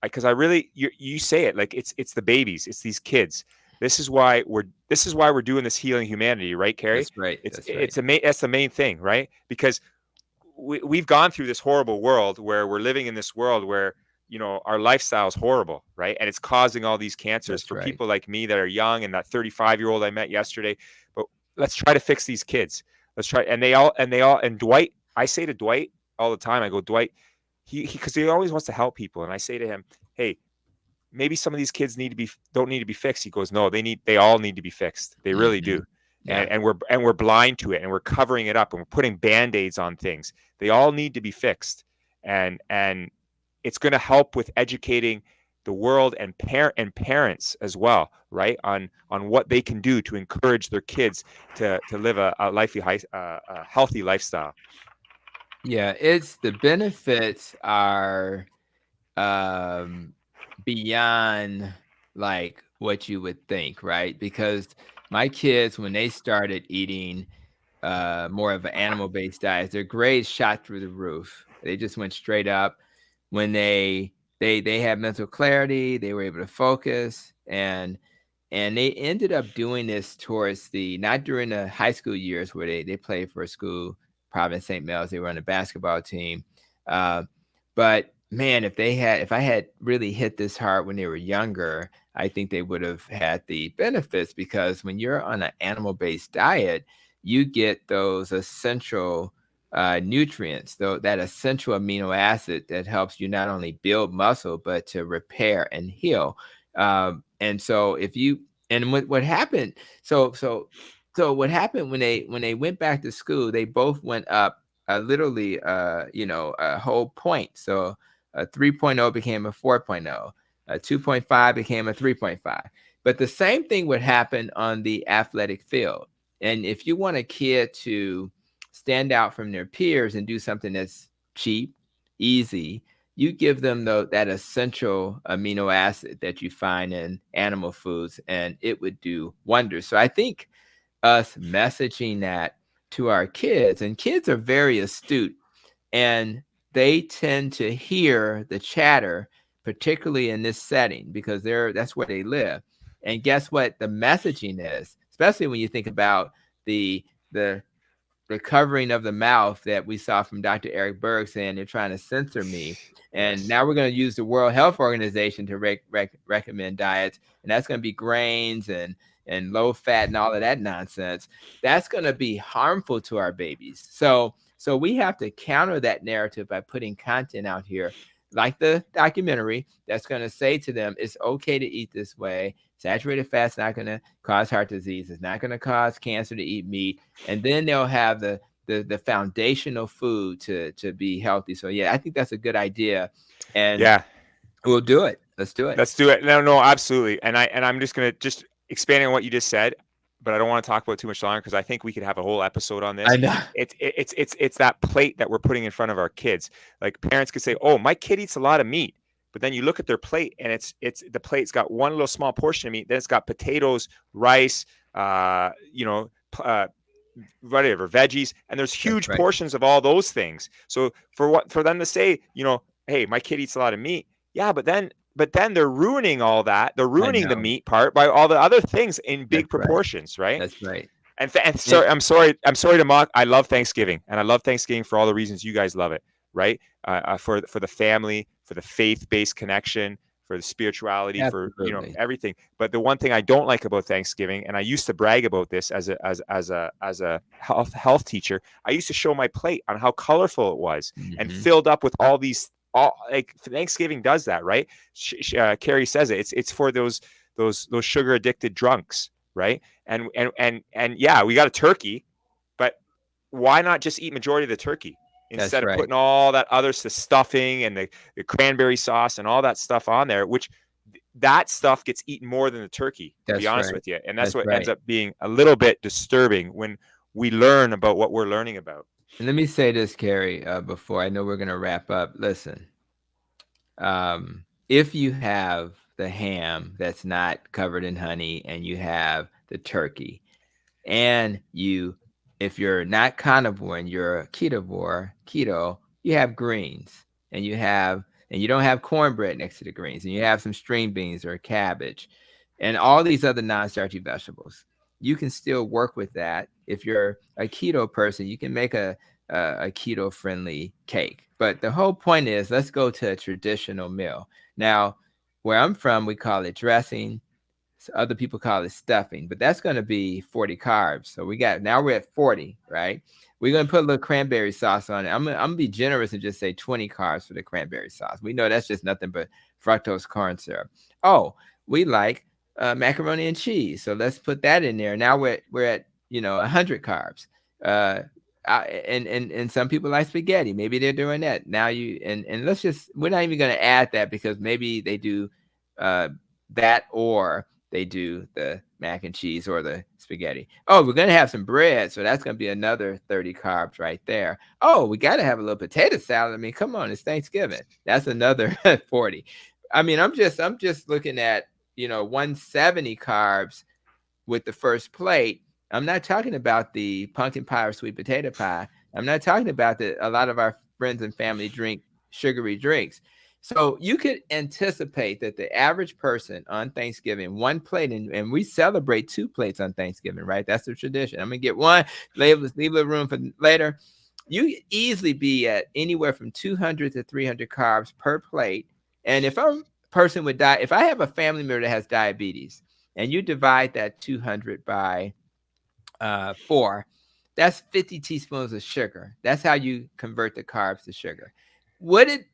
Speaker 3: Because you say it, like it's the babies, it's these kids. This is why we're doing this healing humanity, right, Kerry?
Speaker 2: That's right.
Speaker 3: That's the main thing, right? Because we've gone through this horrible world where we're living in this world where, you know, our lifestyle is horrible, right? And it's causing all these cancers for people like me that are young, and that 35-year-old I met yesterday. But let's try to fix these kids. Let's try. And Dwight, I say to Dwight all the time, I go, Dwight, because he always wants to help people. And I say to him, hey, maybe some of these kids don't need to be fixed. He goes, no, they all need to be fixed. They really do. Yeah. And we're blind to it, and we're covering it up, and we're putting Band-Aids on things. They all need to be fixed. And it's going to help with educating the world and parents as well, right? On what they can do to encourage their kids to live a healthy lifestyle.
Speaker 2: Yeah, the benefits are beyond like what you would think, right? Because my kids, when they started eating more of an animal-based diet, their grades shot through the roof. They just went straight up. When they had mental clarity, they were able to focus, and they ended up doing this towards not during the high school years where they played for a school, Providence St. Mel's, they were on a basketball team. But man, if I had really hit this hard when they were younger, I think they would have had the benefits, because when you're on an animal-based diet, you get those essential nutrients, though, that essential amino acid that helps you not only build muscle, but to repair and heal. And so what happened, what happened when they went back to school, they both went up literally, a whole point. So a 3.0 became a 4.0, a 2.5 became a 3.5. But the same thing would happen on the athletic field. And if you want a kid to stand out from their peers and do something that's cheap, easy, you give them that essential amino acid that you find in animal foods, and it would do wonders. So I think us messaging that to our kids, and kids are very astute, and they tend to hear the chatter, particularly in this setting, because that's where they live. And guess what the messaging is, especially when you think about the covering of the mouth that we saw from Dr. Eric Berg saying they're trying to censor me. And
Speaker 3: Yes.
Speaker 2: now we're going to use the World Health Organization to recommend diets, and that's going to be grains and low fat and all of that nonsense. That's going to be harmful to our babies. So we have to counter that narrative by putting content out here, like the documentary, that's going to say to them, it's okay to eat this way. Saturated fat's not going to cause heart disease. It's not going to cause cancer to eat meat. And then they'll have the foundational food to be healthy. So yeah, I think that's a good idea. And
Speaker 3: Yeah,
Speaker 2: we'll do it. Let's do it.
Speaker 3: let's do it. No, absolutely. And I'm just gonna just expanding on what you just said, but I don't want to talk about it too much longer because I think we could have a whole episode on this.
Speaker 2: I know.
Speaker 3: It's that plate that we're putting in front of our kids. Like parents could say, "Oh, my kid eats a lot of meat," but then you look at their plate and it's the plate's got one little small portion of meat. Then it's got potatoes, rice, whatever, veggies, and there's huge
Speaker 2: right.
Speaker 3: portions of all those things. So for them to say, hey, my kid eats a lot of meat, yeah, but then they're ruining all that. They're ruining the meat part by all the other things in big proportions, right?
Speaker 2: That's right.
Speaker 3: And sorry, I'm sorry to mock. I love Thanksgiving, and I love Thanksgiving for all the reasons you guys love it, right? For the family, for the faith-based connection, for the spirituality,
Speaker 2: Absolutely.
Speaker 3: for everything. But the one thing I don't like about Thanksgiving, and I used to brag about this as a health teacher, I used to show my plate on how colorful it was and filled up with all these. Like Thanksgiving does that, right? Kerry says it. It's for those sugar addicted drunks, right? And yeah, we got a turkey, but why not just eat majority of the turkey instead of putting all that the stuffing and the cranberry sauce and all that stuff on there, which that stuff gets eaten more than the turkey, to be honest with you. And that's what ends up being a little bit disturbing when we learn about what we're learning about.
Speaker 2: And let me say this, Kerry, before I know we're going to wrap up. Listen, if you have the ham that's not covered in honey and you have the turkey, and if you're not carnivore and you're a keto, you have greens, and you don't have cornbread next to the greens, and you have some string beans or cabbage and all these other non-starchy vegetables. You can still work with that. If you're a keto person, you can make a keto friendly cake. But the whole point is, let's go to a traditional meal. Now, where I'm from, we call it dressing. So other people call it stuffing, but that's going to be 40 carbs. So now we're at 40, right? We're going to put a little cranberry sauce on it. I'm going to be generous and just say 20 carbs for the cranberry sauce. We know that's just nothing but fructose corn syrup. Oh, we like macaroni and cheese. So let's put that in there. Now we're at 100 carbs. And some people like spaghetti. Maybe they're doing that. Now we're not even going to add that because maybe they do that, or they do the mac and cheese or the spaghetti. Oh, we're going to have some bread. So that's going to be another 30 carbs right there. Oh, we got to have a little potato salad. I mean, come on, it's Thanksgiving. That's another 40. I mean, I'm just looking at, 170 carbs with the first plate. I'm not talking about the pumpkin pie or sweet potato pie. I'm not talking about a lot of our friends and family drink sugary drinks. So you could anticipate that the average person on Thanksgiving, one plate, and we celebrate 2 plates on Thanksgiving, right? That's the tradition. I'm going to get one, leave a room for later. You easily be at anywhere from 200 to 300 carbs per plate. And if a person if I have a family member that has diabetes, and you divide that 200 by 4, that's 50 teaspoons of sugar. That's how you convert the carbs to sugar. Would it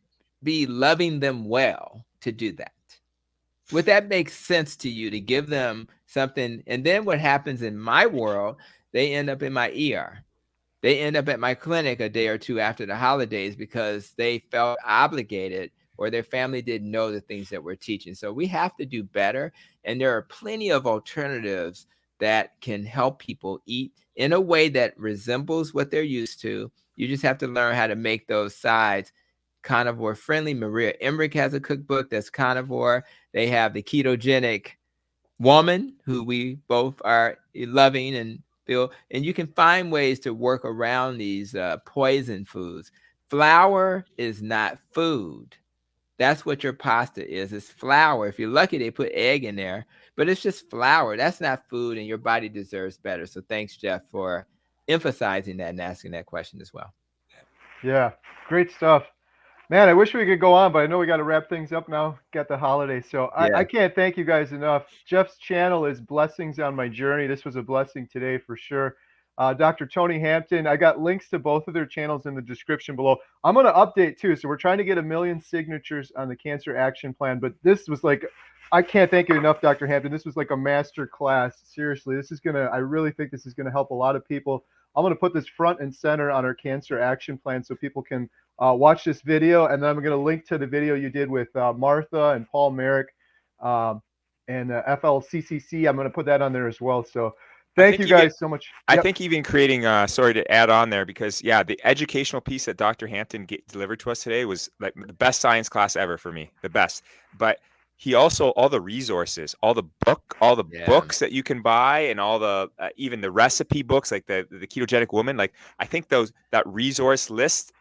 Speaker 2: be loving them well to do that? Would that make sense to you to give them something? And then what happens in my world, they end up in my ER. They end up at my clinic a day or two after the holidays because they felt obligated, or their family didn't know the things that we're teaching. So we have to do better. And there are plenty of alternatives that can help people eat in a way that resembles what they're used to. You just have to learn how to make those sides carnivore friendly. Maria Emmerich has a cookbook that's carnivore. They have the ketogenic woman, who we both are loving and feel, and you can find ways to work around these poison foods. Flour is not food. That's what your pasta is. It's flour. If you're lucky, they put egg in there, but it's just flour. That's not food, and your body deserves better. So thanks, Jeff, for emphasizing that and asking that question as well.
Speaker 1: Yeah, great stuff. Man, I wish we could go on, but I know we got to wrap things up now. Got the holiday. So I can't thank you guys enough. Jeff's channel is Blessings on My Journey. This was a blessing today for sure. Dr. Tony Hampton, I got links to both of their channels in the description below. I'm going to update too. So we're trying to get 1 million signatures on the Cancer Action Plan, but this was like, I can't thank you enough, Dr. Hampton. This was like a master class. Seriously, this is I really think this is going to help a lot of people. I'm going to put this front and center on our Cancer Action Plan so people can watch this video. And then I'm going to link to the video you did with Martha and Paul Merrick and FLCCC. I'm going to put that on there as well. So thank you guys so much.
Speaker 3: I think even creating, sorry to add on there, because the educational piece that Dr. Hampton delivered to us today was like the best science class ever for me, the best. But he also, all the resources, all the books that you can buy, and all the even the recipe books, like the ketogenic woman. Like, I think that resource list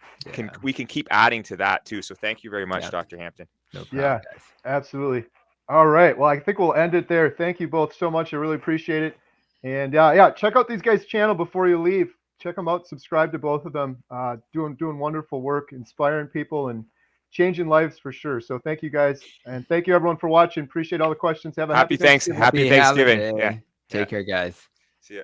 Speaker 3: we can keep adding to that too. So thank you very much, Dr. Hampton.
Speaker 2: No problem, guys.
Speaker 1: Absolutely. All right. Well, I think we'll end it there. Thank you both so much. I really appreciate it. And check out these guys' channel before you leave. Check them out. Subscribe to both of them. Doing wonderful work, inspiring people and changing lives for sure. So thank you guys, and thank you everyone for watching. Appreciate all the questions. Have a happy Thanksgiving.
Speaker 3: Happy Thanksgiving.
Speaker 2: Yeah. Take care, guys.
Speaker 3: See ya.